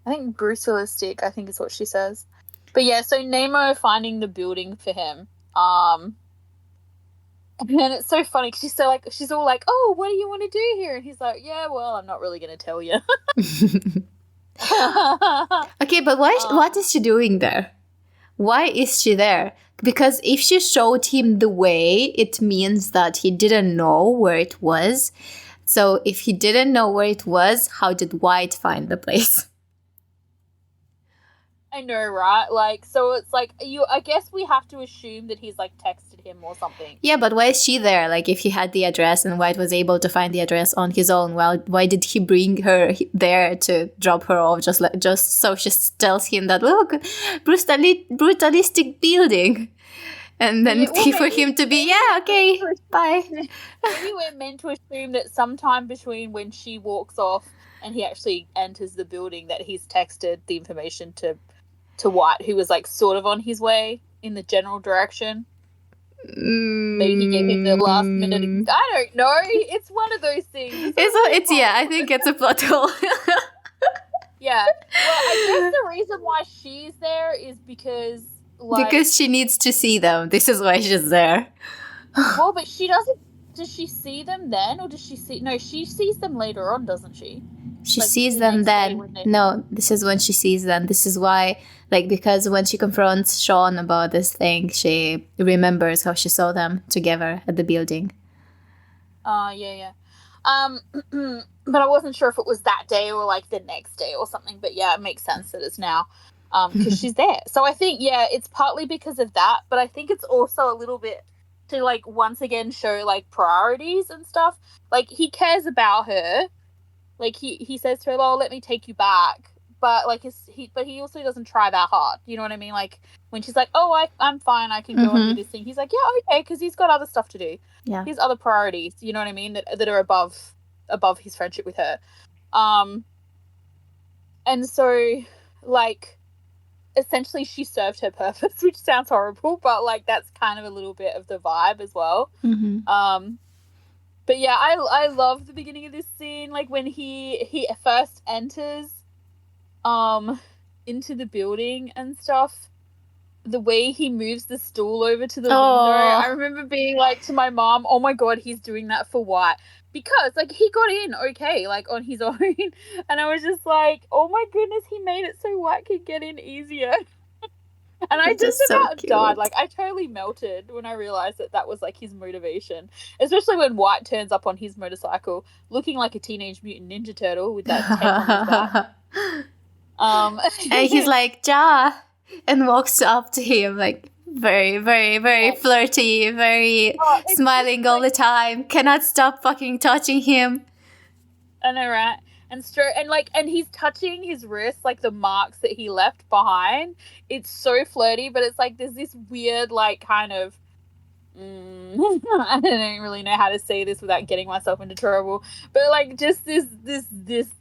B: I think brutalistic, I think is what she says. But yeah, so Nemo finding the building for him. And it's so funny because she's all like, "Oh, what do you want to do here?" And he's like, "Yeah, well, I'm not really going to tell you."
A: Okay, but what is she doing there? Why is she there? Because if she showed him the way, it means that he didn't know where it was. So if he didn't know where it was, how did White find the place?
B: I know, right? Like, so it's like, I guess we have to assume that he's like texted him or something.
A: Yeah, but why is she there? Like, if he had the address and White was able to find the address on his own, well, why did he bring her there to drop her off? Just so she tells him that, look, brutalistic building. And then for him to be, okay, bye.
B: Maybe we're meant to assume that sometime between when she walks off and he actually enters the building that he's texted the information to White, who was like sort of on his way in the general direction. Maybe he gave him the last minute. I don't know. It's one of those things.
A: I think it's a plot hole.
B: Yeah. Well, I guess the reason why she's there is because
A: she needs to see them. This is why she's there.
B: Well, but she doesn't. Does she see them then, or does she see? No, she sees them later on, doesn't she?
A: She sees them then. No, this is when she sees them. This is why, because when she confronts Sean about this thing, she remembers how she saw them together at the building.
B: Yeah. But I wasn't sure if it was that day or like the next day or something. But yeah, it makes sense that it's now, because she's there. So I think it's partly because of that, but I think it's also a little bit to like once again show like priorities and stuff. Like he cares about her. Like he says to her, "Oh, let me take you back," but like he also doesn't try that hard. You know what I mean? Like when she's like, "Oh, I'm fine, I can go and do this thing," he's like, "Yeah, okay," because he's got other stuff to do.
A: Yeah,
B: he has other priorities. You know what I mean? That are above his friendship with her. And so like essentially she served her purpose, which sounds horrible, but like that's kind of a little bit of the vibe as well. But yeah, I love the beginning of this scene, like when he first enters into the building and stuff. The way he moves the stool over to the window, I remember being like to my mom, "Oh my god, he's doing that for what?" Because like he got in okay, like on his own, and I was just like, "Oh my goodness, he made it so White could get in easier." And I just about died. Like I totally melted when I realized that was like his motivation, especially when White turns up on his motorcycle looking like a Teenage Mutant Ninja Turtle with that tape on his back.
A: And he's like, "Ja," and walks up to him like very, very, very flirty, very smiling all the time. Cannot stop fucking touching him.
B: I know, right? And he's touching his wrist, like the marks that he left behind. It's so flirty, but it's like there's this weird, like, kind of. I don't really know how to say this without getting myself into trouble, but like just this,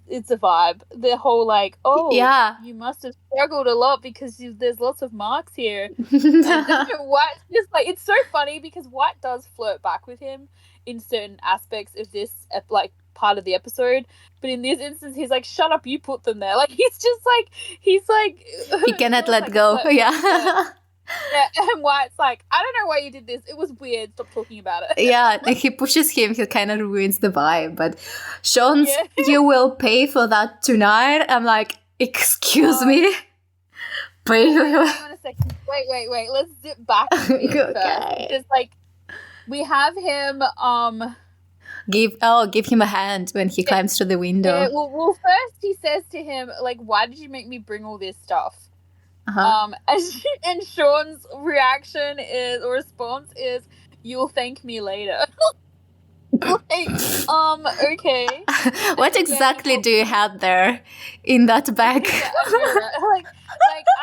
B: it's a vibe. The whole like, you must have struggled a lot because there's lots of marks here. White's just like, it's so funny because White does flirt back with him in certain aspects of this, like, part of the episode, but in this instance he's like, "Shut up, you put them there." Like he's like
A: he cannot let go. Yeah.
B: And White's like, "I don't know why you did this. It was weird. Stop talking about it."
A: Yeah, he pushes him. He kind of ruins the vibe. But Sean's, "You will pay for that tonight." I'm like, "Excuse me."
B: Hang on a second. Wait. Let's zip back a bit first. Just like we have him
A: give him a hand when he climbs through the window.
B: Yeah, well, first he says to him, like, "Why did you make me bring all this stuff?" And Sean's reaction response is, "You'll thank me later." Like, okay.
A: What exactly do you have there in that bag?
B: like,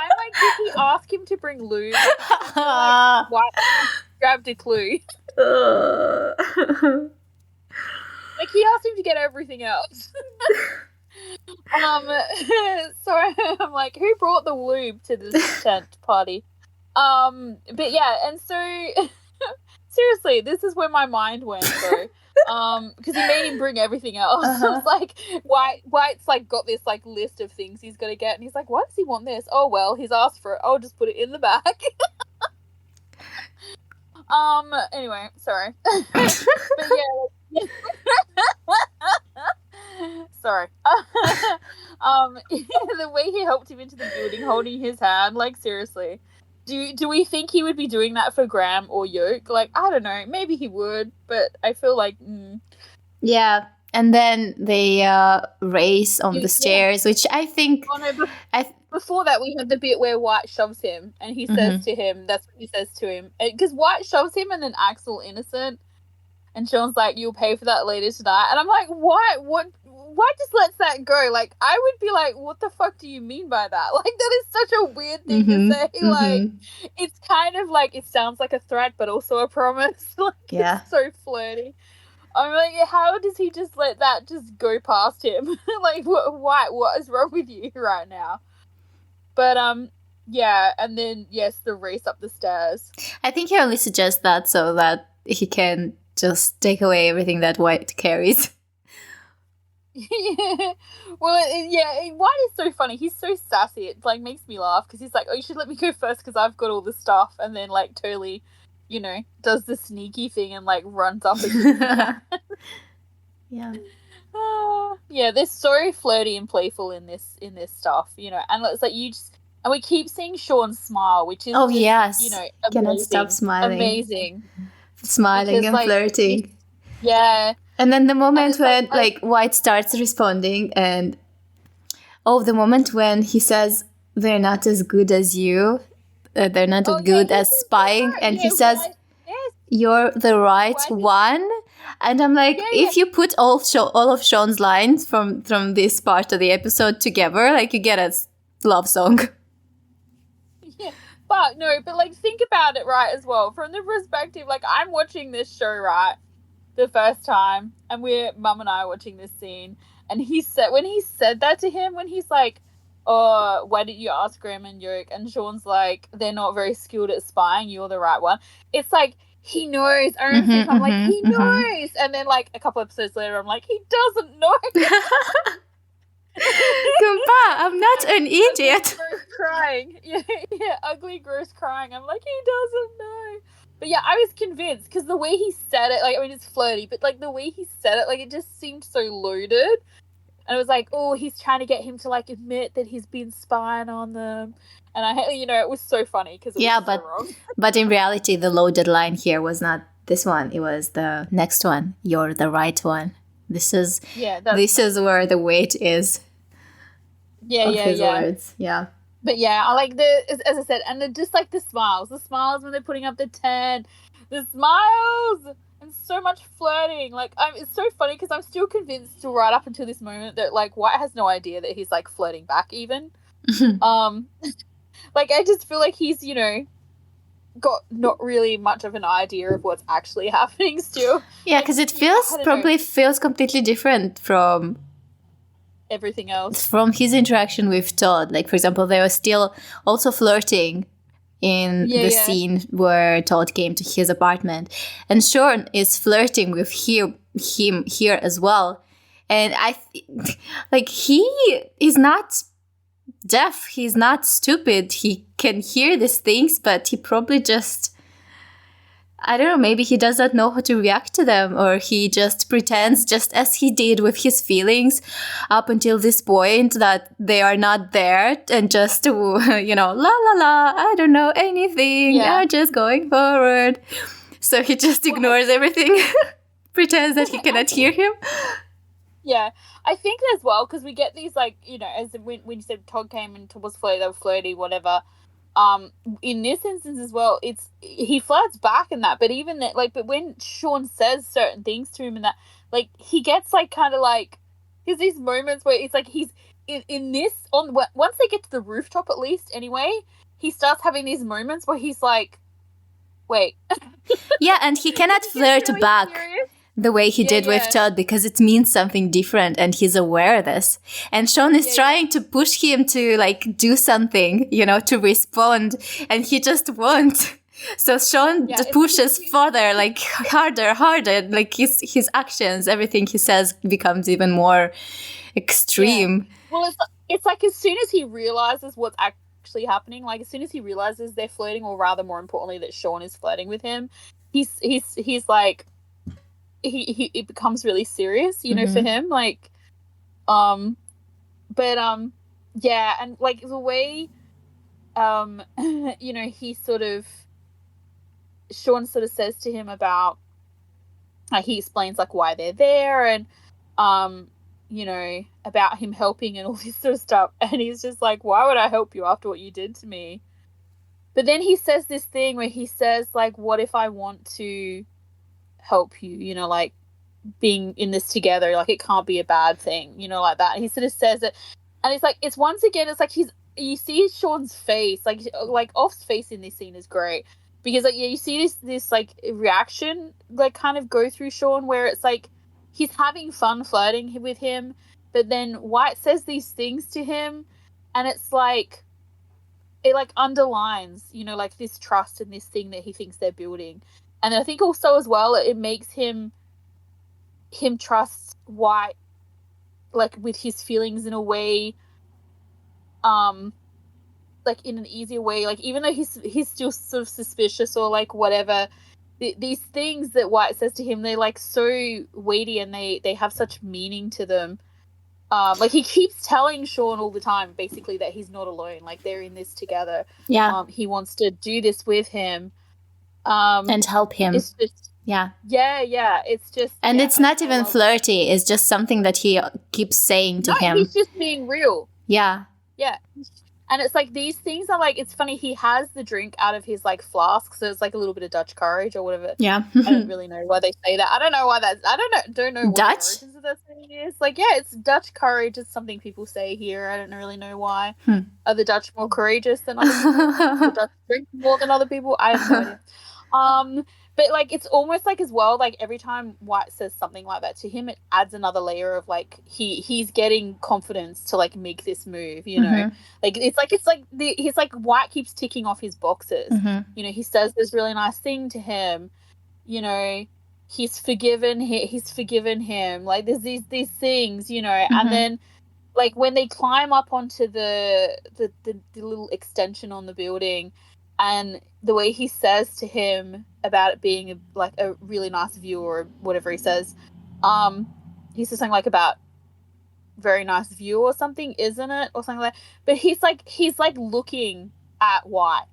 B: I'm like, did he ask him to bring lube? Like, why grabbed a clue? Like, he asked him to get everything else. So I'm like, who brought the lube to this tent party? But yeah, and so seriously, this is where my mind went though. Because he made him bring everything else. It's like White's like got this like list of things he's gonna get, and he's like, "Why does he want this? Oh well, he's asked for it. I'll just put it in the bag." Anyway, sorry. But yeah. Sorry. The way he helped him into the building, holding his hand, like seriously. Do we think he would be doing that for Graham or Yoke? Like, I don't know. Maybe he would, but I feel like...
A: Yeah, and then they race on the stairs, which I think...
B: Oh, no, before that, we have the bit where White shoves him, and he says to him, that's what he says to him. Because White shoves him and then acts all innocent, and Sean's like, "You'll pay for that later tonight." And I'm like, White just lets that go? Like, I would be like, what the fuck do you mean by that? Like, that is such a weird thing to say. Like, it's kind of like, it sounds like a threat, but also a promise. Like, it's so flirty. I'm like, how does he just let that just go past him? Like, what is wrong with you right now? But, yeah, and then, yes, the race up the stairs.
A: I think he only suggests that so that he can just take away everything that White carries.
B: Yeah. Well, White is so funny. He's so sassy. It like makes me laugh because he's like, "Oh, you should let me go first because I've got all the stuff," and then like totally, does the sneaky thing and like runs up.
A: Yeah.
B: Yeah, they're so flirty and playful in this stuff, and it's like and we keep seeing Sean smile, which is amazing.
A: Cannot stop smiling.
B: Amazing.
A: Smiling because, and flirting.
B: Yeah.
A: And then the moment when White starts responding, and the moment when he says they're not as good as you, they're not as good as spying, and he says you're the right one, and I'm like, if you put all of Sean's lines from this part of the episode together, like you get a love song.
B: Yeah, but like think about it right as well from the perspective, like I'm watching this show right the first time, and Mum and I are watching this scene, and when he said that to him, when he's like, "Oh, why didn't you ask Graham and Yoke?" and Sean's like, "They're not very skilled at spying, you're the right one." It's like he knows. I remember thinking, I'm like, he knows. And then like a couple episodes later, I'm like, he doesn't know.
A: Gumpa, I'm not an idiot.
B: Crying. Yeah, ugly, gross crying. I'm like, he doesn't know. But yeah, I was convinced because the way he said it, like, I mean, it's flirty, but like the way he said it, like, it just seemed so loaded. And it was like, oh, he's trying to get him to like admit that he's been spying on them. And it was so funny because it was so wrong.
A: But in reality, the loaded line here was not this one. It was the next one. You're the right one. This is where the weight is. Words. Yeah.
B: But yeah, I like as I said, and just like the smiles when they're putting up the tent, the smiles, and so much flirting. Like, it's so funny because I'm still convinced to right up until this moment that like White has no idea that he's like flirting back even. Like, I just feel like he's, got not really much of an idea of what's actually happening still.
A: Yeah, because it feels completely different from
B: everything else.
A: From his interaction with Todd. Like, for example, they were still also flirting in the scene where Todd came to his apartment. And Sean is flirting with him here as well. And he is not deaf, he's not stupid, he can hear these things, but he probably just, I don't know, maybe he does not know how to react to them, or he just pretends, just as he did with his feelings up until this point, that they are not there, and just, la la la, I don't know anything, I'm just going forward. So he just ignores everything, pretends that he cannot hear him.
B: Yeah, I think as well, because we get these, like, as when you said Todd came and was flirty, they were flirty, whatever. In this instance as well, he flirts back in that, but even that, like, but when Sean says certain things to him and that, like, he gets, like, kind of like, there's these moments where it's like he's in this, once they get to the rooftop at least, anyway, he starts having these moments where he's like, wait.
A: Yeah, and he cannot flirt really back. Serious? The way he did with Todd, because it means something different and he's aware of this. And Sean is trying to push him to like do something, to respond, and he just won't. So Sean pushes further, like harder, like his actions, everything he says becomes even more extreme.
B: Yeah. Well, it's like as soon as he realizes what's actually happening, like as soon as he realizes they're flirting, or rather more importantly that Sean is flirting with him, he's like, it becomes really serious, for him, like, and like the way, he sort of, Sean sort of says to him about, he explains like why they're there, and, about him helping and all this sort of stuff, and he's just like, why would I help you after what you did to me? But then he says this thing where he says like, what if I want to help you, like being in this together, like it can't be a bad thing, like that. And he sort of says it, and it's like, it's once again, it's like you see Sean's face, like Off's face in this scene is great, because like, you see this like reaction like kind of go through Sean, where it's like he's having fun flirting with him, but then White says these things to him, and it's like, it like underlines, like this trust and this thing that he thinks they're building. And I think also as well, it makes him trust White, like with his feelings in a way, like in an easier way. Like even though he's still sort of suspicious or like whatever, these things that White says to him, they're like so weighty and they have such meaning to them. Like he keeps telling Sean all the time, basically, that he's not alone. Like they're in this together.
A: Yeah.
B: He wants to do this with him.
A: And help him.
B: It's just, yeah. It's just,
A: and it's not even flirty. It's just something that he keeps saying to him.
B: He's just being real.
A: Yeah.
B: And it's like these things are like, it's funny. He has the drink out of his like flask, so it's like a little bit of Dutch courage or whatever.
A: Yeah.
B: I don't really know why they say that. I don't know why that's. I don't know what
A: Dutch?
B: the origins of that saying is. Like, yeah, it's Dutch courage. It's something people say here. I don't really know why. Are the Dutch more courageous than other people? Do the Dutch drink more than other people? I have no idea. But like it's almost like as well, like every time White says something like that to him, it adds another layer of like he's getting confidence to like make this move, like he's like White keeps ticking off his boxes. He says this really nice thing to him, you know, he's forgiven him. Like there's these things, you know, and then like when they climb up onto the little extension on the building, and the way he says to him about it being a really nice view or whatever he says, he says something like about very nice view or something, isn't it? Or something like that. But he's like looking at White.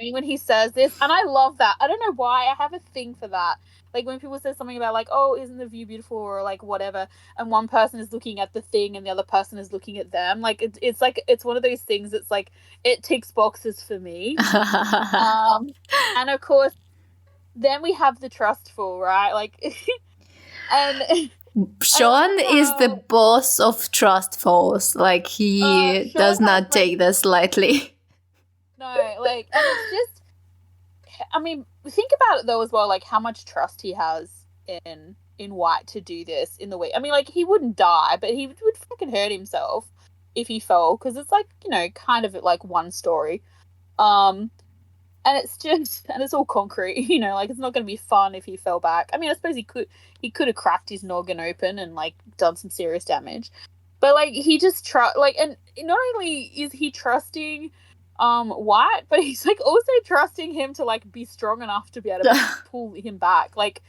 B: When he says this, and I love that. I don't know why, I have a thing for that. Like when people say something about like, oh, isn't the view beautiful or like whatever, and one person is looking at the thing and the other person is looking at them, like it's like it's one of those things that's like it ticks boxes for me. And of course then we have the trustful, right? Like and
A: Sean is the boss of trustfuls. Like he does not take this lightly.
B: No, like, and it's just, I mean, think about it though as well, like how much trust he has in White to do this in the way. I mean, like he wouldn't die, but he would fucking hurt himself if he fell, because it's like, you know, kind of like one story. And it's just, and it's all concrete, you know, like it's not going to be fun if he fell back. I mean, I suppose he could have cracked his noggin open and like done some serious damage, but like he just and not only is he trusting White, but he's like also trusting him to like be strong enough to be able to pull him back. Like